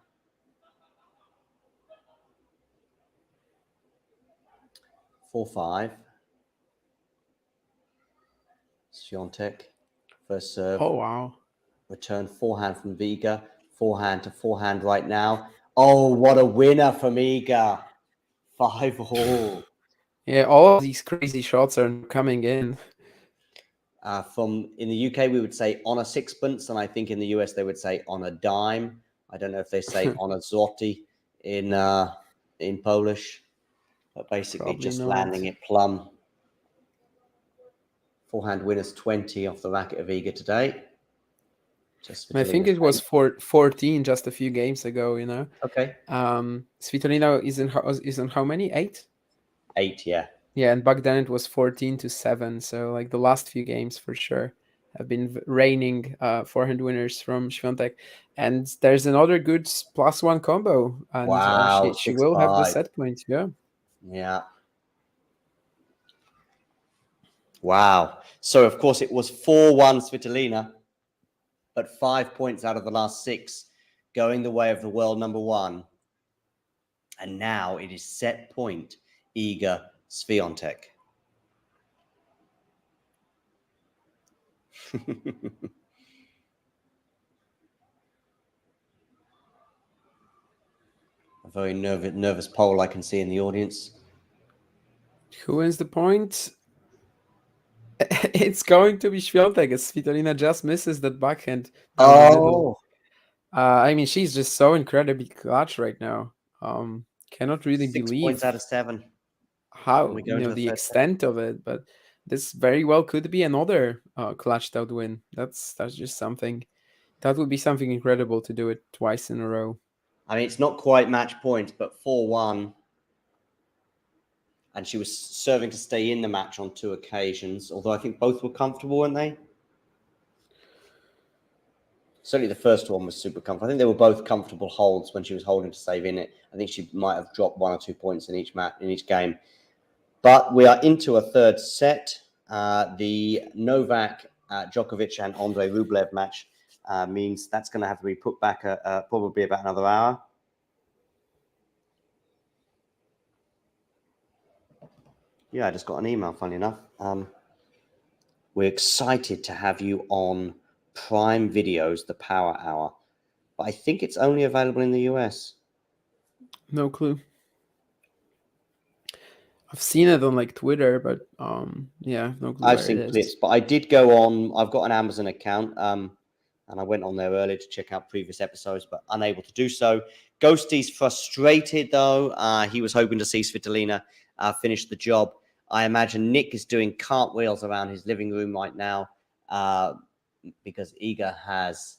Speaker 2: 4-5. Swiatek, first serve.
Speaker 3: Oh, wow.
Speaker 2: Return forehand from Iga. Forehand to forehand right now. Oh, what a winner from Iga. 5-all.
Speaker 3: Yeah, all of these crazy shots are coming in.
Speaker 2: In the UK, we would say on a sixpence, and I think in the US they would say on a dime. I don't know if they say on a zloty in Polish, but basically
Speaker 3: Probably
Speaker 2: just
Speaker 3: not.
Speaker 2: landing it plumb. Forehand winners 20 off the racket of Iga today.
Speaker 3: I think it was 14 just a few games ago.
Speaker 2: Okay.
Speaker 3: Svitolina is on how many? 8?
Speaker 2: 8, yeah.
Speaker 3: Yeah, and back then it was 14-7. So like the last few games for sure have been reigning forehand winners from Swiatek. And there's another good +1 combo, and
Speaker 2: Wow,
Speaker 3: she will have the
Speaker 2: 6-5.
Speaker 3: set point. Yeah.
Speaker 2: Yeah. Wow. So of course it was 4-1 Svitolina, but 5 points out of the last 6 going the way of the world number 1. And now it is set point Iga Swiatek. A very nervous poll I can see in the audience.
Speaker 3: Who wins the point? It's going to be Swiatek, as Svitolina just misses that backhand down the middle. I mean, she's just so incredibly clutch right now. Cannot really
Speaker 2: 6
Speaker 3: believe
Speaker 2: points out of 7.
Speaker 3: how the extent of it, but this very well could be another clutched out win. That's just something. That would be something incredible to do it twice in a row.
Speaker 2: I mean, it's not quite match points, but 4-1. And she was serving to stay in the match on 2 occasions, although I think both were comfortable, weren't they? Certainly the first one was super comfortable. I think they were both comfortable holds when she was holding to save in it. I think she might have dropped 1 or 2 points in each match, in each game. But we are into a third set. The Novak, Djokovic and Andrei Rublev match means that's going to have to be put back probably about another hour. Yeah, I just got an email, funny enough. We're excited to have you on Prime Video's The Power Hour. But I think it's only available in the US.
Speaker 3: No clue. I've seen it on like Twitter, but yeah, no clue.
Speaker 2: I've seen clips, but I did go on. I've got an Amazon account, and I went on there earlier to check out previous episodes, but unable to do so. Ghosty's frustrated though. He was hoping to see Svitolina finish the job. I imagine Nick is doing cartwheels around his living room right now because Iga has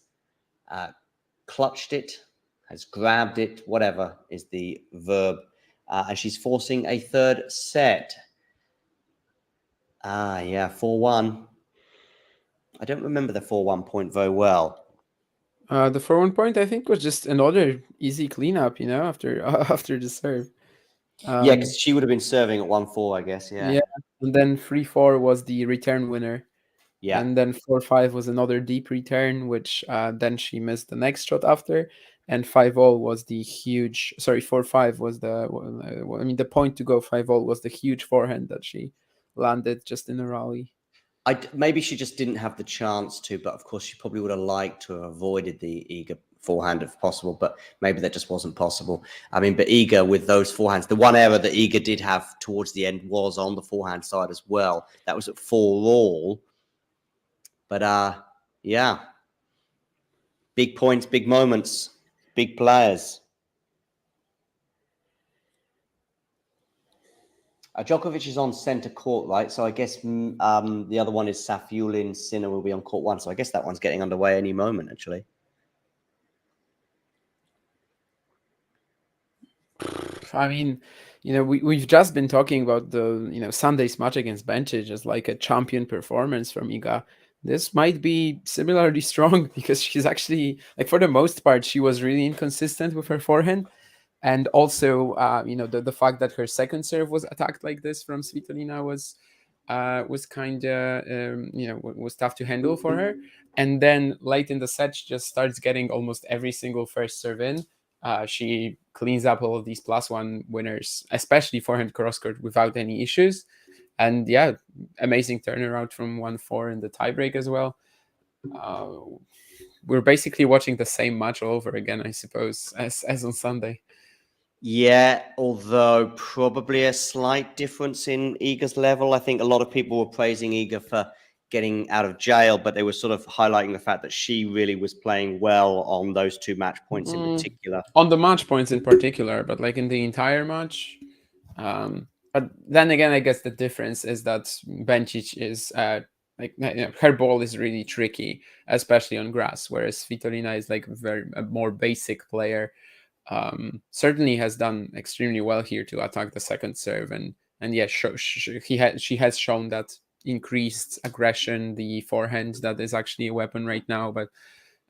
Speaker 2: clutched it, has grabbed it, whatever is the verb. and she's forcing a third set. Yeah, 4-1. I don't remember the 4-1 point very well.
Speaker 3: The 4-1 point, I think, was just another easy cleanup, after after the serve.
Speaker 2: Yeah, because she would have been serving at 1-4, I guess. Yeah.
Speaker 3: And then 3-4 was the return winner.
Speaker 2: Yeah.
Speaker 3: And then 4-5 was another deep return, which then she missed the next shot after. And 5-all was the huge. Sorry, 4-5 was the point to go 5-all was the huge forehand that she landed just in a rally.
Speaker 2: Maybe she just didn't have the chance to, but of course she probably would have liked to have avoided the Iga forehand if possible, but maybe that just wasn't possible. I mean, but Iga with those forehands, the one error that Iga did have towards the end was on the forehand side as well. That was at 4-all. But yeah, big points, big moments, big players. Djokovic is on centre court, right? So I guess the other one is Safiullin. Sinner will be on court 1. So I guess that one's getting underway any moment, actually.
Speaker 3: I mean, we've just been talking about the, Sunday's match against Bencic as like a champion performance from Iga. This might be similarly strong because she's actually, like, for the most part, she was really inconsistent with her forehand. And also, the fact that her second serve was attacked like this from Svitolina was kind of, was tough to handle for her. And then late in the set, she just starts getting almost every single first serve in. She cleans up all of these +1 winners, especially forehand cross-court, without any issues. And yeah, amazing turnaround from 1-4 in the tiebreak as well. We're basically watching the same match all over again, I suppose, as on Sunday.
Speaker 2: Yeah, although probably a slight difference in Iga's level. I think a lot of people were praising Iga for getting out of jail, but they were sort of highlighting the fact that she really was playing well on those 2 match points in particular.
Speaker 3: On the match points in particular, but like in the entire match. But then again, I guess the difference is that Bencic is her ball is really tricky, especially on grass, whereas Svitolina is like a more basic player. Certainly has done extremely well here to attack the second serve, and yeah, she has shown that increased aggression, the forehand, that is actually a weapon right now. But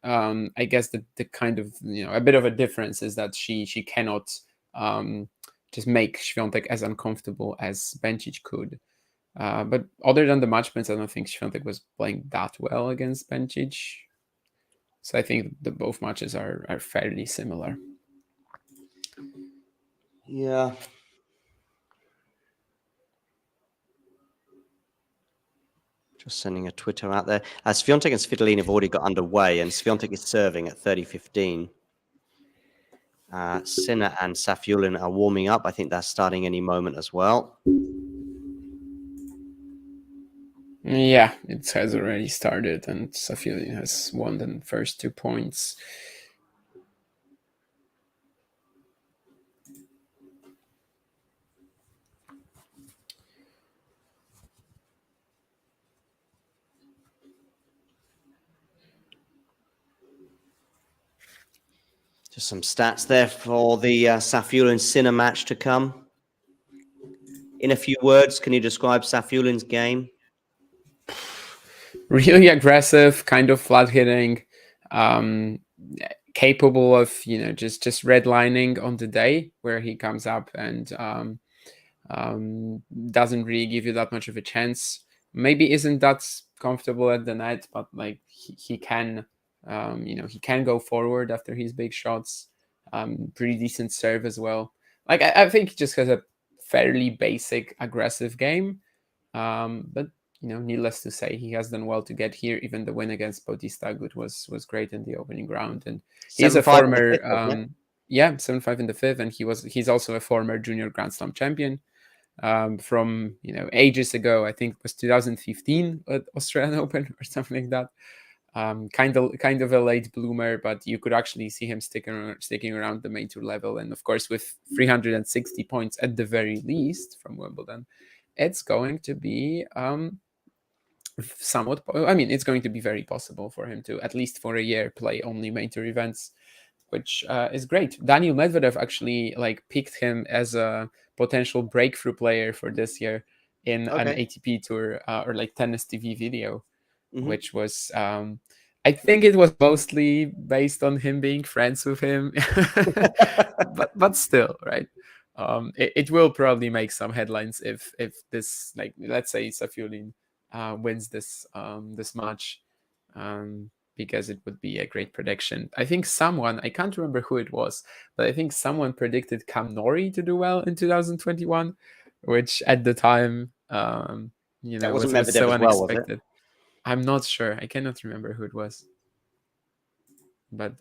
Speaker 3: I guess the kind of, a bit of a difference is that she cannot just make Swiatek as uncomfortable as Bencic could. But other than the match points, I don't think Swiatek was playing that well against Bencic. So I think both matches are fairly similar.
Speaker 2: Yeah. Just sending a Twitter out there. Swiatek and Svitolina have already got underway, and Swiatek is serving at 30-15. Sinner and Safiullin are warming up. I think they're starting any moment as well.
Speaker 3: Yeah, it has already started, and Safiullin has won the first 2 points.
Speaker 2: Just some stats there for the Safiullin-Sinner match to come. In a few words, can you describe Safiullin's game?
Speaker 3: Really aggressive, kind of flat hitting, capable of just redlining on the day where he comes up and doesn't really give you that much of a chance. Maybe isn't that comfortable at the net, but like he can. He can go forward after his big shots. Pretty decent serve as well. Like I think he just has a fairly basic aggressive game. But needless to say, he has done well to get here. Even the win against Bautista Agut was great in the opening round, and he's a former 7-5 in the fifth, and he's also a former junior Grand Slam champion from ages ago. I think it was 2015 at Australian Open or something like that. Kind of a late bloomer, but you could actually see him sticking around the main tour level. And of course, with 360 points at the very least from Wimbledon, it's going to be it's going to be very possible for him to, at least for a year, play only main tour events, which is great. Daniil Medvedev actually like picked him as a potential breakthrough player for this year in an ATP tour or like tennis TV video, which was I think it was mostly based on him being friends with him, but still, right? It will probably make some headlines if this, like, let's say Safiullin wins this this match, because it would be a great prediction. I think someone, I can't remember who it was, but I think someone predicted Cam Norrie to do well in 2021, which at the time,
Speaker 2: That wasn't
Speaker 3: was
Speaker 2: Medvedev
Speaker 3: so
Speaker 2: as well, was it?
Speaker 3: unexpected. I'm not sure. I cannot remember who it was. But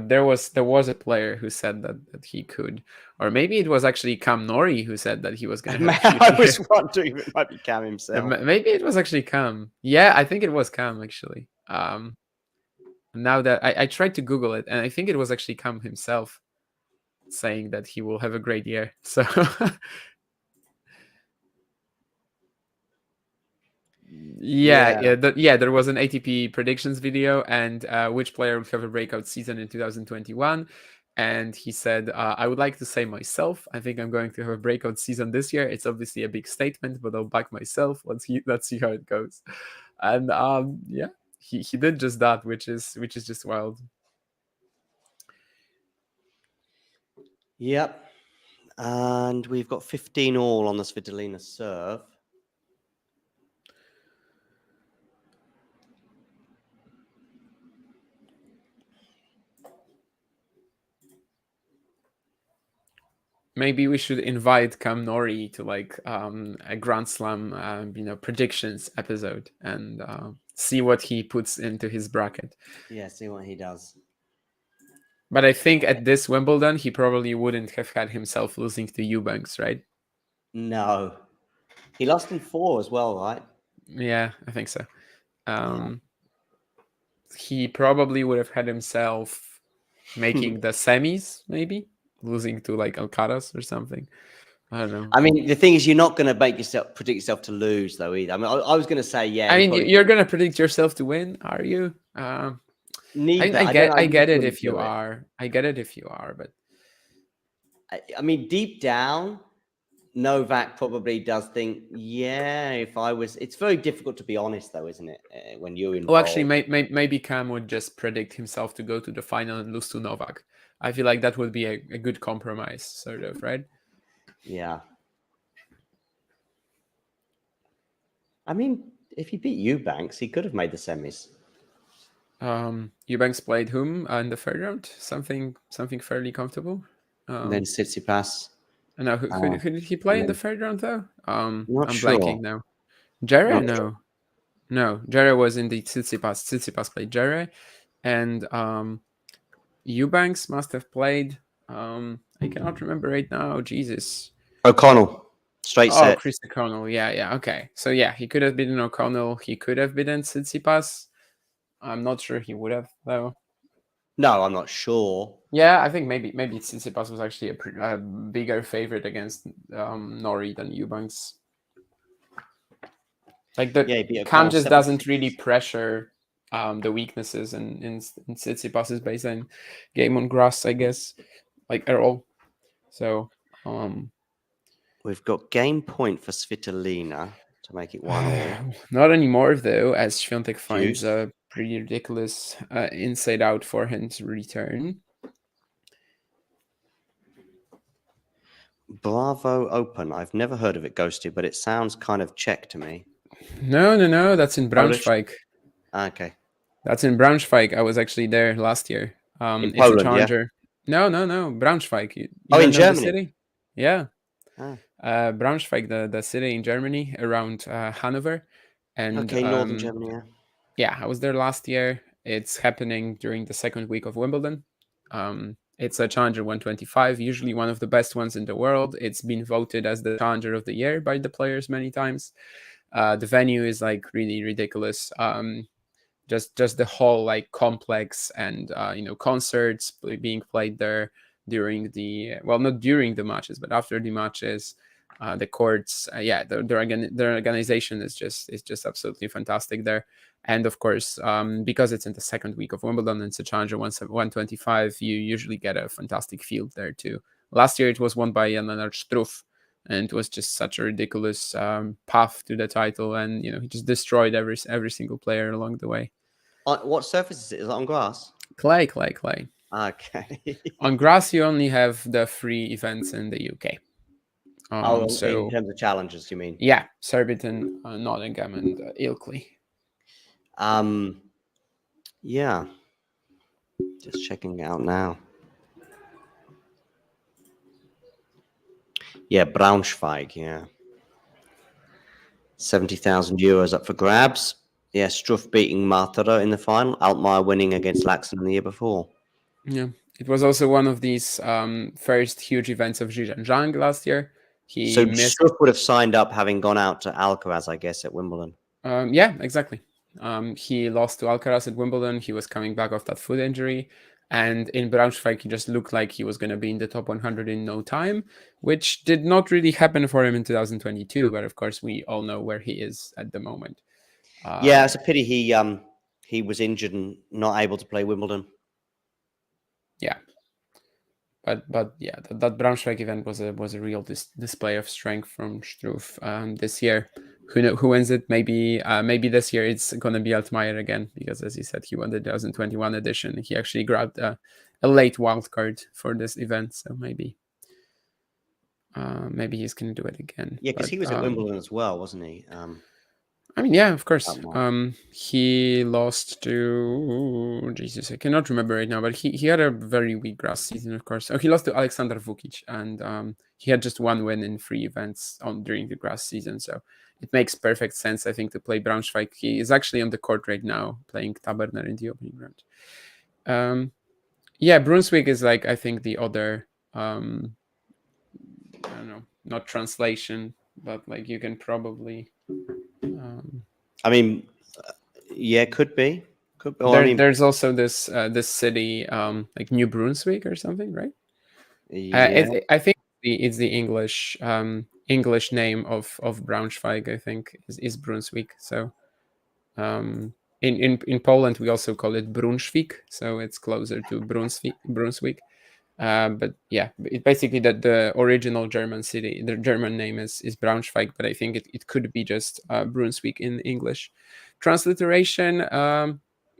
Speaker 3: there was a player who said that he could, or maybe it was actually Cam Norrie who said that he was going to have.
Speaker 2: I was wondering if it might be Cam himself.
Speaker 3: Maybe it was actually Cam. Yeah, I think it was Cam actually. Now that I tried to Google it, and I think it was actually Cam himself saying that he will have a great year. So yeah, there was an ATP predictions video, and which player would have a breakout season in 2021. And he said, I would like to say myself, I think I'm going to have a breakout season this year. It's obviously a big statement, but I'll back myself. Let's see how it goes. And yeah, he did just that, which is just wild.
Speaker 2: Yep. And we've got 15 all on the Svitolina serve.
Speaker 3: Maybe we should invite Cam Norrie to like a Grand Slam, predictions episode, and see what he puts into his bracket.
Speaker 2: Yeah, see what he does.
Speaker 3: But I think at this Wimbledon, he probably wouldn't have had himself losing to Eubanks, right?
Speaker 2: No, he lost in 4 as well, right?
Speaker 3: Yeah, I think so. He probably would have had himself making the semis, maybe losing to like Alcaraz or something. I don't know.
Speaker 2: I mean, the thing is, you're not going to predict yourself to lose, though, either. I mean, I was going to say, yeah.
Speaker 3: I mean, you're going to predict yourself to win, are you?
Speaker 2: Neither.
Speaker 3: I get it if you are. I get it if you are, but
Speaker 2: I mean, deep down, Novak probably does think, yeah, if I was... It's very difficult to be honest, though, isn't it? When you're involved.
Speaker 3: Well, actually, maybe Cam would just predict himself to go to the final and lose to Novak. I feel like that would be a good compromise, sort of, right?
Speaker 2: Yeah. I mean, if he beat Eubanks, he could have made the semis.
Speaker 3: Eubanks played whom in the third round? Something fairly comfortable.
Speaker 2: And then Tsitsipas.
Speaker 3: No, who did he play in the third round though? I'm
Speaker 2: sure.
Speaker 3: blanking now. Jere? No. Jere was in the Tsitsipas. Tsitsipas played Jere, and Eubanks must have played. I cannot remember right now. Jesus.
Speaker 2: O'Connell. Straight set.
Speaker 3: Oh, Chris O'Connell. Yeah. Okay. So yeah, he could have beaten O'Connell. He could have beaten Tsitsipas. I'm not sure he would have though.
Speaker 2: No, I'm not sure.
Speaker 3: Yeah, I think maybe Tsitsipas was actually a bigger favorite against Norrie than Eubanks. Like Cam just doesn't really pressure the weaknesses in Tsitsipas's baseline game on grass, I guess, like at all. So
Speaker 2: we've got game point for Svitolina to make it 1-1.
Speaker 3: Not anymore though, as Swiatek finds a pretty ridiculous inside out forehand return.
Speaker 2: Bravo Open. I've never heard of it, Ghosty, but it sounds kind of Czech to me.
Speaker 3: No. That's in Braunschweig.
Speaker 2: Okay.
Speaker 3: That's in Braunschweig. I was actually there last year.
Speaker 2: In
Speaker 3: it's
Speaker 2: Poland,
Speaker 3: a challenger. Yeah? No. Braunschweig. You
Speaker 2: in Germany?
Speaker 3: The city? Yeah.
Speaker 2: Ah.
Speaker 3: Braunschweig, the city in Germany, around Hanover. And,
Speaker 2: okay, northern Germany, yeah.
Speaker 3: Yeah, I was there last year. It's happening during the second week of Wimbledon. It's a Challenger 125, usually one of the best ones in the world. It's been voted as the Challenger of the Year by the players many times. The venue is like really ridiculous. Just the whole like complex and concerts being played there during the not during the matches, but after the matches. the courts. Their organization is just absolutely fantastic there. And of course, because it's in the second week of Wimbledon, and it's a Challenger 125, you usually get a fantastic field there too. Last year it was won by Jan-Lennart Struff, and it was just such a ridiculous path to the title, and he just destroyed every single player along the way.
Speaker 2: What surface is it? Is it on grass?
Speaker 3: Clay.
Speaker 2: Okay.
Speaker 3: On grass, you only have the 3 events in the UK.
Speaker 2: So in terms of challenges, you mean?
Speaker 3: Yeah, Surbiton, Nottingham, and Ilkley.
Speaker 2: Yeah. Just checking it out now. Yeah, Braunschweig, yeah. 70,000 euros up for grabs. Yeah, Struff beating Martero in the final. Altmaier winning against Laxon the year before.
Speaker 3: Yeah, it was also one of these first huge events of Zhizhan Zhang last year.
Speaker 2: So Struff would have signed up having gone out to Alcaraz, I guess, at Wimbledon.
Speaker 3: Yeah, exactly. He lost to Alcaraz at Wimbledon. He was coming back off that foot injury. And in Braunschweig, he just looked like he was going to be in the top 100 in no time, which did not really happen for him in 2022. But of course, we all know where he is at the moment.
Speaker 2: Yeah, it's a pity he was injured and not able to play Wimbledon.
Speaker 3: Yeah, but yeah, that Braunschweig event was a real display of strength from Struff this year. Who wins it? Maybe this year it's gonna be Altmaier again, because as he said, he won the 2021 edition. He actually grabbed a late wild card for this event, so maybe he's gonna do it again.
Speaker 2: Yeah, because he was at Wimbledon as well, wasn't he?
Speaker 3: I mean, yeah, of course. He lost to Jesus, I cannot remember right now, but he had a very weak grass season, of course. Oh, he lost to Alexander Vukic, and he had just 1 win in 3 events during the grass season. So it makes perfect sense, I think, to play Braunschweig. He is actually on the court right now playing Taberner in the opening round. Yeah, Brunswick is like, I think, the other I don't know, not translation, but like you can probably
Speaker 2: I mean, yeah, could be.
Speaker 3: There's also this city like New Brunswick or something, right?
Speaker 2: Yeah.
Speaker 3: I think it's the English name of Braunschweig. I think is Brunswick. So in Poland we also call it Brunswick, so it's closer to Brunswick. But yeah, basically that the original German city, the German name is Braunschweig, but I think it could be just Brunswick in English. Transliteration, I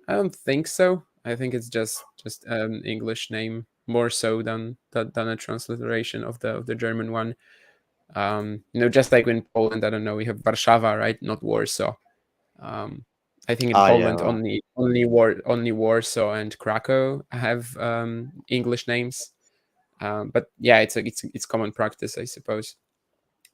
Speaker 3: don't think so. I think it's just an English name more so than a transliteration of the German one. Just like in Poland, I don't know, we have Warszawa, right? Not Warsaw. I think in Poland only Warsaw and Krakow have English names, but yeah, it's common practice, I suppose.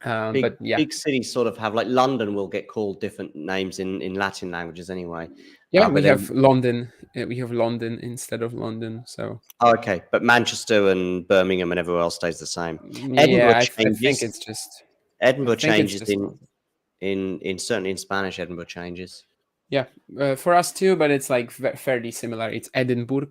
Speaker 3: But yeah,
Speaker 2: big cities sort of have, like London will get called different names in Latin languages anyway.
Speaker 3: Yeah, we have London. We have London instead of London. So
Speaker 2: okay, but Manchester and Birmingham and everywhere else stays the same.
Speaker 3: Yeah, I think it's just
Speaker 2: Edinburgh changes in certainly in Spanish. Edinburgh changes.
Speaker 3: Yeah, for us too, but it's like fairly similar. It's Edinburgh,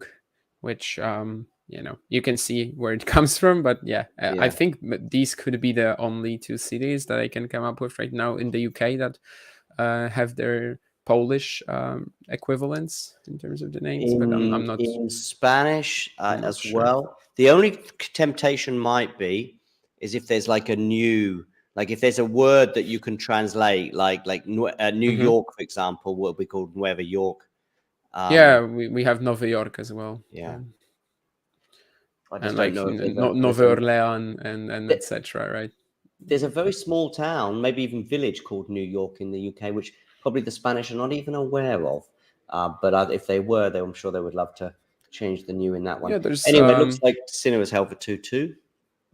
Speaker 3: which you can see where it comes from. But yeah, I think these could be the only 2 cities that I can come up with right now in the UK that have their Polish equivalents in terms of the names. But I'm not
Speaker 2: in Spanish as sure. Well. The only temptation might be is if there's like a new. Like if there's a word that you can translate, like New York, for example, will be called Nueva York.
Speaker 3: We have Nova York as well.
Speaker 2: Yeah,
Speaker 3: I just don't know Nova Orleans and etc. Right?
Speaker 2: There's a very small town, maybe even village, called New York in the UK, which probably the Spanish are not even aware of. But if they were, I'm sure they would love to change the new in that one.
Speaker 3: Yeah,
Speaker 2: anyway, it looks like Sinner was held for 2-2.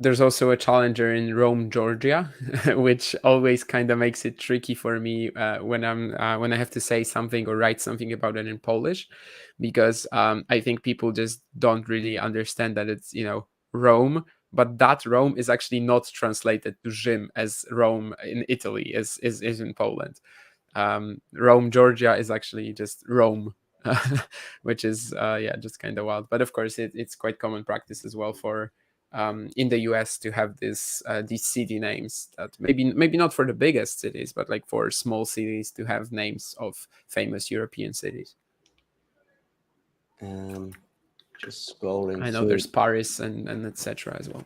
Speaker 3: There's also a challenger in Rome, Georgia, which always kind of makes it tricky for me when I have to say something or write something about it in Polish, because I think people just don't really understand that it's Rome, but that Rome is actually not translated to Rzym as Rome in Italy is in Poland. Rome, Georgia is actually just Rome, which is just kind of wild. But of course, it's quite common practice as well for in the US to have these city names that maybe not for the biggest cities, but like for small cities to have names of famous European cities.
Speaker 2: Just scrolling.
Speaker 3: I know
Speaker 2: through.
Speaker 3: there's Paris and etc. as well.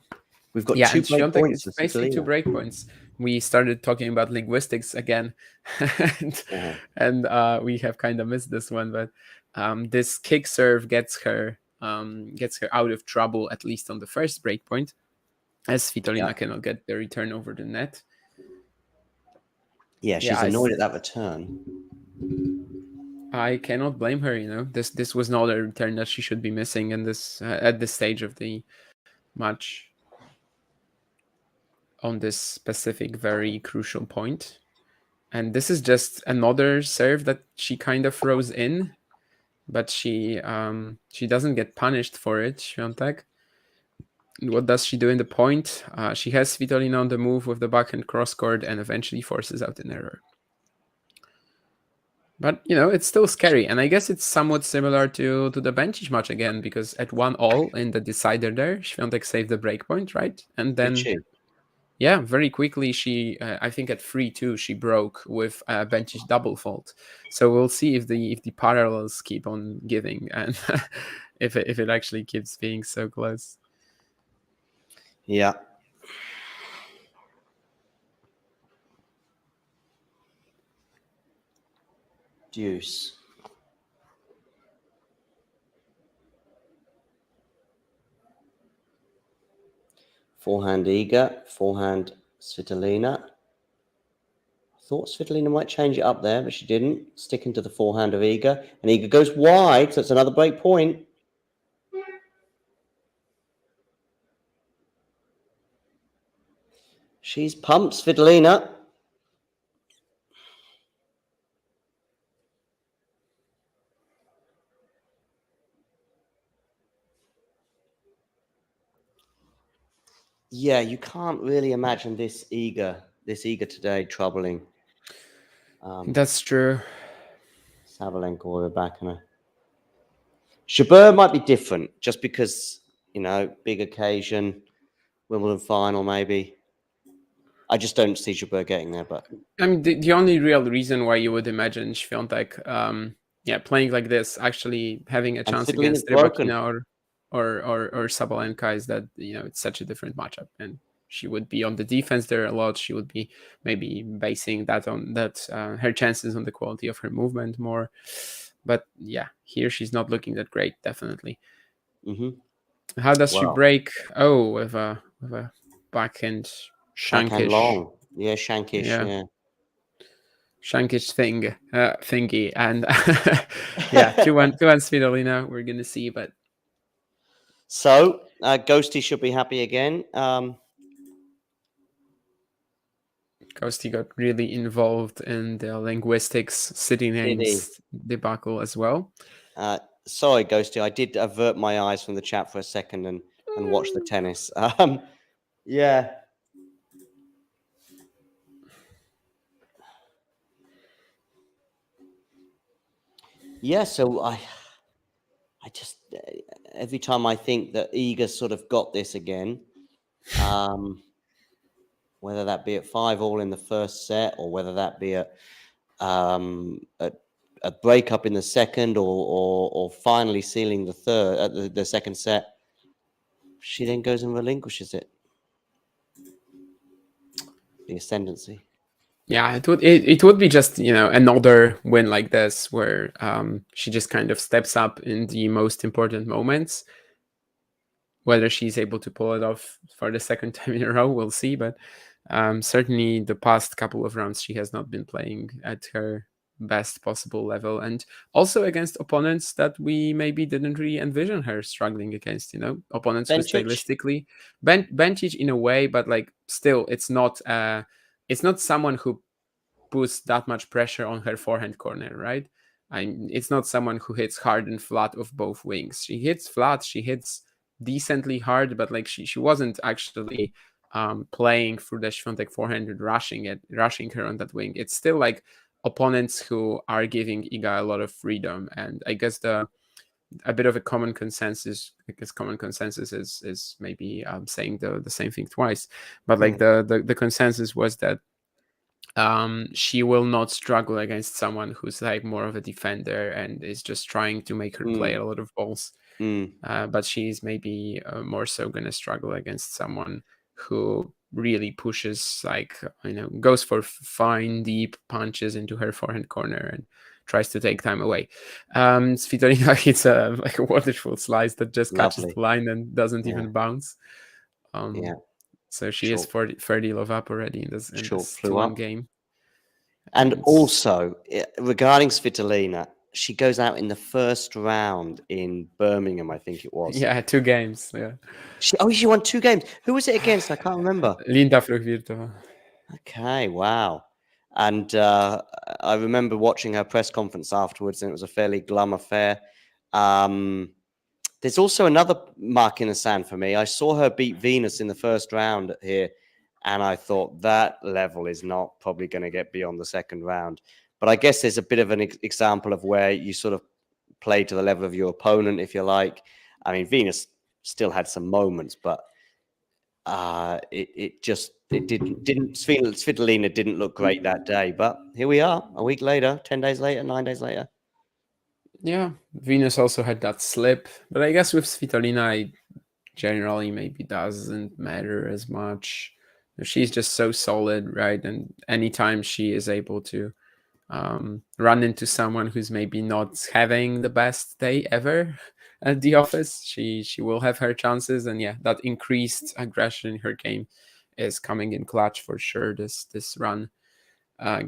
Speaker 2: We've got
Speaker 3: Yeah,
Speaker 2: 2
Speaker 3: and
Speaker 2: break
Speaker 3: Swiatek
Speaker 2: points.
Speaker 3: is basically 2 break points. We started talking about linguistics again, and we have kind of missed this one. But this kick serve gets her out of trouble, at least on the first break point, as Svitolina cannot get the return over the net.
Speaker 2: Yeah, she's annoyed at that return.
Speaker 3: I cannot blame her. This was not a return that she should be missing in this at this stage of the match. On this specific, very crucial point. And this is just another serve that she kind of throws in, but she doesn't get punished for it, Swiatek. What does she do in the point? She has Svitolina on the move with the backhand cross-court and eventually forces out an error. But, it's still scary. And I guess it's somewhat similar to the Bencic match again, because at 1-1 in the decider there, Swiatek saved the break point, right? And then... Yeah, very quickly she, I think at 3-2 she broke with Bencic double fault. So we'll see if the parallels keep on giving and if it actually keeps being so close.
Speaker 2: Yeah. Deuce. Forehand Iga, forehand Svitolina. I thought Svitolina might change it up there, but she didn't. Sticking to the forehand of Iga. And Iga goes wide, so it's another break point. She's pumped, Svitolina. Yeah, you can't really imagine this Iga today troubling.
Speaker 3: That's true.
Speaker 2: Sabalenka or Rebecca. Jabeur might be different, just because, big occasion, Wimbledon final maybe. I just don't see Jabeur getting there. But
Speaker 3: I mean, the only real reason why you would imagine Swiatek, playing like this, actually having a chance against Rybakina or Sabalenka is that it's such a different matchup, and she would be on the defense there a lot. She would be maybe basing that on her chances on the quality of her movement more. But yeah, here she's not looking that great, definitely.
Speaker 2: Mm-hmm.
Speaker 3: How does she break? Oh, with a backhand shankish.
Speaker 2: Backhand long. Yeah, shankish. Yeah.
Speaker 3: Shankish thingy, and 2-1 Svitolina. We're gonna see, but.
Speaker 2: So, Ghosty should be happy again.
Speaker 3: Ghosty got really involved in the linguistics city names debacle as well.
Speaker 2: Sorry, Ghosty, I did avert my eyes from the chat for a second and watch the tennis. Yeah. Yeah, so I just, every time I think that Iga sort of got this again, whether that be at 5-5 in the first set or whether that be a breakup in the second or finally sealing the third, the second set, she then goes and relinquishes it. The ascendancy.
Speaker 3: Yeah, it would be just another win like this where she just kind of steps up in the most important moments. Whether she's able to pull it off for the second time in a row, we'll see. But certainly the past couple of rounds she has not been playing at her best possible level, and also against opponents that we maybe didn't really envision her struggling against. Opponents who stylistically Bencic in a way, but still it's not someone who puts that much pressure on her forehand corner, right? It's not someone who hits hard and flat of both wings. She hits flat, she hits decently hard, but she wasn't actually playing through the Swiatek forehand and rushing her on that wing. It's still opponents who are giving Iga a lot of freedom, and I guess the a bit of a common consensus, because common consensus is maybe saying the same thing twice, but like the consensus was that she will not struggle against someone who's like more of a defender and is just trying to make her play a lot of balls. But she's maybe more so going to struggle against someone who really pushes, like, goes for fine, deep punches into her forehand corner and tries to take time away. Svitolina hits a wonderful slice that just catches the line and doesn't even bounce. So she is 30 love up already in this 2-1 game.
Speaker 2: And also, regarding Svitolina, she goes out in the first round in Birmingham, I think it was.
Speaker 3: Yeah, 2 games. Yeah.
Speaker 2: She won 2 games. Who was it against? I can't remember.
Speaker 3: Linda Fruchvirtova.
Speaker 2: Okay, wow. And I remember watching her press conference afterwards, and it was a fairly glum affair. There's also another mark in the sand for me. I saw her beat Venus in the first round here, and I thought that level is not probably going to get beyond the second round. But I guess there's a bit of an example of where you sort of play to the level of your opponent, if you like. I mean, Venus still had some moments, but Svitolina didn't look great that day. But here we are, a week later, 10 days later, 9 days later.
Speaker 3: Yeah, Venus also had that slip, but I guess with Svitolina, it generally maybe doesn't matter as much. She's just so solid, right? And anytime she is able to run into someone who's maybe not having the best day ever at the office, she will have her chances. And yeah, that increased aggression in her game is coming in clutch for sure this run.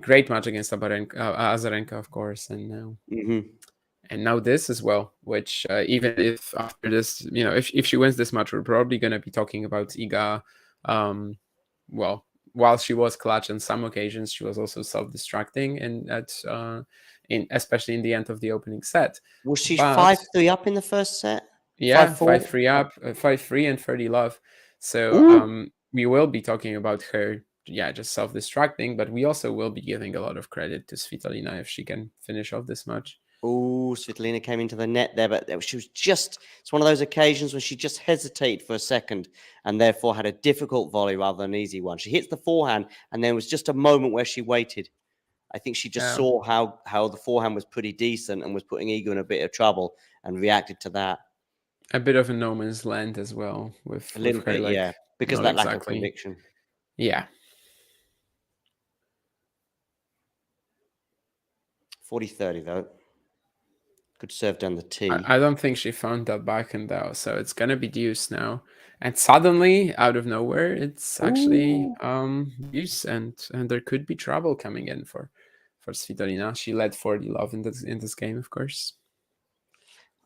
Speaker 3: Great match against Azarenka, of course, and now and now this as well, which even if after this, if she wins this match, we're probably going to be talking about Iga. Well, while she was clutch on some occasions, she was also self-destructing, and especially in the end of the opening set.
Speaker 2: Was she 5-3 up in the first set?
Speaker 3: Yeah, 5-3 up, 5-3 and 30 love. So we will be talking about her, just self-destructing, but we also will be giving a lot of credit to Svitolina if she can finish off this match.
Speaker 2: Oh, Svitolina came into the net there, but she was it's one of those occasions when she just hesitated for a second and therefore had a difficult volley rather than an easy one. She hits the forehand, and there was just a moment where she waited. I think she just saw how the forehand was pretty decent and was putting Iga in a bit of trouble and reacted to that.
Speaker 3: A bit of a no man's land as well. With
Speaker 2: a little
Speaker 3: her,
Speaker 2: bit, because of that lack of conviction.
Speaker 3: Yeah.
Speaker 2: 40-30 though. Good serve down the tee.
Speaker 3: I don't think she found that backhand though, so it's gonna be deuce now. And suddenly, out of nowhere, it's actually deuce, and there could be trouble coming in for Svitolina. She led 40 love in this game, of course.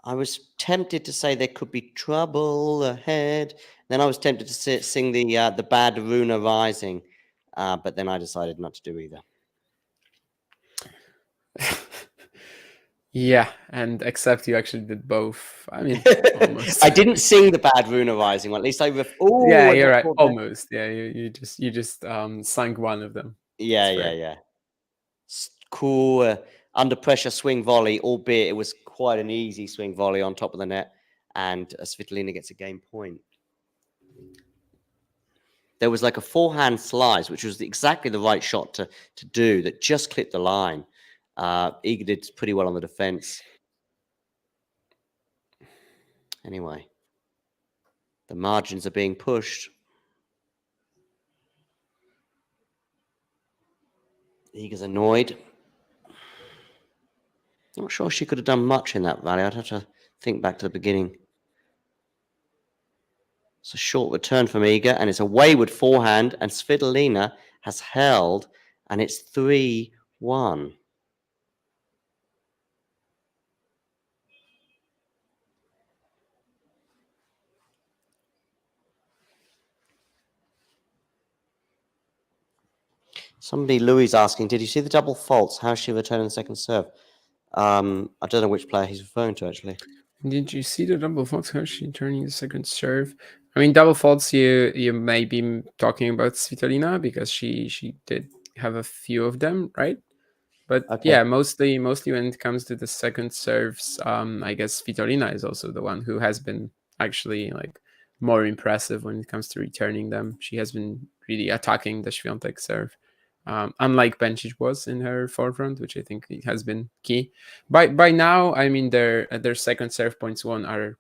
Speaker 2: I was tempted to say there could be trouble ahead. Then I was tempted to sing the Bad Runa Rising, but then I decided not to do either.
Speaker 3: Yeah, and except you actually did both. I mean, almost.
Speaker 2: I didn't sing the Bad Runa Rising one. At least
Speaker 3: yeah, you're right. Almost. Yeah, you just sang one of them.
Speaker 2: Yeah. Cool under pressure swing volley, albeit it was quite an easy swing volley on top of the net, and Svitolina gets a game point. There was like a forehand slice, which was exactly the right shot to do, that just clipped the line. Iga did pretty well on the defense. Anyway, the margins are being pushed. Iga's annoyed. Not sure she could have done much in that rally. I'd have to think back to the beginning. It's a short return from Iga, and it's a wayward forehand, and Svitolina has held, and it's 3-1. Somebody, Louis, asking, did you see the double faults? How's she returning the second serve? I don't know which player he's referring to, actually.
Speaker 3: Did you see the double faults? How's she turning the second serve? I mean, double faults, you may be talking about Svitolina because she did have a few of them, right? But
Speaker 2: Okay.
Speaker 3: yeah, mostly when it comes to the second serves, I guess Svitolina is also the one who has been actually like more impressive when it comes to returning them. She has been really attacking the Swiatek serve, unlike Bencic was in her forefront, which I think has been key. By now, I mean their second serve points won are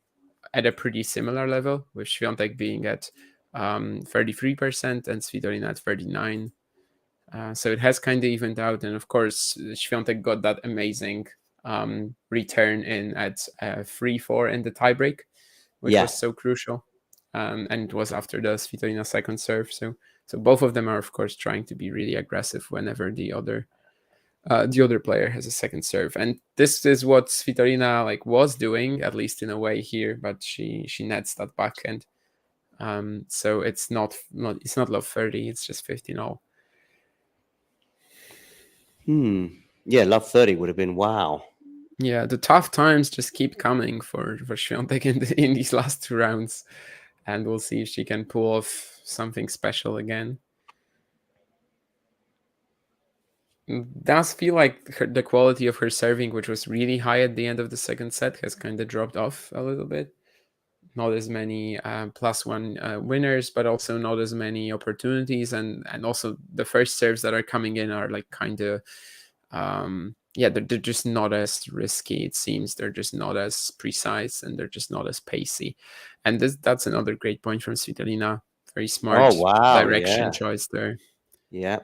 Speaker 3: at a pretty similar level, with Swiatek being at 33% and Svitolina at 39%. So it has kind of evened out, and of course Swiatek got that amazing return in at 3-4 in the tiebreak, which
Speaker 2: Yeah.
Speaker 3: was so crucial, and it was after the Svitolina second serve. So both of them are of course trying to be really aggressive whenever the other player has a second serve, and this is what Svitolina like was doing, at least in a way here, but she nets that backhand. So it's not love 30, it's just 15-all.
Speaker 2: Yeah, love 30 would have been wow.
Speaker 3: Yeah, the tough times just keep coming for Swiatek in these last 2 rounds, and we'll see if she can pull off something special again. It does feel like the quality of her serving, which was really high at the end of the second set, has kind of dropped off a little bit. Not as many +1 winners, but also not as many opportunities, and also the first serves that are coming in are like kind of they're just not as risky, it seems. They're just not as precise, and they're just not as pacey. And that's another great point from Svitolina. Very smart direction choice there.
Speaker 2: Yeah.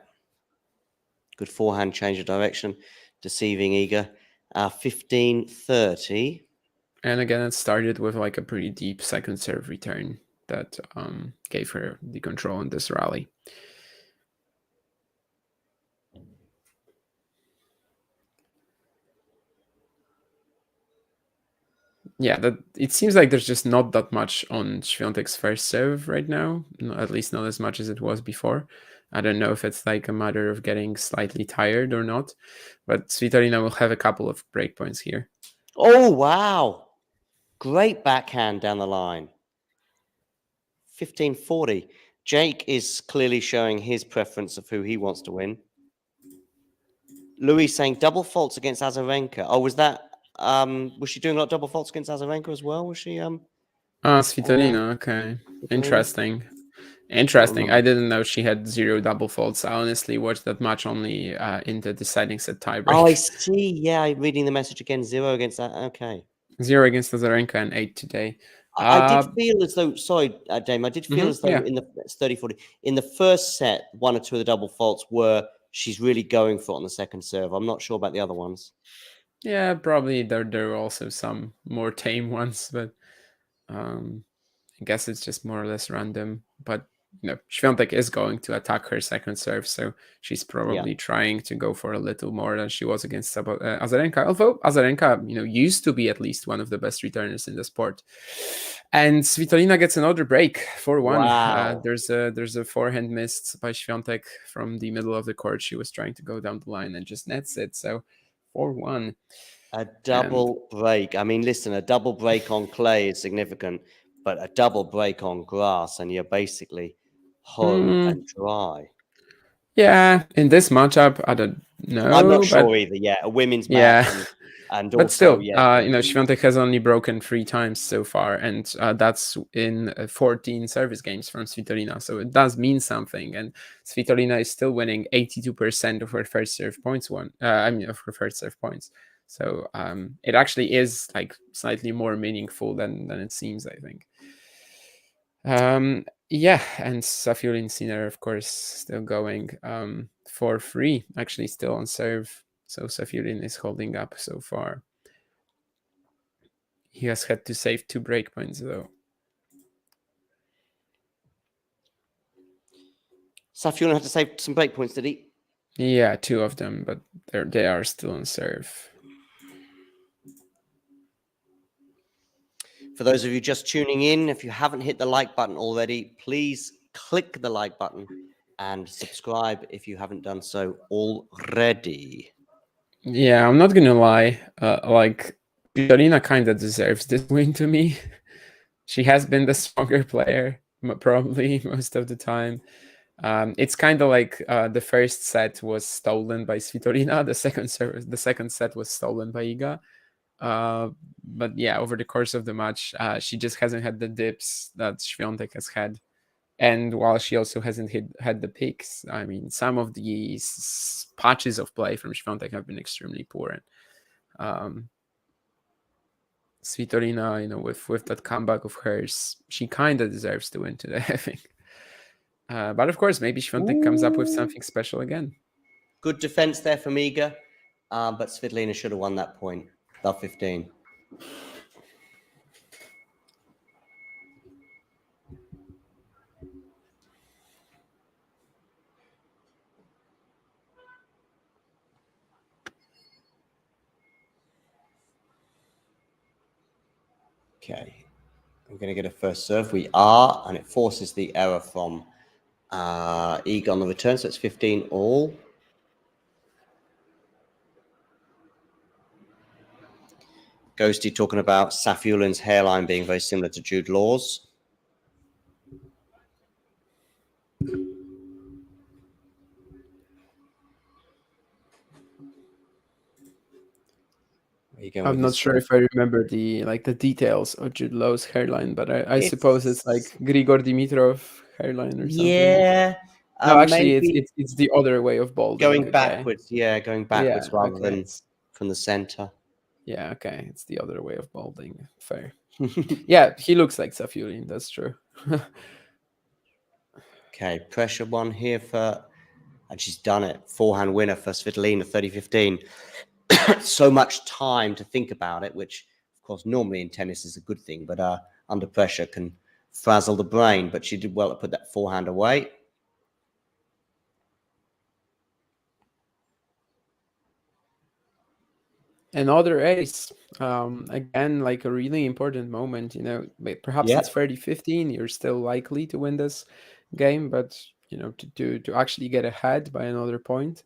Speaker 2: Good forehand change of direction, deceiving Iga. 15-30.
Speaker 3: And again, it started with like a pretty deep second serve return that gave her the control in this rally. Yeah, that it seems like there's just not that much on Swiatek's first serve right now, at least not as much as it was before. I don't know if it's like a matter of getting slightly tired or not, but Svitolina will have a couple of breakpoints here.
Speaker 2: Oh, wow. Great backhand down the line. 15-40. Jake is clearly showing his preference of who he wants to win. Louis saying double faults against Azarenka. Oh, was that was she doing a lot of double faults against Azarenka as well? Was she
Speaker 3: Svitolina, okay.
Speaker 2: Svitolina?
Speaker 3: Interesting. I didn't know she had 0 double faults. I honestly watched that match only in the deciding set tiebreak.
Speaker 2: Oh, I see. Yeah, I'm reading the message again. 0 against that. Okay.
Speaker 3: 0 against Azarenka and 8 today.
Speaker 2: I did feel as though, sorry, Dame, I did feel as though in the 30-40, in the first set, 1 or 2 of the double faults were she's really going for it on the second serve. I'm not sure about the other ones.
Speaker 3: Yeah, probably there are also some more tame ones, but I guess it's just more or less random. But Swiatek is going to attack her second serve, so she's probably trying to go for a little more than she was against Azarenka. Although Azarenka, used to be at least one of the best returners in the sport. And Svitolina gets another break, 4-1.
Speaker 2: Wow.
Speaker 3: There's a forehand missed by Swiatek from the middle of the court. She was trying to go down the line and just nets it. So 4-1.
Speaker 2: A double break. I mean, listen, a double break on clay is significant, but a double break on grass, and you're basically home and dry.
Speaker 3: Yeah, in this matchup, I don't know.
Speaker 2: I'm not sure either. Yeah, a women's match, and
Speaker 3: but
Speaker 2: also,
Speaker 3: still, Swiatek has only broken 3 times so far, and that's in 14 service games from Svitolina. So it does mean something, and Svitolina is still winning 82% of her first serve points. Of her first serve points. So it actually is like slightly more meaningful than it seems, I think. And Safiullin Sinner, of course, still going for free, actually still on serve. So Safiullin is holding up so far. He has had to save 2 breakpoints, though.
Speaker 2: Safiullin had to save some breakpoints, did he?
Speaker 3: Yeah, 2 of them, but they are still on serve.
Speaker 2: For those of you just tuning in, if you haven't hit the like button already, please click the like button and subscribe if you haven't done so already.
Speaker 3: Yeah, I'm not gonna lie. Svitolina kind of deserves this win to me. She has been the stronger player, probably most of the time. It's kind of like the first set was stolen by Svitolina. The second set was stolen by Iga. But yeah, over the course of the match, she just hasn't had the dips that Swiatek has had. And while she also hasn't had the peaks, I mean, some of the patches of play from Swiatek have been extremely poor. Svitolina, with that comeback of hers, she kind of deserves to win today, I think. But of course, maybe Swiatek comes up with something special again.
Speaker 2: Good defense there from Iga, but Svitolina should have won that point. Love 15. Okay, we're going to get a first serve. We are, and it forces the error from Iga on the return, so it's 15 all. Ghosty talking about Safiolin's hairline being very similar to Jude Law's.
Speaker 3: I'm not sure if I remember the details of Jude Law's hairline, but I suppose it's like Grigor Dimitrov hairline or something.
Speaker 2: Yeah.
Speaker 3: No, actually, it's the other way of balding.
Speaker 2: Going backwards, going backwards rather than from the center.
Speaker 3: Yeah, okay, it's the other way of balding. Fair. Yeah, he looks like Safiulin. That's true.
Speaker 2: Okay, pressure one here and she's done it. Forehand winner for Svitolina, 30-15. So much time to think about it, which of course normally in tennis is a good thing, but under pressure can frazzle the brain. But she did well to put that forehand away.
Speaker 3: Another ace. Again, like a really important moment, perhaps it's 30-15. You're still likely to win this game, but to actually get ahead by another point,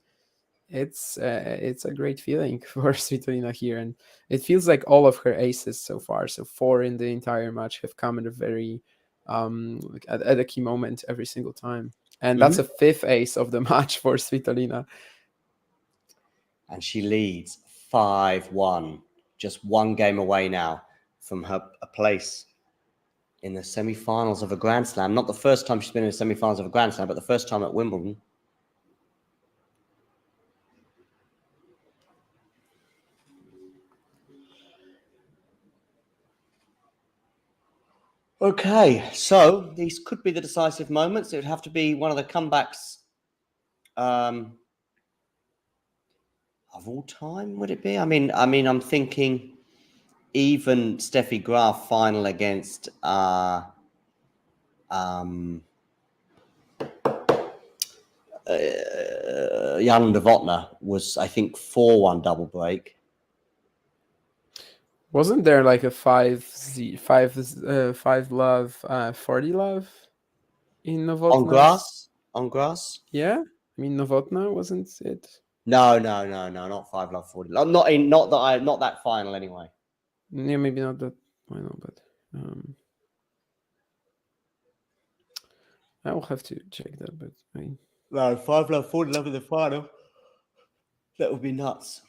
Speaker 3: it's a great feeling for Svitolina here. And it feels like all of her aces so far, so 4 in the entire match, have come at a very at a key moment every single time. And that's a 5th ace of the match for Svitolina.
Speaker 2: And she leads 5-1, just one game away now from a place in the semi-finals of a Grand Slam. Not the first time she's been in the semi-finals of a Grand Slam, but the first time at Wimbledon. Okay, so these could be the decisive moments. It would have to be one of the comebacks of all time, would it be? I mean, I'm thinking even Steffi Graf final against Jan Novotná was, I think, 4-1 double break.
Speaker 3: Wasn't there like a 5 love 40 love in Novotná?
Speaker 2: On grass?
Speaker 3: Yeah, I mean Novotná, wasn't it?
Speaker 2: No, not 5 love 40 love. Not that final anyway.
Speaker 3: Yeah, maybe not that final, but I will have to check that. But
Speaker 2: no, 5 love 40 love in the final. That would be nuts.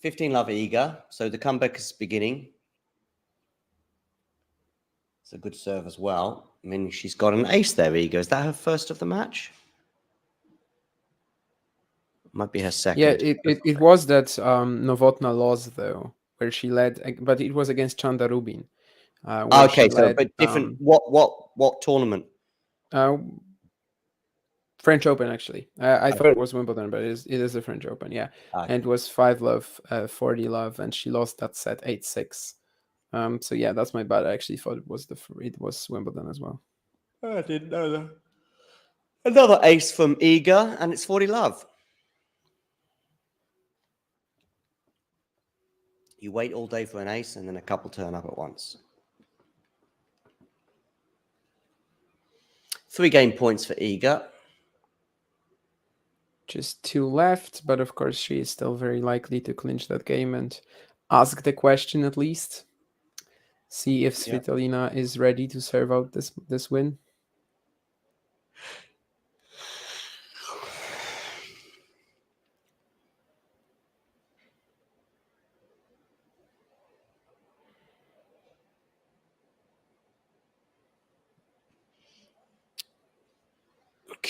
Speaker 2: 15 love Iga. So the comeback is beginning. It's a good serve as well. I mean, she's got an ace there, Iga. Is that her first of the match? Might be her second.
Speaker 3: Yeah, it was that Novotná loss though, where she led, but it was against Chanda Rubin.
Speaker 2: Okay, so but different. What tournament?
Speaker 3: French Open, actually. I thought it was Wimbledon, but it is the French Open, yeah. Okay. And it was 5 love, 40 love, and she lost that set 8-6. So yeah, that's my bad. I actually thought it was Wimbledon as well.
Speaker 2: I didn't know that. Another ace from Iga, and it's 40 love. You wait all day for an ace, and then a couple turn up at once. 3 game points for Iga.
Speaker 3: Just 2 left, but of course she is still very likely to clinch that game and ask the question at least. See if Svitolina is ready to serve out this win.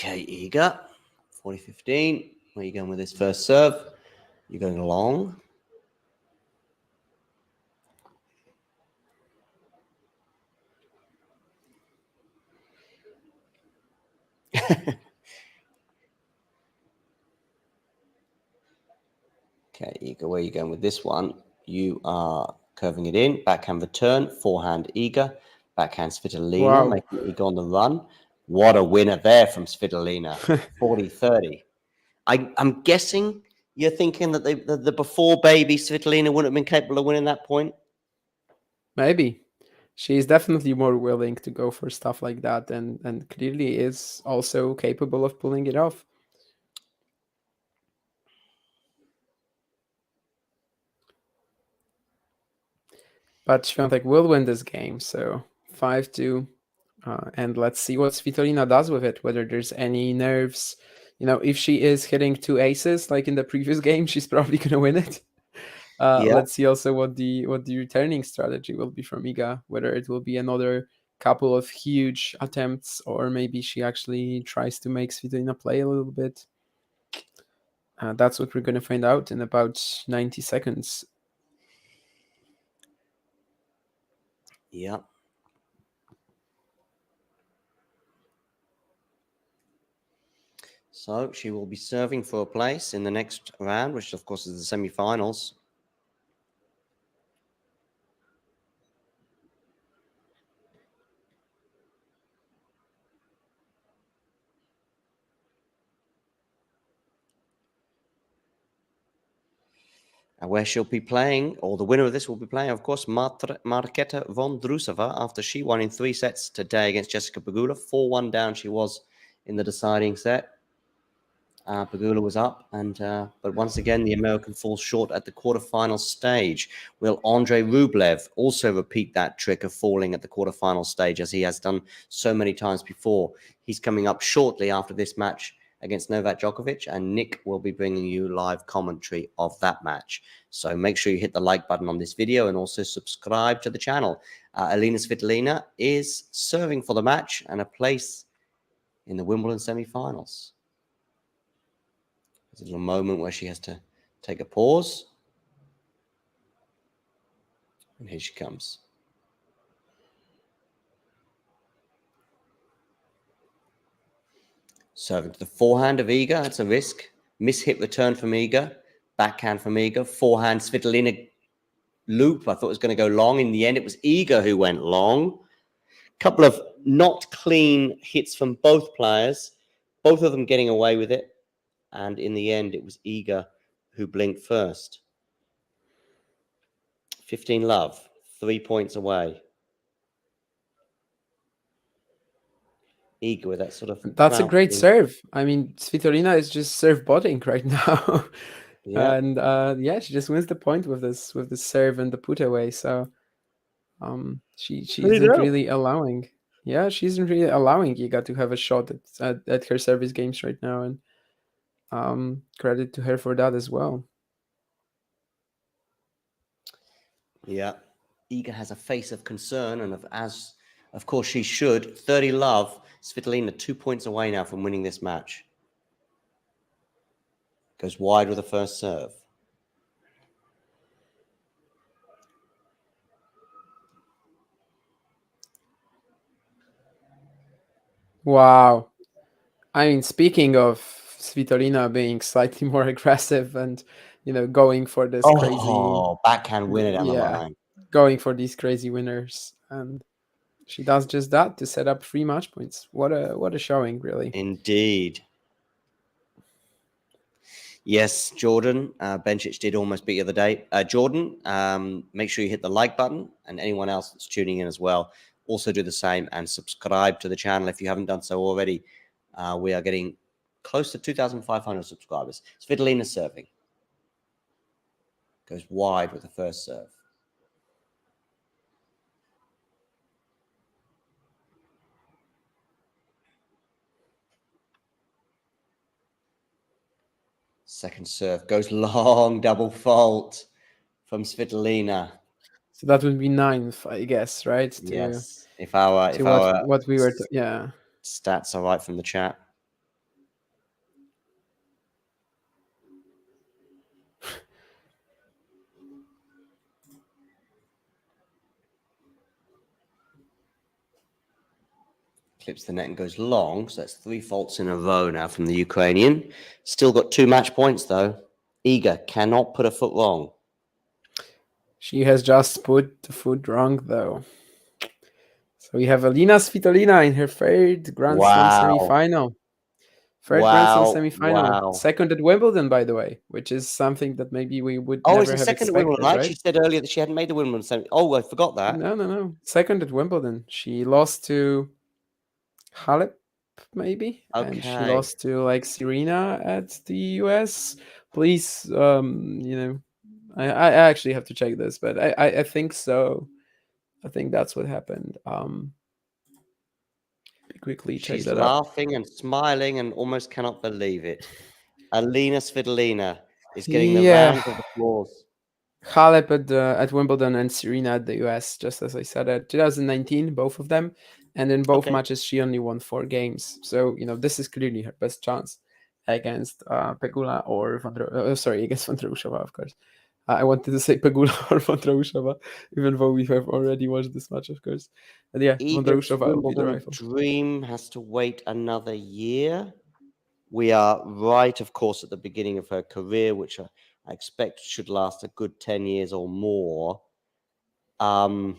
Speaker 2: Okay, Iga, 40-15. Where are you going with this first serve? You're going long. Okay, Iga, where are you going with this one? You are curving it in. Backhand return, forehand Iga. Backhand Svitolina,
Speaker 3: Wow.
Speaker 2: making Iga on the run. What a winner there from Svitolina, 40-30. I'm guessing you're thinking that the before baby Svitolina wouldn't have been capable of winning that point?
Speaker 3: Maybe. She's definitely more willing to go for stuff like that, and clearly is also capable of pulling it off. But Swiatek will win this game, so 5-2. And let's see what Svitolina does with it, whether there's any nerves. If she is hitting 2 aces like in the previous game, she's probably going to win it. Let's see also what the returning strategy will be from Iga, whether it will be another couple of huge attempts, or maybe she actually tries to make Svitolina play a little bit. That's what we're going to find out in about 90 seconds.
Speaker 2: Yeah. So she will be serving for a place in the next round, which of course is the semi-finals. And where she'll be playing, or the winner of this will be playing, of course, Marketa Vondrousova, after she won in 3 sets today against Jessica Pegula. 4-1 down she was in the deciding set. Pegula was up, but once again, the American falls short at the quarterfinal stage. Will Andrei Rublev also repeat that trick of falling at the quarterfinal stage, as he has done so many times before? He's coming up shortly after this match against Novak Djokovic, and Nick will be bringing you live commentary of that match. So make sure you hit the like button on this video and also subscribe to the channel. Elina Svitolina is serving for the match and a place in the Wimbledon semi-finals. There's a little moment where she has to take a pause. And here she comes. Serving to the forehand of Iga. That's a risk. Miss-hit return from Iga. Backhand from Iga. Forehand Svitolina loop. I thought it was going to go long. In the end, it was Iga who went long. Couple of not clean hits from both players. Both of them getting away with it. And in the end, it was Iga who blinked first. 15 love. 3 points away. Iga with that sort of...
Speaker 3: That's a great serve. I mean, Svitolina is just serve botting right now.
Speaker 2: Yeah.
Speaker 3: And she just wins the point with this serve and the put away. So she isn't really allowing. Yeah, she isn't really allowing Iga to have a shot at her service games right now, and credit to her for that as well.
Speaker 2: Yeah, Iga has a face of concern, and of course she should. 30 love. Svitolina 2 points away now from winning this match. Goes wide with the first serve.
Speaker 3: Wow. I mean, speaking of Svitolina being slightly more aggressive and, going for this crazy...
Speaker 2: backhand winner down the line.
Speaker 3: Going for these crazy winners. And she does just that to set up 3 match points. What a showing, really.
Speaker 2: Indeed. Yes, Jordan. Bencic did almost beat you the other day. Jordan, make sure you hit the like button, and anyone else that's tuning in as well, also do the same and subscribe to the channel if you haven't done so already. We are getting close to 2,500 subscribers. Svitolina serving. Goes wide with the first serve. Second serve goes long, double fault from Svitolina.
Speaker 3: So that would be 9th, I guess, right?
Speaker 2: Yes. If our
Speaker 3: what we were...
Speaker 2: stats are right from the chat. clips the net and goes long. So that's 3 faults in a row now from the Ukrainian. Still got 2 match points, though. Iga cannot put a foot wrong.
Speaker 3: She has just put the foot wrong, though. So we have Elina Svitolina in her third Grand Slam semifinal. Grand Slam semifinal. Second at Wimbledon, by the way, which is something that maybe we would never have expected.
Speaker 2: Second at Wimbledon. I actually said earlier that she hadn't made the Wimbledon semi. Oh, I forgot that.
Speaker 3: No. Second at Wimbledon. She lost to Halep, maybe.
Speaker 2: Okay.
Speaker 3: And she lost to like Serena at the US. Please, I actually have to check this, but I think so. I think that's what happened. Quickly check that out.
Speaker 2: She's laughing and smiling and almost cannot believe it. Elina Svitolina is getting the round of applause.
Speaker 3: Halep at Wimbledon and Serena at the US, just as I said, at 2019, both of them. And in both matches, she only won 4 games. So, this is clearly her best chance against Pegula or against Vondrousova, of course. I wanted to say Pegula or Vondrousova, even though we have already watched this match, of course. But yeah, Vondrousova will be the rival.
Speaker 2: Dream has to wait another year. We are right, of course, at the beginning of her career, which I expect should last a good 10 years or more. But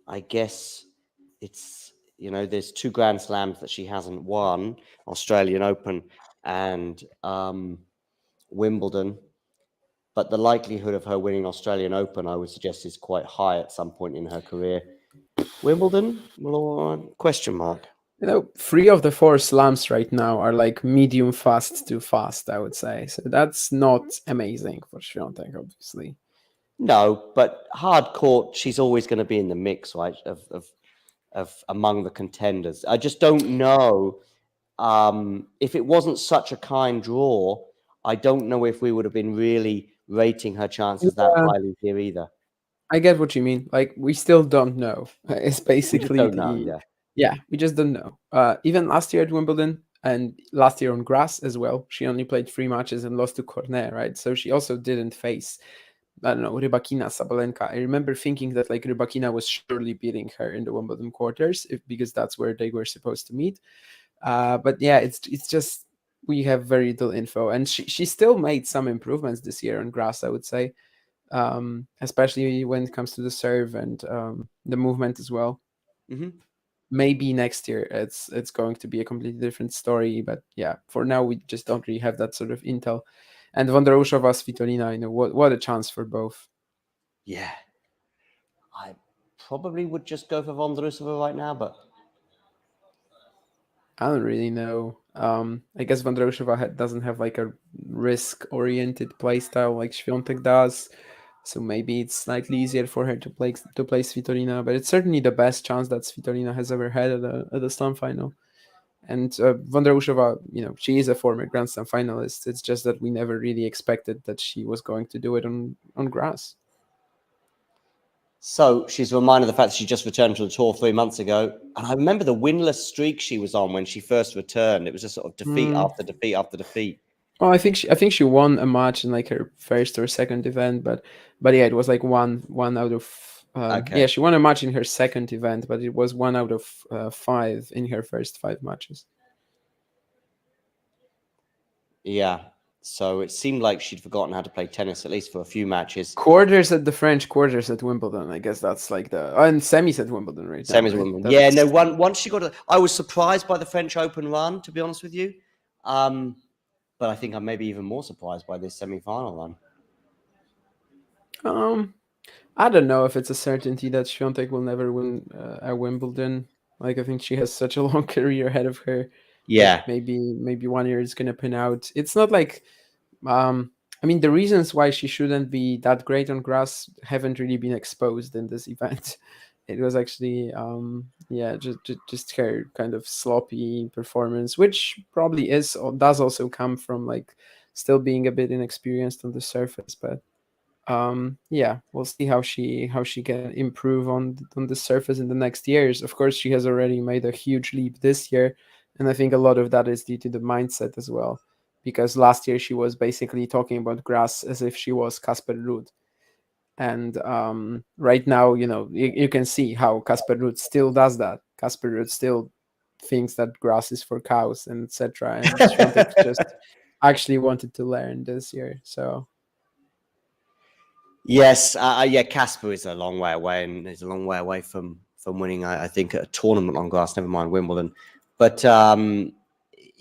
Speaker 2: I guess it's, there's 2 Grand Slams that she hasn't won, Australian Open and Wimbledon. But the likelihood of her winning Australian Open, I would suggest, is quite high at some point in her career. Wimbledon? Question mark.
Speaker 3: 3 of the 4 slams right now are like medium fast to fast, I would say. So that's not amazing for Swiatek, obviously.
Speaker 2: No, but hard court, she's always going to be in the mix, right? Of among the contenders. I just don't know if it wasn't such a kind draw. I don't know if we would have been really rating her chances that highly here either.
Speaker 3: I get what you mean. Like, we still don't know. It's basically we just don't know. Even last year at Wimbledon and last year on grass as well, she only played 3 matches and lost to Cornet, right? So she also didn't face, I don't know, Rybakina, Sabalenka. I remember thinking that like Rybakina was surely beating her in the Wimbledon quarters because that's where they were supposed to meet. But yeah, it's just we have very little info, and she still made some improvements this year on grass, I would say, especially when it comes to the serve and the movement as well.
Speaker 2: Mm-hmm.
Speaker 3: Maybe next year it's going to be a completely different story, but yeah, for now we just don't really have that sort of intel. And Vondrousova, Svitolina, what a chance for both.
Speaker 2: Yeah, I probably would just go for Vondrousova right now, but
Speaker 3: I don't really know. I guess Vondrousova doesn't have like a risk-oriented play style like Swiatek does, so maybe it's slightly easier for her to play Svitolina. But it's certainly the best chance that Svitolina has ever had at the Slam final. And Vondrousova, she is a former Grand Slam finalist. It's just that we never really expected that she was going to do it on grass.
Speaker 2: So she's reminded of the fact that she just returned to the tour 3 months ago. And I remember the winless streak she was on when she first returned. It was just sort of defeat after defeat after defeat.
Speaker 3: Well, I think she won a match in like her first or second event, but yeah, it was like one out of yeah, she won a match in her second event, but it was 1 out of 5 in her first 5 matches.
Speaker 2: Yeah. So it seemed like she'd forgotten how to play tennis, at least for a few matches.
Speaker 3: Quarters at the French, quarters at Wimbledon. I guess that's like and semis at Wimbledon, right?
Speaker 2: Semis at Wimbledon. Yeah, no. Once she got, I was surprised by the French Open run, to be honest with you. But I think I'm maybe even more surprised by this semi-final run.
Speaker 3: I don't know if it's a certainty that Swiatek will never win at Wimbledon. Like, I think she has such a long career ahead of her.
Speaker 2: Yeah,
Speaker 3: like maybe 1 year is gonna pin out. It's not like, I mean, the reasons why she shouldn't be that great on grass haven't really been exposed in this event. It was actually, just her kind of sloppy performance, which probably does also come from like still being a bit inexperienced on the surface. But we'll see how she can improve on the surface in the next years. Of course, she has already made a huge leap this year. And I think a lot of that is due to the mindset as well, because last year she was basically talking about grass as if she was Casper Ruud. And right now, you can see how Casper Ruud still does that. Casper Ruud still thinks that grass is for cows and etc. And Swiatek just actually wanted to learn this year. So
Speaker 2: yes, yeah, Casper is a long way away, and he's a long way away from winning. I think a tournament on grass. Never mind Wimbledon, but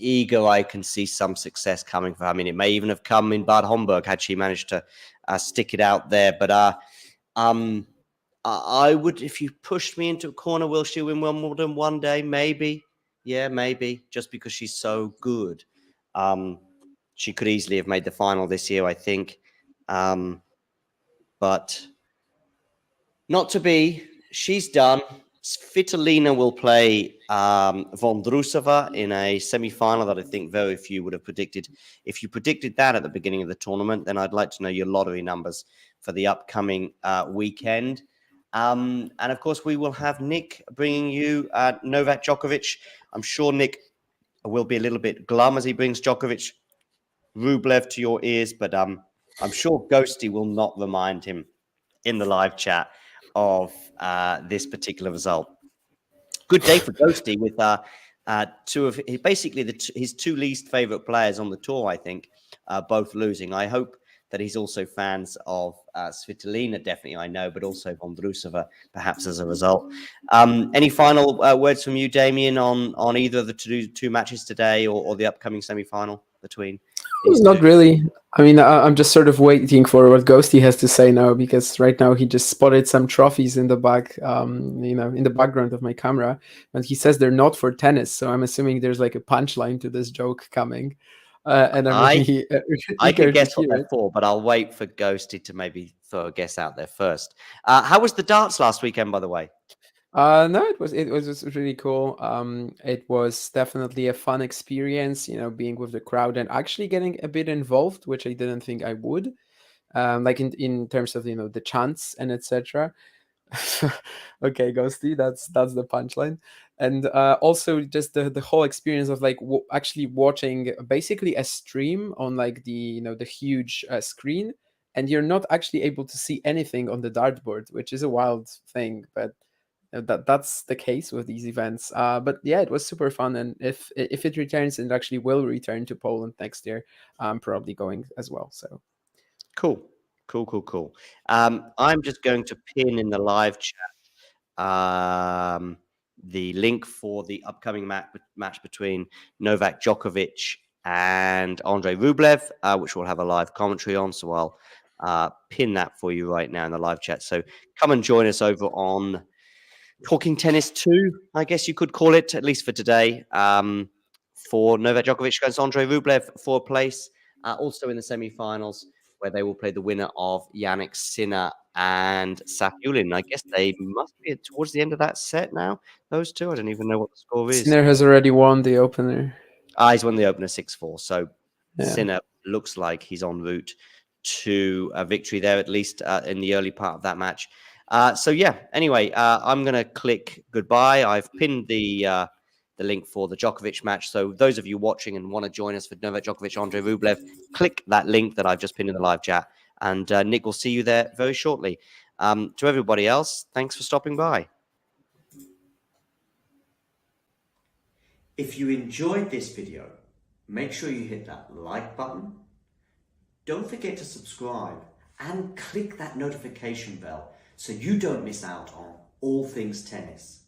Speaker 2: Iga, I can see some success coming for her. I mean, it may even have come in Bad Homburg had she managed to stick it out there. But I would, if you pushed me into a corner, will she win Wimbledon one day? Maybe. Yeah, maybe. Just because she's so good. She could easily have made the final this year, I think. But not to be. She's done. Svitolina will play Vondrousova in a semi-final that I think very few would have predicted. If you predicted that at the beginning of the tournament, then I'd like to know your lottery numbers for the upcoming weekend. And of course, we will have Nick bringing you Novak Djokovic. I'm sure Nick will be a little bit glum as he brings Djokovic, Rublev to your ears, but I'm sure Ghosty will not remind him in the live chat of this particular result. Good day for Ghosty with two of basically his two least favorite players on the tour, I think, both losing. I hope that he's also fans of Svitolina, definitely, I know, but also Vondrousova, perhaps as a result. Any final words from you, Damien, on either of the two matches today or the upcoming semi-final between these
Speaker 3: not
Speaker 2: two?
Speaker 3: really. I mean, I'm just sort of waiting for what Ghosty has to say now, because right now he just spotted some trophies in the back, in the background of my camera, and he says they're not for tennis. So I'm assuming there's like a punchline to this joke coming, and I'm really
Speaker 2: I
Speaker 3: eager
Speaker 2: could guess
Speaker 3: to
Speaker 2: what
Speaker 3: hear
Speaker 2: they're
Speaker 3: it.
Speaker 2: for, but I'll wait for Ghosty to maybe throw a guess out there first. How was the darts last weekend, by the way?
Speaker 3: No, it was just really cool. It was definitely a fun experience, being with the crowd and actually getting a bit involved, which I didn't think I would. Like in terms of the chants and etc. Okay, Ghosty, that's the punchline. And also just the whole experience of like actually watching basically a stream on like the huge screen, and you're not actually able to see anything on the dartboard, which is a wild thing, but that's the case with these events. But yeah, it was super fun, and if it returns, and it actually will return to Poland next year, I'm probably going as well. So
Speaker 2: Cool. I'm just going to pin in the live chat the link for the upcoming match between Novak Djokovic and Andrei Rublev, which we'll have a live commentary on. So I'll pin that for you right now in the live chat. So come and join us over on Talking Tennis 2, I guess you could call it, at least for today, for Novak Djokovic against Andrei Rublev for a place. Also in the semi-finals, where they will play the winner of Yannick Sinner and Safiullin. I guess they must be towards the end of that set now, those two. I don't even know what the score is.
Speaker 3: Sinner has already won the opener.
Speaker 2: He's won the opener 6-4. So
Speaker 3: Yeah.
Speaker 2: Sinner looks like he's en route to a victory there, at least in the early part of that match. So yeah, anyway, I'm going to click goodbye. I've pinned the link for the Djokovic match. So those of you watching and want to join us for Novak Djokovic, Andrei Rublev, click that link that I've just pinned in the live chat. And Nick will see you there very shortly. To everybody else, thanks for stopping by. If you enjoyed this video, make sure you hit that like button. Don't forget to subscribe and click that notification bell so you don't miss out on all things tennis.